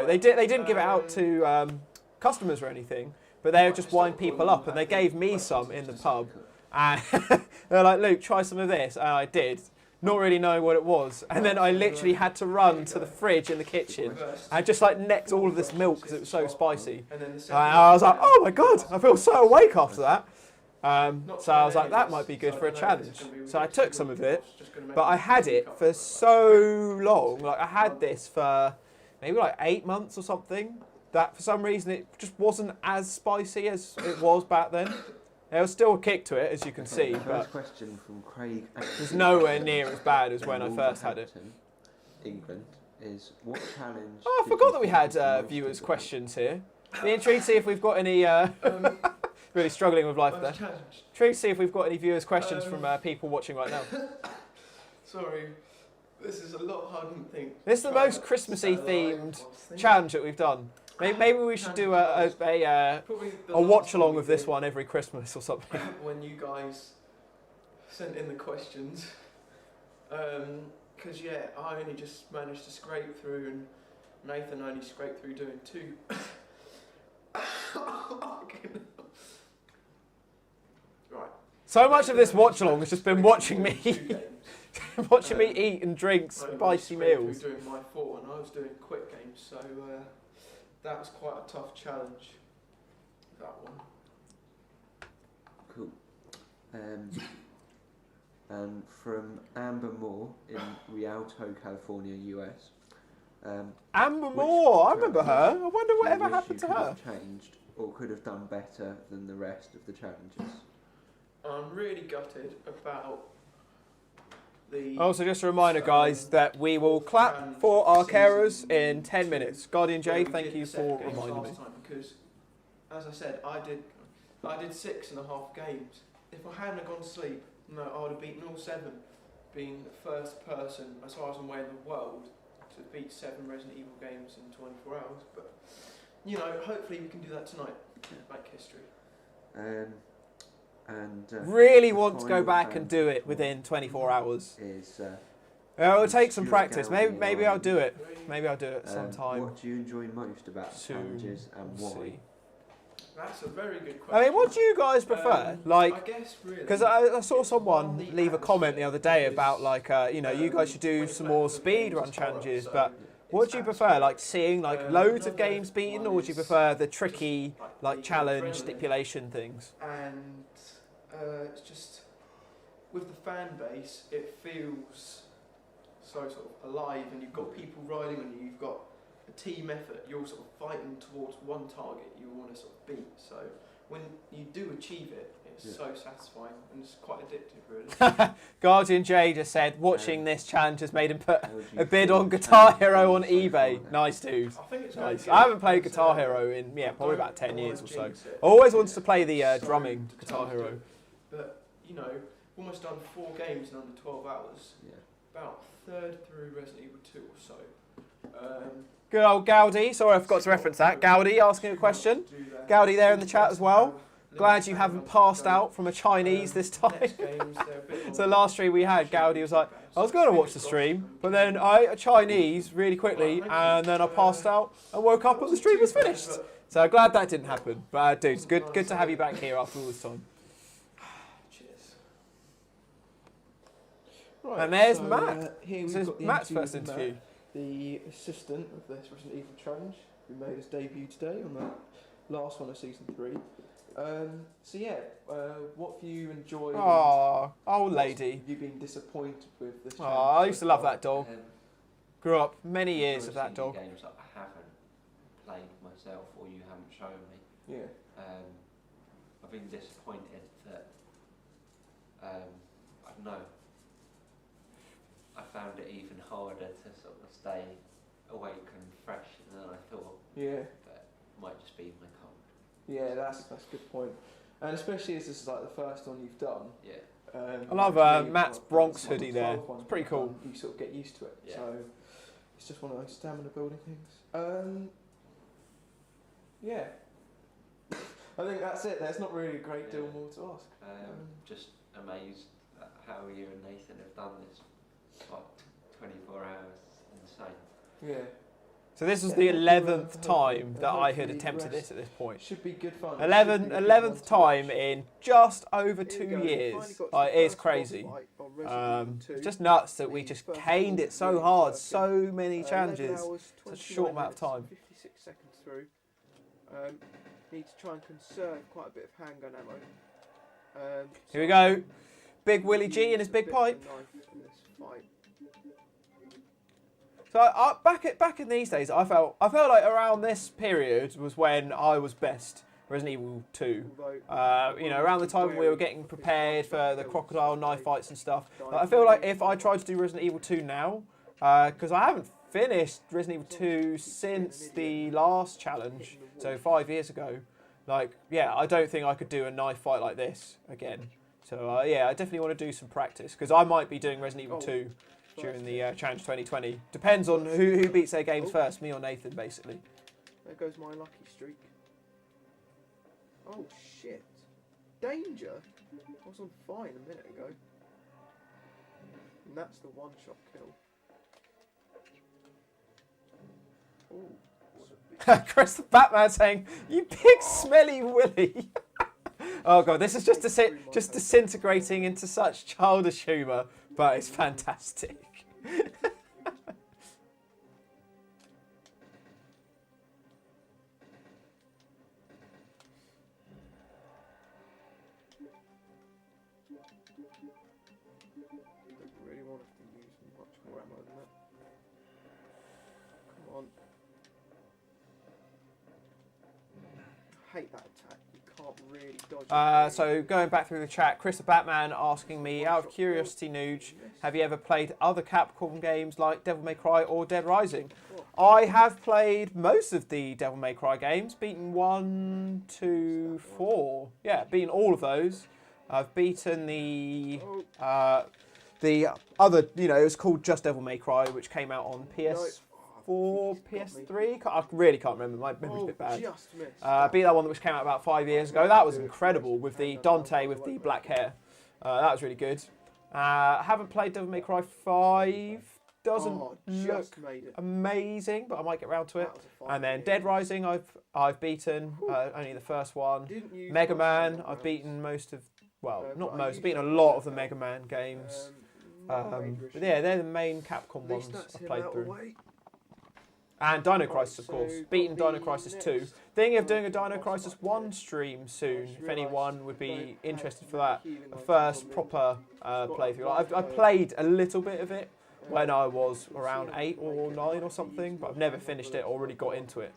they didn't give it out to customers or anything, but they would just wind people up, and they gave me some in the pub. And they're like, Luke, try some of this, and I did. Not really knowing what it was, and then I literally had to run to the fridge in the kitchen and just like necked all of this milk because it was so spicy. And I was like, oh my god, I feel so awake after that. So I was like, that might be good for a challenge. So I took some of it, but I had it for so long. Like I had this for maybe like 8 months or something. That for some reason it just wasn't as spicy as it was back then. There was still a kick to it, as you can see, but question from Craig. it's nowhere near as bad as when I first had it. England is what challenge? Oh, I forgot that we had viewers' questions here. Be intrigued to see if we've got any. Really struggling with life there. Intrigued to see if we've got any viewers' questions from people watching right now. Sorry, this is a lot harder than I think. This is the most Christmassy themed challenge that we've done. Maybe we should do a watch along of this one every Christmas or something. When you guys sent in the questions, because yeah, I only just managed to scrape through, and Nathan only scraped through doing 2. So much of this watch along has just been watching me, 2 games. watching me eat and drink spicy meals. Doing my 4 and I was doing quick games, so that was quite a tough challenge. That one. Cool. And from Amber Moore in Rialto, California, US. Amber Which Moore, I remember challenge her. I wonder do you whatever wish happened you to could her. have changed or could have done better than the rest of the challenges? I'm really gutted about the. Also, just a reminder, guys, that we will clap for our carers in 10 minutes. Guardian Jay, thank you for reminding me. Because, as I said, I did 6.5 games. If I hadn't have gone to sleep, no, I would have beaten all 7, being the first person, as far as I'm aware, in the world to beat 7 Resident Evil games in 24 hours. But, you know, hopefully we can do that tonight. Make history. Really the want to go final back and fan do it within 24 hours. Is It'll take some Stuart practice. Gowdy Maybe I'll on, do it. Maybe I'll do it sometime. What do you enjoy most about the Soon. challenges and why? See. That's a very good question. I mean, what do you guys prefer? I guess really. Because I saw someone leave a comment the other day about like, you know, you guys should do some more speed run challenges. But what do you prefer? Like seeing like loads of games beaten, or do you prefer the tricky like challenge stipulation things? And it's just with the fan base, it feels so sort of alive, and you've got people riding on you. You've got a team effort. You're sort of fighting towards one target you want to sort of beat. So when you do achieve it, it's so satisfying and it's quite addictive, really. Guardian Jay just said watching this challenge has made him put How would you a bid feel on the Guitar challenges Hero on so eBay. far? Nice dude. I think it's Nice. good. I haven't played Guitar Hero in probably about 10 years or so. I always wanted to play the drumming Guitar Hero. But you know, almost done 4 games in under 12 hours. Yeah. About a third through Resident Evil 2 or so. Good old Gowdy. Sorry, I forgot to reference that. Gowdy asking a question. Gowdy there in the chat as well. Glad you haven't passed out from a Chinese this time. So last stream we had, Gowdy was like, I was going to watch the stream, but then I ate a Chinese really quickly, and then I passed out and woke up and the stream was finished. So glad that didn't happen. But dude, it's good to have you back here after all this time. Cheers. And there's Matt. Here This we've is got the Matt's interview first with interview. Matt, the assistant of this Resident Evil challenge, who made his debut today on the last one of season 3. So yeah, what have you enjoyed? Oh, old and lady. have you been disappointed with this? Oh, challenge I used to so love far? that dog. Grew up many years There of are that dog. games that I haven't played myself or you haven't shown me. Yeah. I've been disappointed that I don't know. I found it even harder to sort of stay awake and fresh than I thought. Yeah. But it might just be my cold. Yeah, that's a good point. And especially as this is like the first one you've done. Yeah. I love actually, Matt's like, Bronx the 12 hoodie there. ones It's pretty you've cool. done, you sort of get used to it. Yeah. So it's just one of those stamina building things. Yeah. I think that's it. There's not really a great deal more to ask. Just amazed at how you and Nathan have done this. What, 24 hours? Insane. Yeah. So this was Yeah, the hopefully, 11th time that I had hopefully attempted the rest this at this point. Should be good fun. 11th time in just over Here we 2 go. years. Finally got to Like, the it is first boss crazy. fight on Resident Evil 2. Just nuts that we The just first caned one it so really hard, working. so many 11 challenges. hours, such a short 21 amount of time. minutes, 56 seconds through. Need to try and conserve quite a bit of handgun ammo. Here we go. Big Willie G and his big pipe. So back in these days, I felt like around this period was when I was best. Resident Evil 2. You know, around the time we were getting prepared for the crocodile knife fights and stuff. Like, I feel like if I tried to do Resident Evil 2 now, because I haven't finished Resident Evil 2 since the last challenge, so 5 years ago. Like, yeah, I don't think I could do a knife fight like this again. So yeah, I definitely want to do some practice because I might be doing Resident Evil 2 during the Challenge 2020. Depends on who beats their games first, me or Nathan, basically. There goes my lucky streak. Oh shit! Danger! I was on fine a minute ago. And that's the one-shot kill. Ooh. Chris the Batman saying, "You big smelly Willy." Oh god, this is just disintegrating into such childish humour, but it's fantastic. Don't really want us to use much more ammo than that. Come on. I hate that attack. You can't really dodge it. So going back through the chat, Chris the Batman asking me, out of curiosity, Nouge, have you ever played other Capcom games like Devil May Cry or Dead Rising? I have played most of the Devil May Cry games, beaten 1, 2, 4. Yeah, beaten all of those. I've beaten the other, you know, it was called just Devil May Cry, which came out on PS4, PS3. I really can't remember. My memory's a bit bad. Just missed. Beat that one which came out about 5 years ago. That was incredible with the Dante with the black hair. That was really good. Haven't played Devil May Cry 5. Doesn't look amazing, but I might get round to it. And then Dead Rising, I've beaten only the first one. Mega Man, I've beaten most of, well, not most, I've beaten a lot of the Mega Man games. But yeah, they're the main Capcom ones I've played through. And Dino Crisis, of course. Beaten Dino Crisis 2. Thinking of doing a Dino Crisis 1 stream soon, if anyone would be interested for that. A first proper playthrough. I've played a little bit of it when I was around 8 or 9 or something, but I've never finished it or really got into it.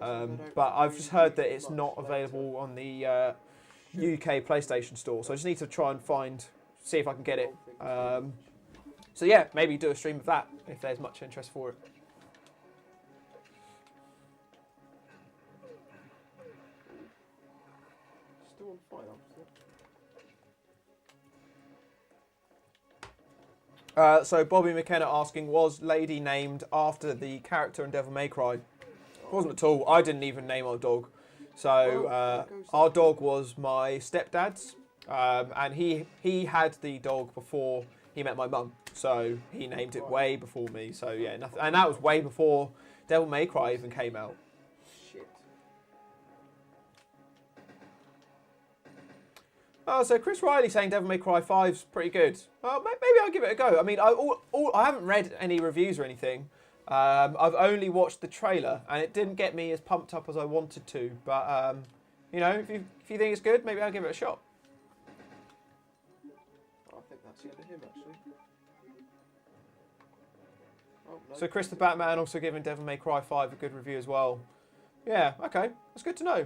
But I've just heard that it's not available on the UK PlayStation Store, so I just need to try and see if I can get it. So yeah, maybe do a stream of that if there's much interest for it. Still on fire. So Bobby McKenna asking, was Lady named after the character in Devil May Cry? It wasn't at all. I didn't even name our dog. So our dog was my stepdad's, and he had the dog before he met my mum. So he named it way before me. So yeah, nothing, and that was way before Devil May Cry even came out. Oh, so Chris Riley saying Devil May Cry 5's pretty good. Well, maybe I'll give it a go. I mean, I haven't read any reviews or anything. I've only watched the trailer, and it didn't get me as pumped up as I wanted to. But, you know, if you think it's good, maybe I'll give it a shot. I think that's the end of him, actually. Oh, no. So Chris the Batman also giving Devil May Cry 5 a good review as well. Yeah, okay. That's good to know.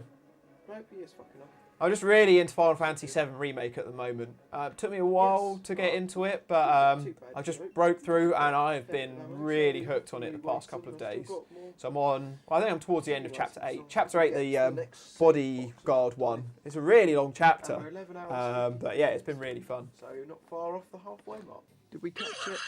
Nope, he is fucking up. I'm just really into Final Fantasy VII Remake at the moment. It took me a while to get into it, but I just broke through and I've been really hooked on it the past couple of days. So I'm on, I think I'm towards the end of Chapter 8. Chapter 8, the bodyguard one. It's a really long chapter, but yeah, it's been really fun. So you're not far off the halfway mark. Did we catch it?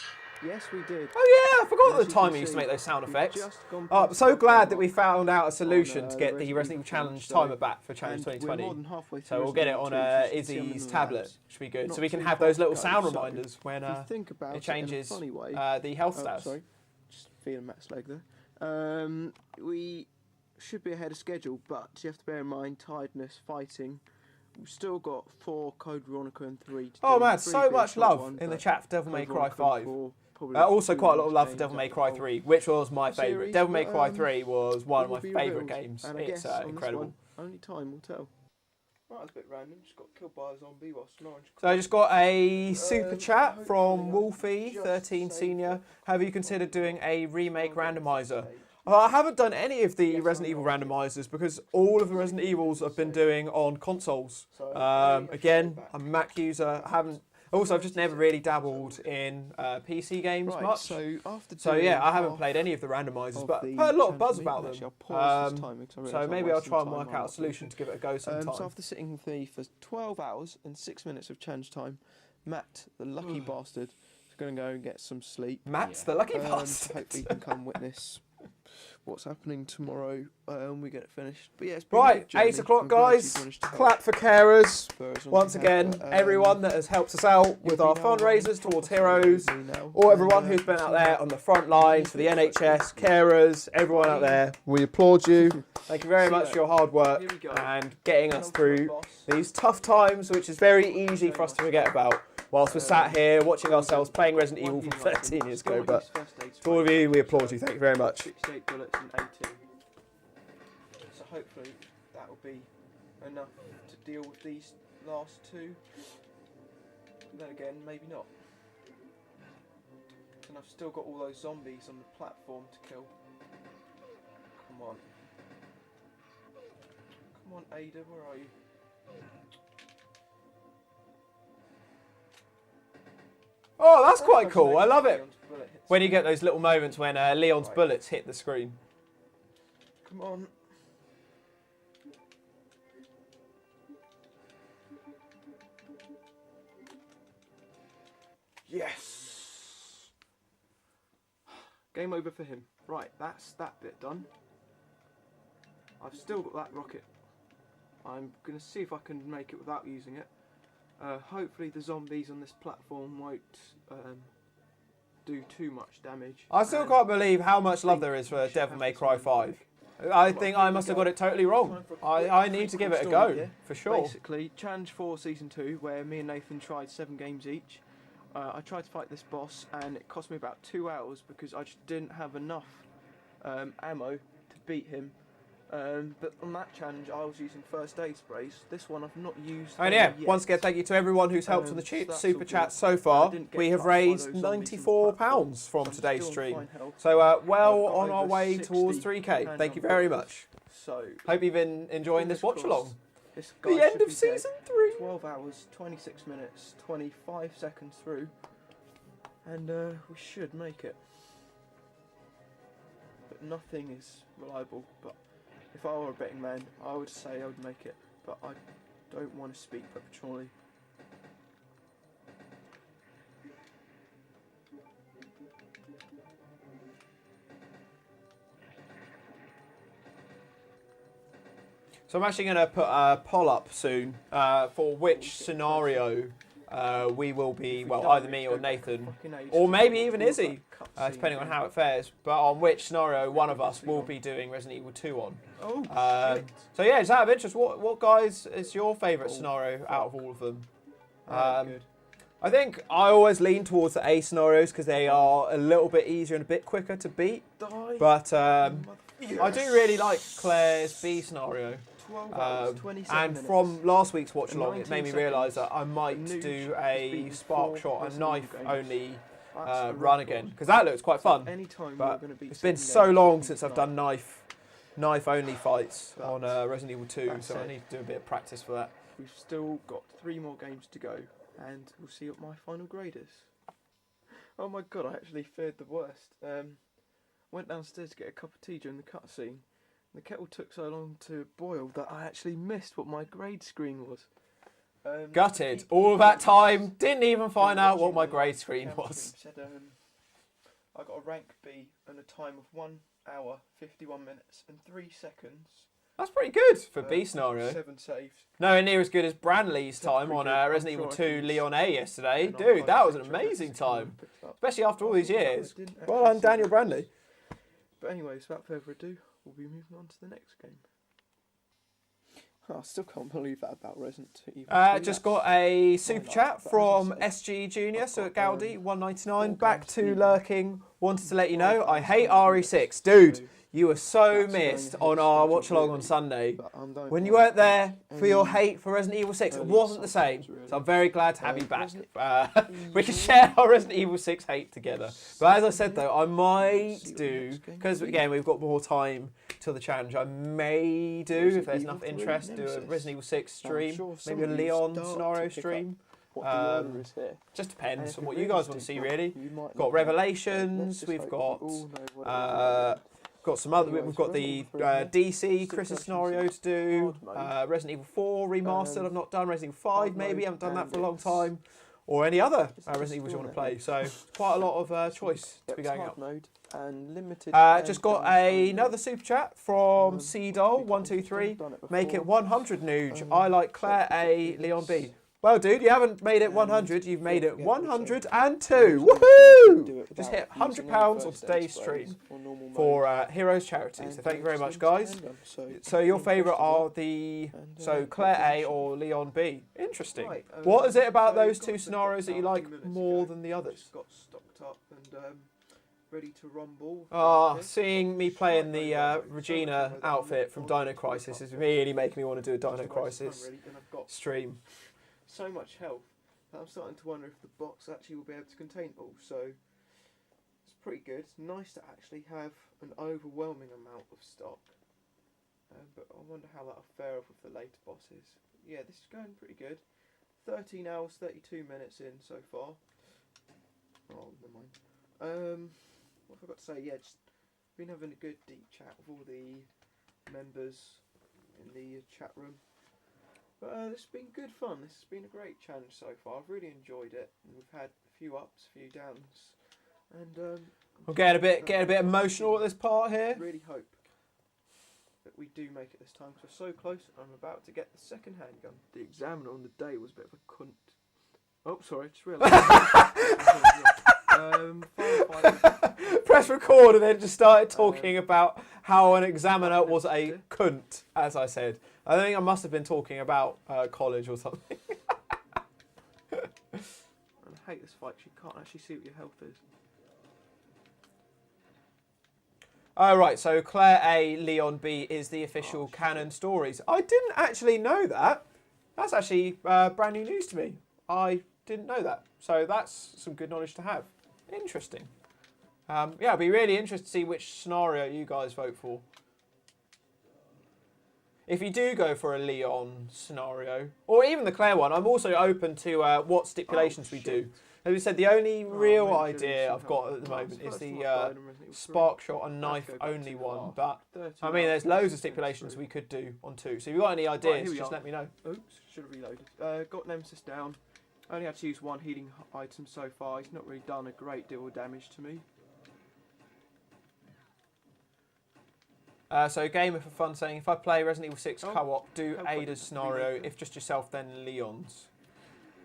Yes, we did. Oh yeah, I forgot the time we used to make those sound effects. Oh, I'm so glad that we found out a solution to get the Resident Evil Challenge timer back for Challenge 2020. So we'll get it on Izzy's tablet, which will be good. So we can have those little sound reminders when it changes the health stats. Sorry, just feeling Matt's leg there. We should be ahead of schedule, but you have to bear in mind tiredness, fighting. We've still got 4 Code Veronica and 3 to do. Oh man, so much love in the chat for Devil May Cry 5. Also quite a lot of love for Devil May Cry 3, which was my favourite. Devil May Cry 3 was one of my favourite games. It's incredible. Only time will tell. Right, that's a bit random. Just got killed by a zombie whilst snoring. So I just got a super chat from Wolfie13 Senior. Have you considered doing a remake randomizer? I haven't done any of the Resident Evil randomizers because all of the Resident Evils I've been doing on consoles. Again, I'm a Mac user. I've just never really dabbled in PC games much. So yeah, I haven't played any of the randomizers, but I've heard a lot of buzz about them. So maybe I'll try and work out a solution to give it a go sometime. So after sitting with me for 12 hours and 6 minutes of challenge time, Matt, the lucky bastard, is going to go and get some sleep. Matt's the lucky bastard. Hopefully he can come witness what's happening tomorrow when we get it finished. But yeah, it's been a Right, good journey. 8 o'clock, I'm glad guys. you've managed to help Clap for carers. for as long Once as you have, again, but, everyone that has helped us out with you'll our be now fundraisers one towards proper Heroes, family now, or everyone and, who's been out see there how- on the front lines for the NHS, carers, everyone out there. We applaud you. Thank you very much for your hard work Here we go. and getting us Penultimate through boss. these tough times, which is very easy for us to forget about whilst we're sat here watching ourselves playing Resident Evil from 13 years ago. But to all of you, we applaud you. Thank you very much. 68 bullets and 18. So hopefully that will be enough to deal with these last two. Then again, maybe not. And I've still got all those zombies on the platform to kill. Come on. Come on, Ada, where are you? Oh, that's quite cool. I love it. Leon's bullet hits When you me. get those little moments when Leon's Right. bullets hit the screen. Come on. Yes. Game over for him. Right, that's that bit done. I've still got that rocket. I'm going to see if I can make it without using it. Hopefully the zombies on this platform won't do too much damage. I still And can't believe how much love there is for we should Devil have May this Cry on 5. quick. I think I must have got it totally wrong. Time for a quick I need to give it a story go, here. for sure. Basically, Challenge 4 Season 2, where me and Nathan tried 7 games each. I tried to fight this boss, and it cost me about 2 hours because I just didn't have enough ammo to beat him. But on that challenge, I was using first aid sprays. This one I've not used. And any yeah, yet. once again, thank you to everyone who's helped on the So that's super all chat good. so I far. didn't get We have touched by raised those zombies on the £94 platform. from I'm today's still on stream. fine health. So well I've got on our over way 60 towards 3k. hand Thank you on very bullets. much. So Hope you've been enjoying this watch fingers along. crossed, this The guy end should of be dead. season 3. 12 hours, 26 minutes, 25 seconds through, and we should make it. But nothing is reliable, but if I were a betting man, I would say I would make it, but I don't want to speak prematurely. So I'm actually going to put a poll up soon for which scenario we will be, well, either me or Nathan, or maybe even Izzy, depending on how it fares, but on which scenario one of us will be doing Resident Evil 2 on. Oh, shit. So yeah, just out of interest, what guys is your favourite scenario out of all of them? Good. I think I always lean towards the A scenarios because they are a little bit easier and a bit quicker to beat, Die. but I Yes. do really like Claire's B scenario. 12 hours, 27 And minutes. from last week's watch And along, it made me 19 realise seconds. that I might Nougie do has a beaten spark 4 shot and Resident Evil knife games. only That's the run record. again because that looks quite fun. Anytime But we're gonna beat it's been 7 so games, long we since can I've done knife only fights But on Resident Evil 2, that's so I it. need to do a bit of practice for that. We've still got 3 more games to go, and we'll see what my final grade is. Oh my god, I actually feared the worst. Went downstairs to get a cup of tea during the cutscene. The kettle took so long to boil that I actually missed what my grade screen was. Gutted. he- All of that time, didn't even find out what my watching grade the screen camera was. stream said, I got a rank B and a time of 1 hour, 51 minutes and 3 seconds. That's pretty good for B scenario. 7 saves. Nowhere near as good as Branley's That's time pretty on good. I'm Resident sure Evil I 2 can Leon A yesterday. And I'll Dude, post that a was an picture of it amazing this camera time. picked up. Especially after all these I years. didn't Well actually done, see Daniel that. Branley. But anyways, without further ado, we'll be moving on to the next game. I still can't believe that about Resident Evil 2. Just got a super not? chat But from as I SG Junior, I've so at got, Gaudi 199. 4 Back games to to lurking. Wanted to let you know, I 5 hate hours, RE6. Dude, so you were so that's going missed ahead on of our schedule, watch along on really. Sunday. But I don't When you want weren't there for your any hate for Resident Evil 6, it early wasn't the same. assumptions, really. So I'm very glad to have you back. Resident We can share our Resident Evil 6 hate together. But as I said though, I might See what the do, next game because will be. again we've got more time till the challenge, I may do, if Resident there's Evil enough 3 interest, do a Nemesis. Resident Evil 6 I'm stream, sure maybe a somebody's Leon start to scenario pick up stream. What the order is here. Just And depends if on it what you really guys want to see stinks, really. you might Got not. Revelations, Let's just we've hope got we all know what it is. got some other, Anyways, we've got the Resident Evil 3, DC Christmas scenario to do, hard mode. Resident Evil 4 remastered I've not done, Resident Evil 5 hard maybe, mode, haven't done that and for a long it's time, or any other Resident Evils you want to play. So quite a lot of choice to be going hard out. mode and limited. Just got another super chat from Cdol123. Make it 100 Nooge. I like Claire A, Leon B. Well, dude, you haven't made it 100. You've made it 102. Woohoo! Just hit £100 on today's stream for Heroes Charity. So thank you very much, guys. So your favourite are Claire A or Leon B. Interesting. What is it about those two scenarios that you like more than the others? Got stocked up and ready to rumble. Seeing me playing the Regina outfit from Dino Crisis is really making me want to do a Dino Crisis stream. So much health that I'm starting to wonder if the box actually will be able to contain it all. So it's pretty good. It's nice to actually have an overwhelming amount of stock. But I wonder how that'll fare off with the later bosses. Yeah, this is going pretty good. 13 hours, 32 minutes in so far. Oh, never mind. What have I got to say? Yeah, just been having a good deep chat with all the members in the chat room. But it's been good fun. This has been a great challenge so far. I've really enjoyed it. And we've had a few ups, a few downs, and I'm getting a bit emotional at this part here. Really hope that we do make it this time because we're so close. I'm about to get the second handgun. The examiner on the day was a bit of a cunt. Oh, sorry, just realised. Press record and then just started talking about how an examiner was a cunt, as I said. I think I must have been talking about college or something. I hate this fight, you can't actually see what your health is. Oh, right, so Claire A, Leon B is the official canon stories. I didn't actually know that. That's actually brand new news to me. I didn't know that. So that's some good knowledge to have. Interesting. Yeah, it'll be really interesting to see which scenario you guys vote for. If you do go for a Leon scenario, or even the Claire one, I'm also open to what stipulations we do. As we said, the only real idea I've got at the moment is the spark shot and knife only one. But, I mean, there's loads of stipulations we could do on 2. So if you've got any ideas, just let me know. Oops, should have reloaded. Got Nemesis down. Only had to use one healing item so far. He's not really done a great deal of damage to me. So Gamer for Fun saying, if I play Resident Evil 6 co-op, do Ada's scenario. If just yourself, then Leon's.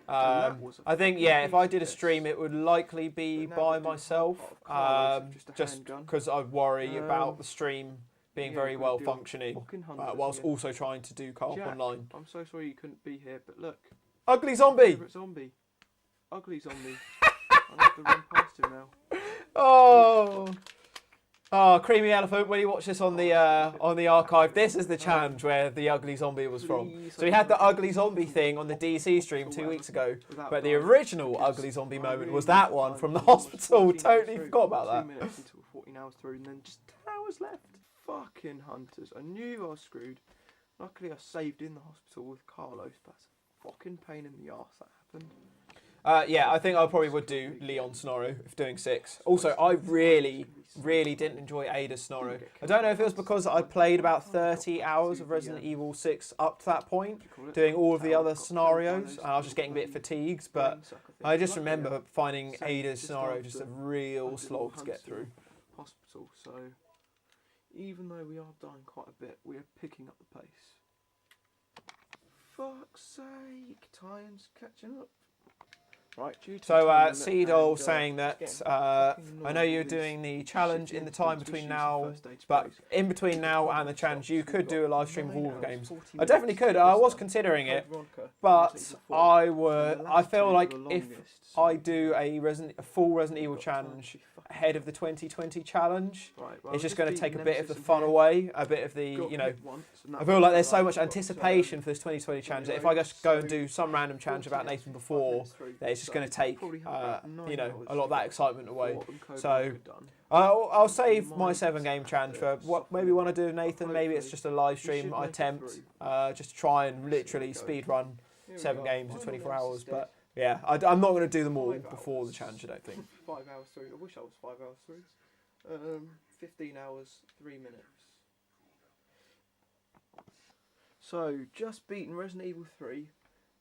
I think, yeah, if I did a stream, it would likely be by myself. Just because I worry about the stream being very well functioning, whilst also trying to do co-op online. I'm so sorry you couldn't be here, but look. Ugly zombie! Zombie. Ugly zombie. I have to run past him now. Oh, Creamy Elephant, when you watch this on the archive, this is the challenge where the ugly zombie was from. So we had the ugly zombie thing on the DC stream 2 weeks ago, but the original ugly zombie moment was that one from the hospital. Totally forgot about that. 2 minutes until 14 hours through and then just 10 hours left. Fucking hunters. I knew I was screwed. Luckily I saved in the hospital with Carlos, but that's a fucking pain in the arse that happened. Yeah, I think I probably would do Leon's scenario if doing 6. Also, I really didn't enjoy Ada's scenario. I don't know if it was because I played about 30 hours of Resident Evil 6 up to that point, doing all of the other scenarios, and I was just getting a bit fatigued, but I just remember finding Ada's scenario just a real slog to get through. Hospital, so even though we are dying quite a bit, we are picking up the pace. Fuck's sake, time's catching up. Right, so Seedol saying that I know you're doing the challenge in the time between now, but in between now and the challenge you could do a live stream of all the games. I definitely could. I was considering it, but I feel like if I do a full Resident Evil challenge ahead of the 2020 challenge, it's just going to take a bit of the fun away, a bit of the, you know, I feel like there's so much anticipation for this 2020 challenge that if I just go and do some random challenge about Nathan before, that it's just going to take, you know, a lot of that excitement away. So I'll save my 7-game challenge for what maybe want to do with Nathan. Maybe it's just a live stream attempt, just to try and literally speed run 7 games in 24 hours. But yeah, I'm not going to do them all before the challenge, I don't think. 5 hours through. I wish I was 5 hours through. 15 hours, 3 minutes. So, just beaten Resident Evil 3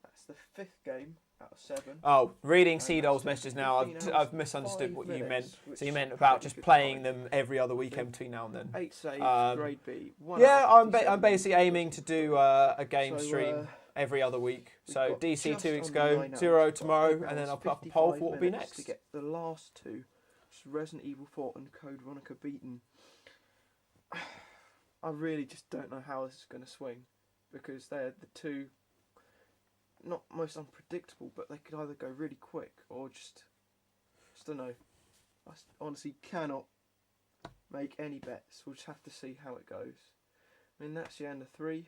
at That's the 5th game out of 7. Oh, reading And Seadoll's that's messages now. 15 I've hours, misunderstood 5 what you meant. minutes, So you which meant is about pretty just good playing time. them every other week in between now and then. 8 saves, Um, grade B. 1 Yeah, hour I'm 57 basically minutes. aiming to do a game So, stream every other week. we've So got DC just 2 weeks under ago, 9 hours. 0 We've got tomorrow, 8 and then hours, I'll put up a poll for 55 what will be minutes next. to get the last 2, Resident Evil 4 and Code Veronica beaten. I really just don't know how this is going to swing, because they're the 2 not most unpredictable, but they could either go really quick or just don't know. Honestly cannot make any bets. We'll just have to see how it goes. I mean, that's the end of 3.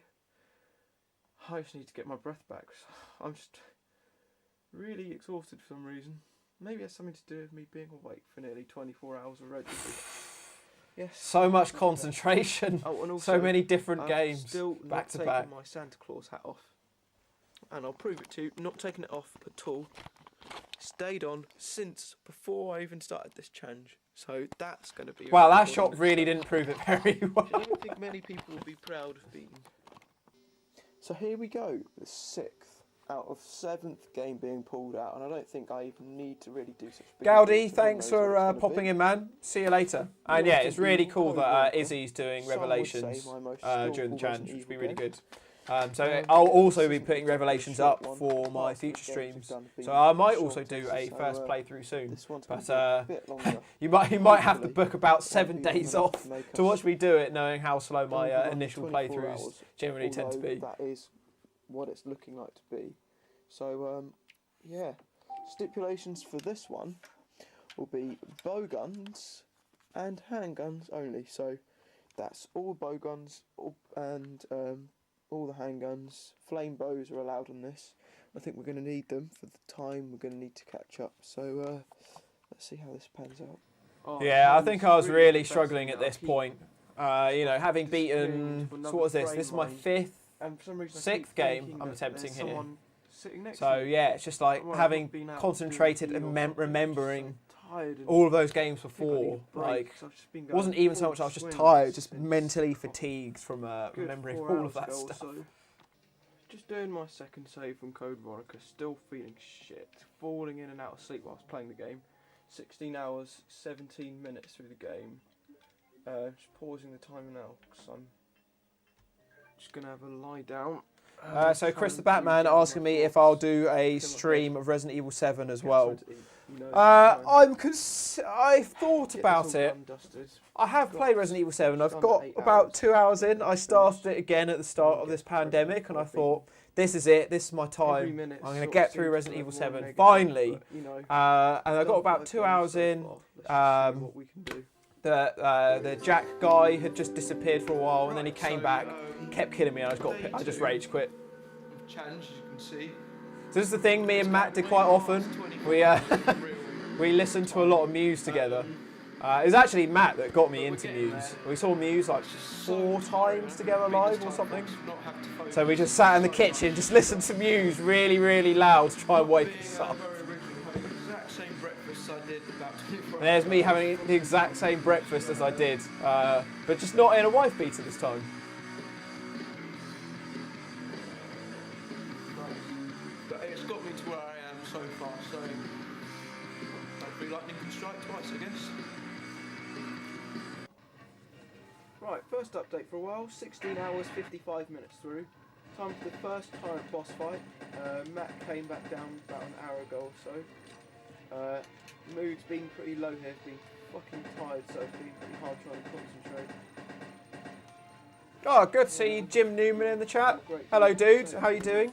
I just need to get my breath back. I'm just really exhausted for some reason. Maybe it has something to do with me being awake for nearly 24 hours already. Yes. So much concentration. Oh, and also, so many different I'm games still back not to taking back. my Santa Claus hat off. And I'll prove it to you. Not taking it off at all. Stayed on since before I even started this challenge. So that's going to be... a Wow, that record shot in really itself. didn't prove it very well. I don't think many people will be proud of being. So here we go. The 6th out of 7th game being pulled out. And I don't think I even need to really do such big... Gowdy, thanks for popping in, man. See you later. And yeah, it's really cool that Izzy's doing Revelations during the challenge, which would be really good. So I'll also be putting Revelations up for my future streams. So I might also do a first playthrough soon. But you might have to book about 7 days off to watch me do it, knowing how slow my initial playthroughs generally tend to be. That is what it's looking like to be. So yeah, stipulations for this one will be bow guns and handguns only. So that's all bow guns and all the handguns. Flame bows are allowed on this. I think we're going to need them for the time we're going to need to catch up. So let's see how this pans out. Oh, yeah, I think I was really struggling at this point. You know, having beaten, so what was this? This is my 5th, 6th game I'm attempting here. So yeah, it's just like having concentrated and remembering all of those games before. Like, it wasn't even so much I was just tired, just mentally fatigued from remembering all of that stuff. Just doing my 2nd save from Code Veronica, still feeling shit, falling in and out of sleep whilst playing the game. 16 hours, 17 minutes through the game. Just pausing the timer now, because I'm just going to have a lie down. So Chris the Batman asking me if I'll do a stream of Resident Evil 7 as well. I've thought about it. I have played Resident Evil 7. I've got about 2 hours in. I started it again at the start of this pandemic, and I thought, this is it. This is my time. I'm going to get through Resident Evil 7 finally. And I got about 2 hours in. The Jack guy had just disappeared for a while, and then he came back, kept killing me, and I just rage quit. Challenge, as you can see. So this is the thing me and Matt did quite often. We listened to a lot of Muse together. It was actually Matt that got me into Muse. We saw Muse like 4 times together live or something. So we just sat in the kitchen, just listened to Muse really, really loud to try and wake us up. There's me having the exact same breakfast as I did, but just not in a wife beater this time. But it's got me to where I am so far, so hopefully lightning can strike twice, I guess. Right, first update for a while, 16 hours, 55 minutes through. Time for the first tyrant boss fight. Matt came back down about an hour ago or so. Mood's been pretty low here, been fucking tired, so it's been pretty hard trying to concentrate. Oh, good to see Jim Newman in the chat. Hello, dude. How you doing?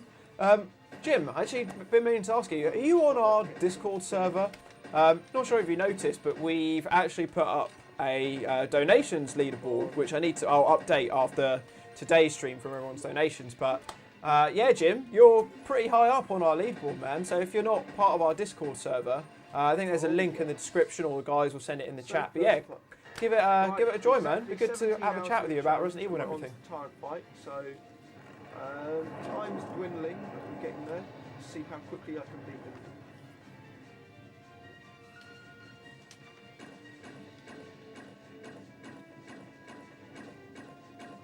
Jim, actually, been meaning to ask you, are you on our Discord server? Not sure if you noticed, but we've actually put up a donations leaderboard, which I'll update after today's stream from everyone's donations. But yeah, Jim, you're pretty high up on our leaderboard, man. So if you're not part of our Discord server, I think there's a link in the description, or the guys will send it in the chat. But yeah, give it a join, man. It'd be good to have a chat with you about Resident Evil and everything. Tyrant fight, so time's dwindling, but we're getting there. Let's see how quickly I can beat them.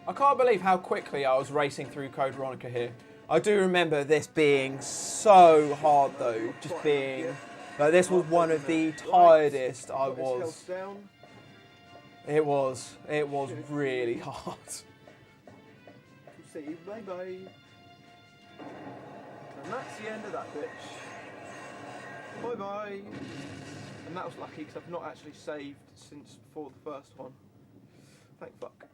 I can't believe how quickly I was racing through Code Veronica here. I do remember this being so hard though, just being, like this was one of the tiredest I was. It was really hard. Say bye bye. And that's the end of that bitch. Bye bye. And that was lucky because I've not actually saved since before the first one. Thank fuck.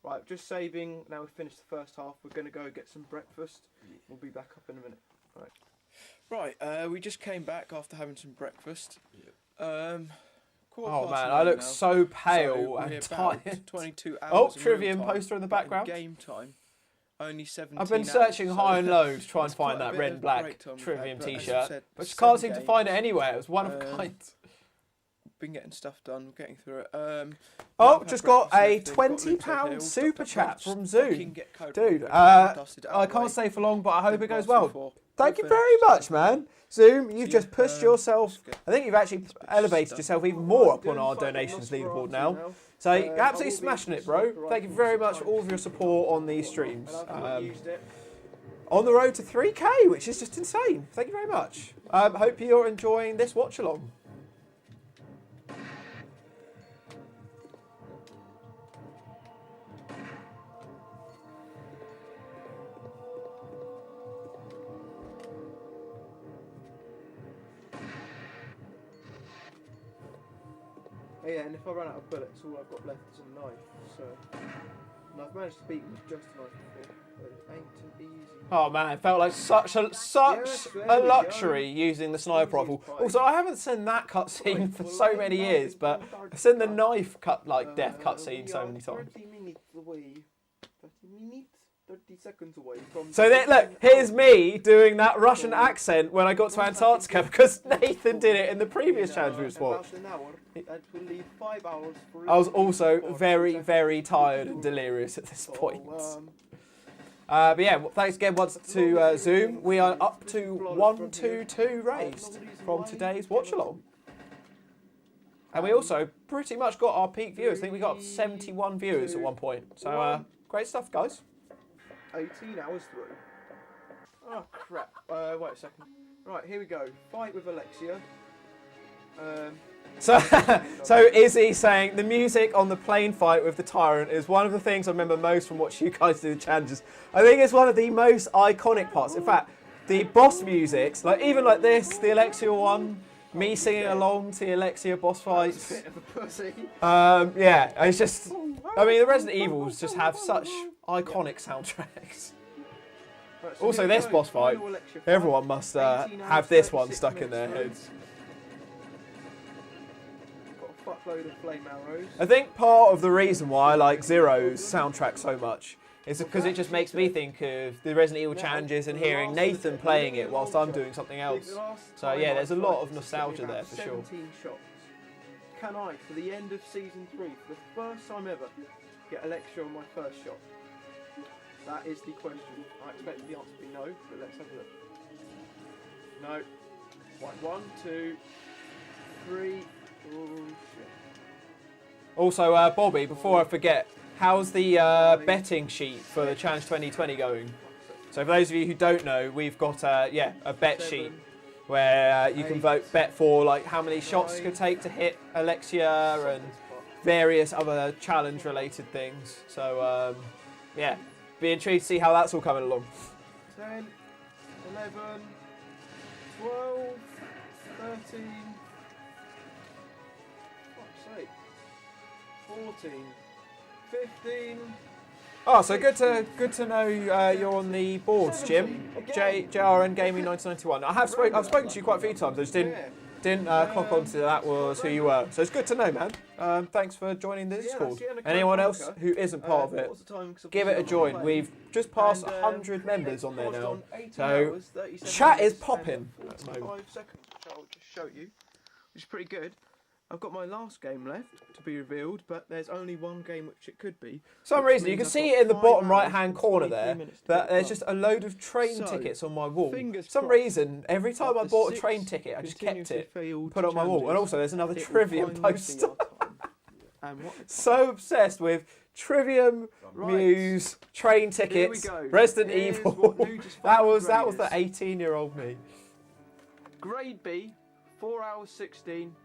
Right, just saving. Now we've finished the first half. We're going to go get some breakfast. We'll be back up in a minute. Right. Right, we just came back after having some breakfast. Oh man, I look so pale and tired. 22 hours. Oh, Trivium poster in the background. Game time. Only 17 I've been searching high and low to try and find that red and black Trivium t-shirt, but just can't seem to find it anywhere. It was one of a kind. Been getting stuff done, we're getting through it. Oh, just got a £20 super chat from Zoom. Dude, I can't stay for long, but I hope it goes well. Thank you very much, man. Zoom, you've just pushed yourself. I think you've actually elevated yourself even more up on our donations leaderboard now. So you're absolutely smashing it, bro. Thank you very much for all of your support on these streams. On the road to 3K, which is just insane. Thank you very much. Hope you're enjoying this watch along. Oh yeah, and if I run out of bullets, all I've got left is a knife. So, and I've managed to beat him with just a knife before, but it ain't too easy. Oh man, it felt like such a luxury using the sniper rifle. Also, I haven't seen that cutscene for so many years, but I've seen the knife death cutscene so many times. 30 minutes away. 30 minutes. 30 seconds away from. So then, look, here's me doing that Russian accent when I got to Antarctica because Nathan did it in the previous challenge we just watched. I was also very, very tired and delirious at this point. But yeah, thanks again once to Zoom. We are up to 122 raised from today's watch along. And we also pretty much got our peak viewers. I think we got 71 viewers at one point. So great stuff, guys. 18 hours through. Oh crap. Wait a second. Right, here we go. Fight with Alexia. So Izzy saying the music on the plane fight with the Tyrant is one of the things I remember most from watching you guys do the challenges. I think it's one of the most iconic parts. In fact, the boss musics, like even like this, the Alexia one, me singing along to the Alexia boss fights. Yeah, it's just, I mean, the Resident Evils just have such iconic soundtracks. Right, so also, this boss fight, everyone must have this one stuck in their heads. Got a fuckload of flame arrows. I think part of the reason why I like Zero's soundtrack so much is because it just makes me think of the Resident Evil challenges and hearing Nathan playing it whilst I'm doing something else. So yeah, there's a lot of nostalgia there for sure. 17 shots. Can I, for the end of season 3, for the first time ever, get Alexia on my first shot? That is the question. I expect the answer to be no, but let's have a look. No. Right, 1, 2, 3. Oh shit. Also, Bobby, before I forget, how's the betting sheet for the Challenge 2020 going? So for those of you who don't know, we've got a bet sheet where you can bet for like how many shots it could take to hit Alexia and various other challenge related things. So yeah, be intrigued to see how that's all coming along. 10, 11, 12, 13, fuck's sake, 14, 15. Oh, so good to know you're on the boards, Jim. JRN Gaming 1991. I've spoken to you quite a few times. I just didn't clock onto that was who you were. So it's good to know, man. Thanks for joining the Discord. Anyone else who isn't part of it, give it a join. We've just passed 100 members on there now. So chat is popping at the moment. 5 seconds, which I'll just show you, which is pretty good. I've got my last game left to be revealed, but there's only one game which it could be. For some reason, you can see it in the bottom right-hand corner there, but there's just a load of train tickets on my wall. For some reason, every time I bought a train ticket, I just kept it, put it on my wall. And also, there's another Trivium poster. And what? So obsessed with Trivium, Right. Muse, train tickets, go. Resident Here's Evil. what Nuge's that final was grade the is. 18-year-old me. Grade B, 4 hours 16.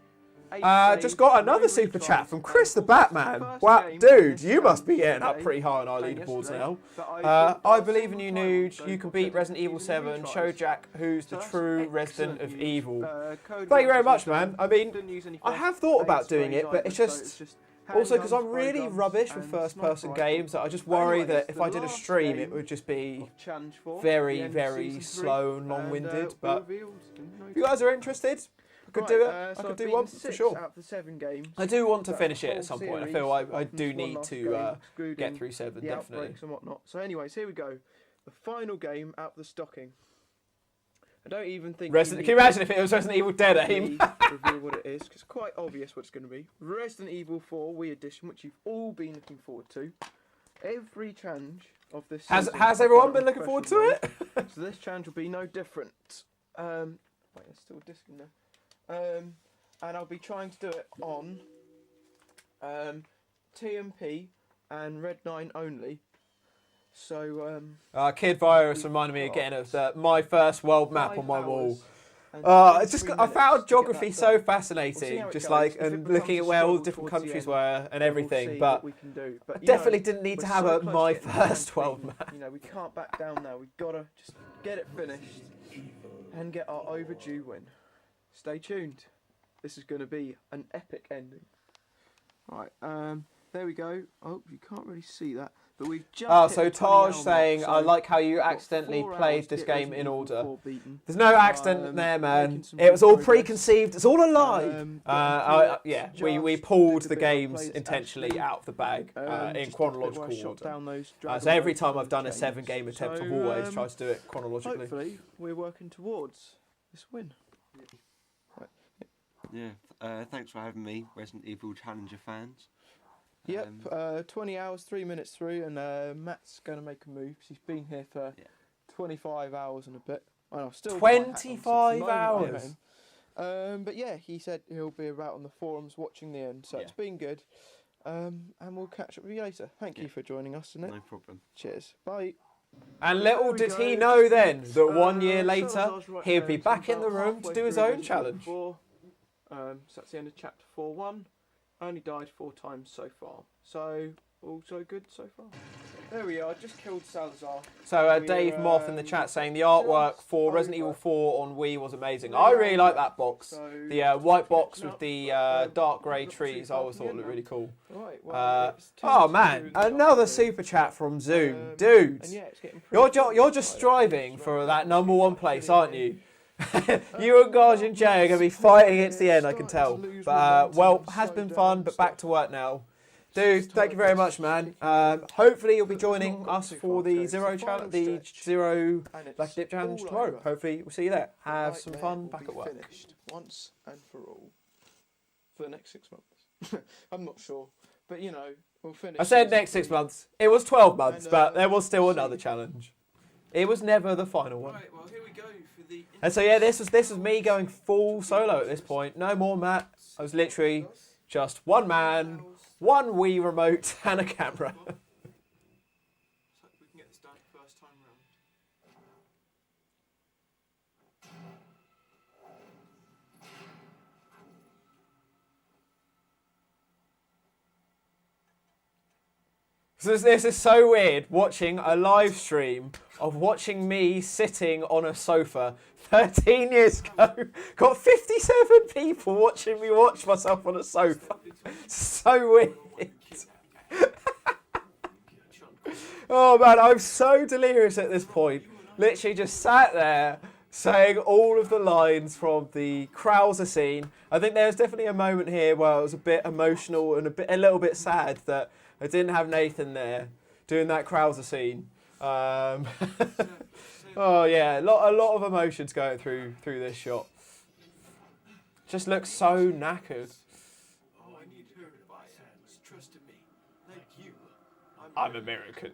8 Just saves, got another no super retries, chat from and Chris the of course, Batman. first Wow, game dude, this you must be challenge getting up today, pretty high on our playing leaderboards yesterday, now. that I beat believe in you, single time, Nuge. so You can got beat 7 Resident Evil even 7. retries. Show Jack who's the So that's true excellent Resident of news. Evil. Code Thank you very words much, was man. I mean, didn't use any I first have thought about aid doing sprays it, but either, it's so just handguns, also because I'm really blowguns, rubbish with and first-person sniper games that I rifles. just worry Anyways, that if the I did a last stream, it game would just be of Challenge 4, the very, end of very Season 3, slow and and, long-winded. we But revealed in no if you guys are interested, I could do it. I so could I've do beaten one for 6 sure. out of the 7 games. I do want to That's finish the it whole at some point. I series, feel I apart from do this one need last to game, get excluding through 7, the definitely. outbreaks and whatnot. So, anyways, here we go. The final game out of the stocking. I don't even think. Can you imagine if it was Resident Evil Dead Aim? Reveal what it is, 'cause it's quite obvious what it's going to be. Resident Evil 4 Wii Edition, which you've all been looking forward to. Every challenge of this season, Has I've everyone done been on looking forward to professional it? mode, so this challenge will be no different. Wait, there's still a disc in there. And I'll be trying to do it on TMP and Red 9 only. So Kid Virus reminded me again of my first world map 5 on my wall. hours and It's just 23 I minutes found to get geography that so done. We'll see fascinating, how it just goes. like If it and becomes looking a at where all the struggle different towards the countries end, were and then we'll everything. see But what we can do. But I you know, definitely didn't need we're to have so a close my to getting the first 12 campaign, map. You know, we can't back down now. We've got to just get it finished and get our overdue win. Stay tuned. This is going to be an epic ending. Right, there we go. Oh, you can't really see that, but we've just. Oh, hit so the 20 Taj hour saying, mark, I so like how you we've got accidentally 4 played hours to this get game Resident in Evil order. 4 beaten. There's no accident there, man. making some It was good all progress. preconceived. It's all a lie. Getting Yeah, through we it, pulled just the did a bit of games upgrades, intentionally actually. out of the bag in Just did a bit chronological where I shot order. down those So dragon every boats time for I've done a chains. 7-game attempt, I've So, always tried to do it chronologically. Hopefully, we're working towards this win. Yeah, thanks for having me, Resident Evil Challenger fans. Yep, 20 hours, 3 minutes through, and Matt's going to make a move. He's been here for 25 hours and a bit. And I've still got my hat on since the 25 moment I met hours? him. But yeah, he said he'll be about on the forums watching the end, so it's been good. And we'll catch up with you later. Thank you for joining us, Annette. No problem. Cheers. Bye. And little There we did he go, know just then finished. that 1 year So as later I was writing he'd be down, back so in the about room to halfway do his through own Resident Evil challenge. 4. So that's the end of chapter 4.1. Only died 4 times so far. So, all so good so far. There we are, just killed Salazar. So Dave Moth in the chat saying the artwork for Resident Evil 4 on Wii was amazing. I really like that box. So, The white box with the dark grey trees, I always thought it looked really cool. Right, well, it's Oh 2-2 man, this another afternoon. super chat from Zoom. And Dude, yeah, it's getting you're pretty you're just close. striving for that #1 place, aren't you? Oh, You and Gaj and Jay are going to be fighting against the end, I can tell. But, well, has been fun, but back to work now. Dude, thank you very much, man. Hopefully you'll be joining us for the Zero challenge, the Zero Black Dip Challenge tomorrow. Hopefully we'll see you there. Have some fun back at work. Finished once and for all for the next 6 months. I'm not sure, but you know, we'll finish. I said next 6 months. It was 12 months, And, but there was still see. another challenge. It was never the final one. Right, well, here we go for the. And so yeah, this was me going full solo at this point. No more Matt. I was literally just one man, one Wii remote, and a camera. So we can get this done first time round. So this is so weird, watching a live stream of watching me sitting on a sofa 13 years ago. Got 57 people watching me watch myself on a sofa. So weird. Oh man, I'm so delirious at this point. Literally just sat there saying all of the lines from the Krauser scene. I think there's definitely a moment here where I was a bit emotional and a little bit sad that I didn't have Nathan there doing that Krauser scene. Oh yeah, a lot of emotions going through this shot. Just looks so knackered. Oh, I need her advice. Trust in me, like you. I'm American.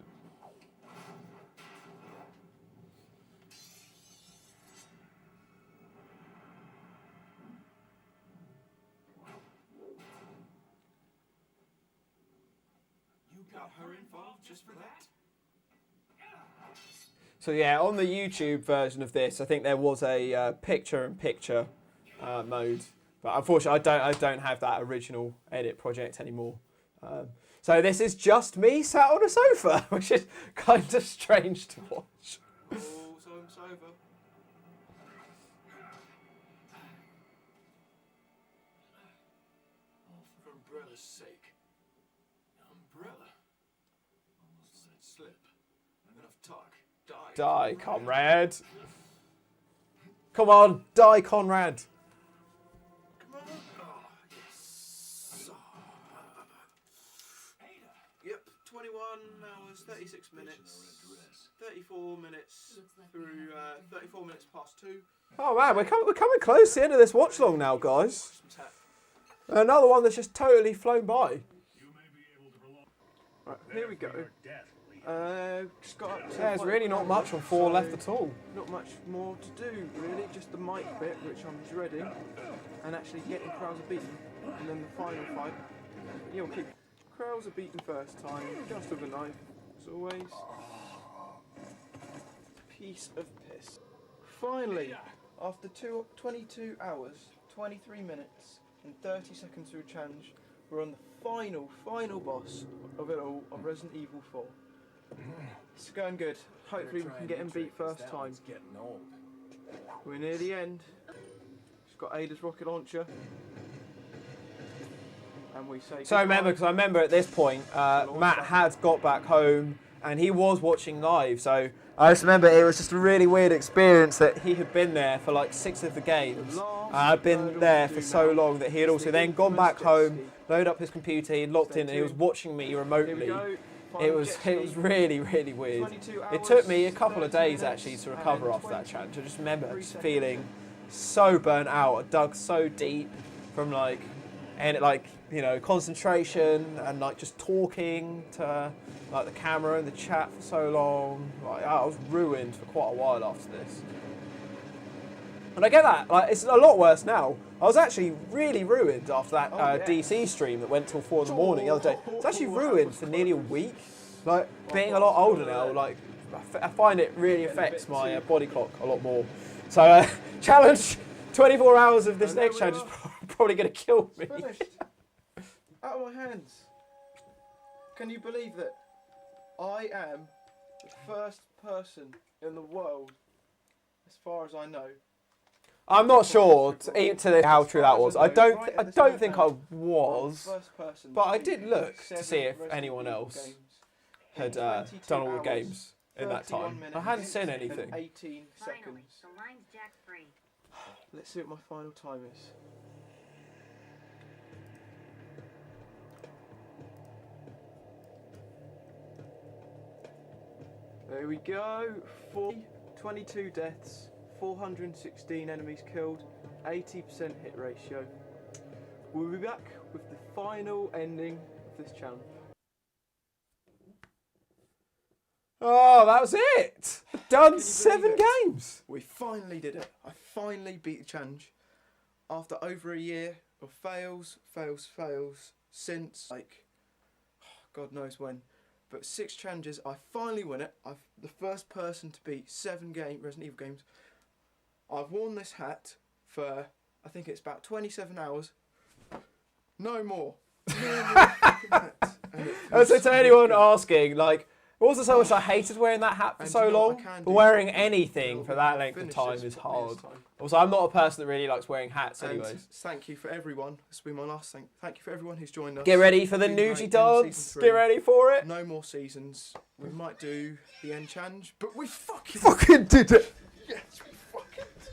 You got her involved just for that? So yeah, on the YouTube version of this, I think there was a picture-in-picture mode, but unfortunately, I don't have that original edit project anymore. So this is just me sat on a sofa, which is kind of strange to watch. Oh, so I'm sober. All for Umbrella's sake. Umbrella. Almost let it slip. Enough talk. Die, Conrad. Come on, die, Conrad. Come on. Oh, yes. Yep, 21 hours, 36 minutes. 34 minutes through 34 minutes past 2. Oh man, we're coming close to the end of this watch long now, guys. Another one that's just totally flown by. Right, here we go. Just got up to There's really not much on 4 left at all. Not much more to do, really. Just the mic bit, which I'm dreading, and actually getting Krauser beaten, and then the final fight. You'll keep Krauser beaten first time, just with a knife, as always. Piece of piss. Finally, after 22 hours, 23 minutes, and 30 seconds through challenge, we're on the final boss of it all, of Resident Evil 4. It's going good. Hopefully we can get him beat first time. We're near the end. She's got Ada's rocket launcher. And we say So I remember at this point, Matt had got back home and he was watching live. So I just remember it was just a really weird experience that he had been there for like 6 of the games. I'd been there for so long that he had also then gone back home, loaded up his computer, he logged in and he was watching me remotely. It was really weird. It took me a couple of days actually to recover after that challenge. I just remember just feeling so burnt out. I dug so deep from concentration and like just talking to like the camera and the chat for so long. Like I was ruined for quite a while after this. And I get that, like it's a lot worse now. I was actually really ruined after that DC stream that went till 4 in the morning the other day. I was actually ruined for nearly a week. Like being a lot older now, like I find it really affects my body clock a lot more. So challenge, 24 hours of this next challenge is probably going to kill me. Finished. Out of my hands. Can you believe that I am the first person in the world, as far as I know. I'm not sure how true that was. I don't think I was, but I did look to see if anyone else had done all the games in that time. I hadn't seen anything. 18 seconds. Let's see what my final time is. There we go. 22 deaths, 416 enemies killed, 80% hit ratio. We'll be back with the final ending of this challenge. Oh, that was it! Done 7 games! We finally did it. I finally beat the challenge. After over a year of fails, since like, God knows when. But 6 challenges, I finally won it. I'm the first person to beat 7 Resident Evil games. I've worn this hat for, I think it's about 27 hours. No more. No more fucking hats. And so to anyone asking, like, it wasn't so much I hated wearing that hat for so long, but wearing anything for that length of time is hard. Also, I'm not a person that really likes wearing hats anyways. Thank you for everyone. This will be my last thing. Thank you for everyone who's joined us. Get ready for the Nougie dance. Get ready for it. No more seasons. We might do the end challenge, but we fucking did it. Yes, we fucking did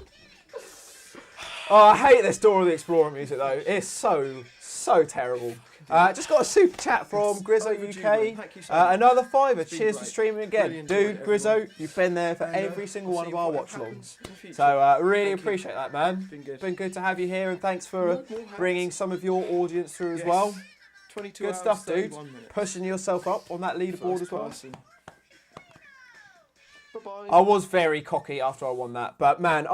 it. Oh, I hate this Dora the Explorer music though. It's so terrible. Just got a super chat from Grizzo UK. Another $5. Cheers for streaming again. Dude, Grizzo, you've been there for every single one of our watch-alongs. So really appreciate that, man. Been good to have you here, and thanks for bringing some of your audience through as well. Good stuff, dude. Pushing yourself up on that leaderboard as well. I was very cocky after I won that, but man,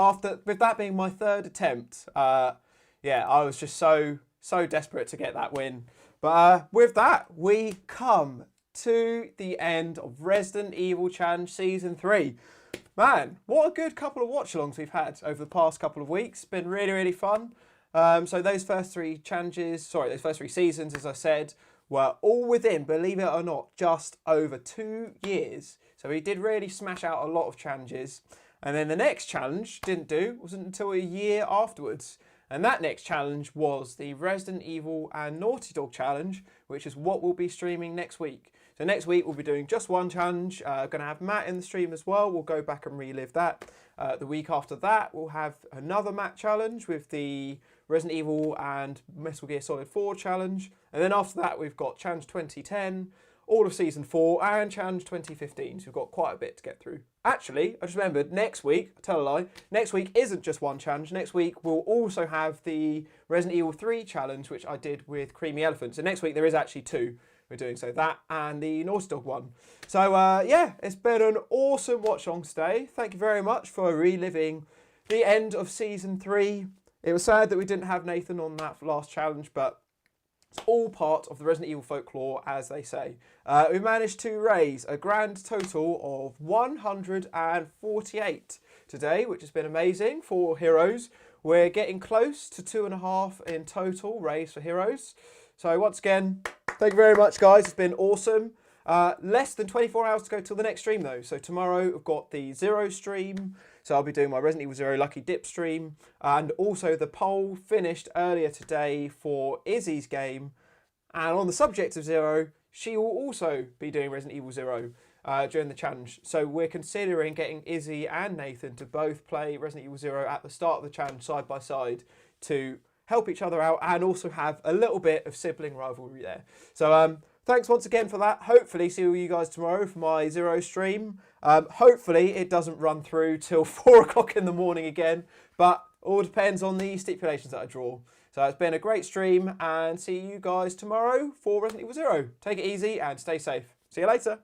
with that being my 3rd attempt, yeah, I was just so desperate to get that win. But with that, we come to the end of Resident Evil Challenge Season 3. Man, what a good couple of watch-alongs we've had over the past couple of weeks. Been really, really fun. So those first three seasons, as I said, were all within, believe it or not, just over 2 years. So we did really smash out a lot of challenges. And then the next challenge wasn't until a year afterwards. And that next challenge was the Resident Evil and Naughty Dog challenge, which is what we'll be streaming next week. So next week we'll be doing just one challenge. Going to have Matt in the stream as well. We'll go back and relive that. The week after that we'll have another Matt challenge with the Resident Evil and Metal Gear Solid 4 challenge. And then after that we've got Challenge 2010, all of Season 4 and Challenge 2015. So we've got quite a bit to get through. Actually, I just remembered next week, I tell a lie, next week isn't just one challenge. Next week we'll also have the Resident Evil 3 challenge, which I did with Creamy Elephant. So next week there is actually 2 we're doing. So that and the Naughty Dog one. So yeah, it's been an awesome watch along today. Thank you very much for reliving the end of Season 3. It was sad that we didn't have Nathan on that last challenge, but it's all part of the Resident Evil folklore, as they say. We managed to raise a grand total of 148 today, which has been amazing for Heroes. We're getting close to 2.5 in total raised for Heroes. So once again, thank you very much, guys. It's been awesome. Less than 24 hours to go till the next stream, though. So tomorrow I've got the Zero stream. So I'll be doing my Resident Evil Zero Lucky Dip stream. And also the poll finished earlier today for Izzy's game. And on the subject of Zero, she will also be doing Resident Evil Zero during the challenge. So we're considering getting Izzy and Nathan to both play Resident Evil Zero at the start of the challenge side by side to help each other out and also have a little bit of sibling rivalry there. So thanks once again for that. Hopefully see you guys tomorrow for my Zero stream. Hopefully it doesn't run through till 4 o'clock in the morning again, but all depends on the stipulations that I draw. So it's been a great stream and see you guys tomorrow for Resident Evil Zero. Take it easy and stay safe. See you later.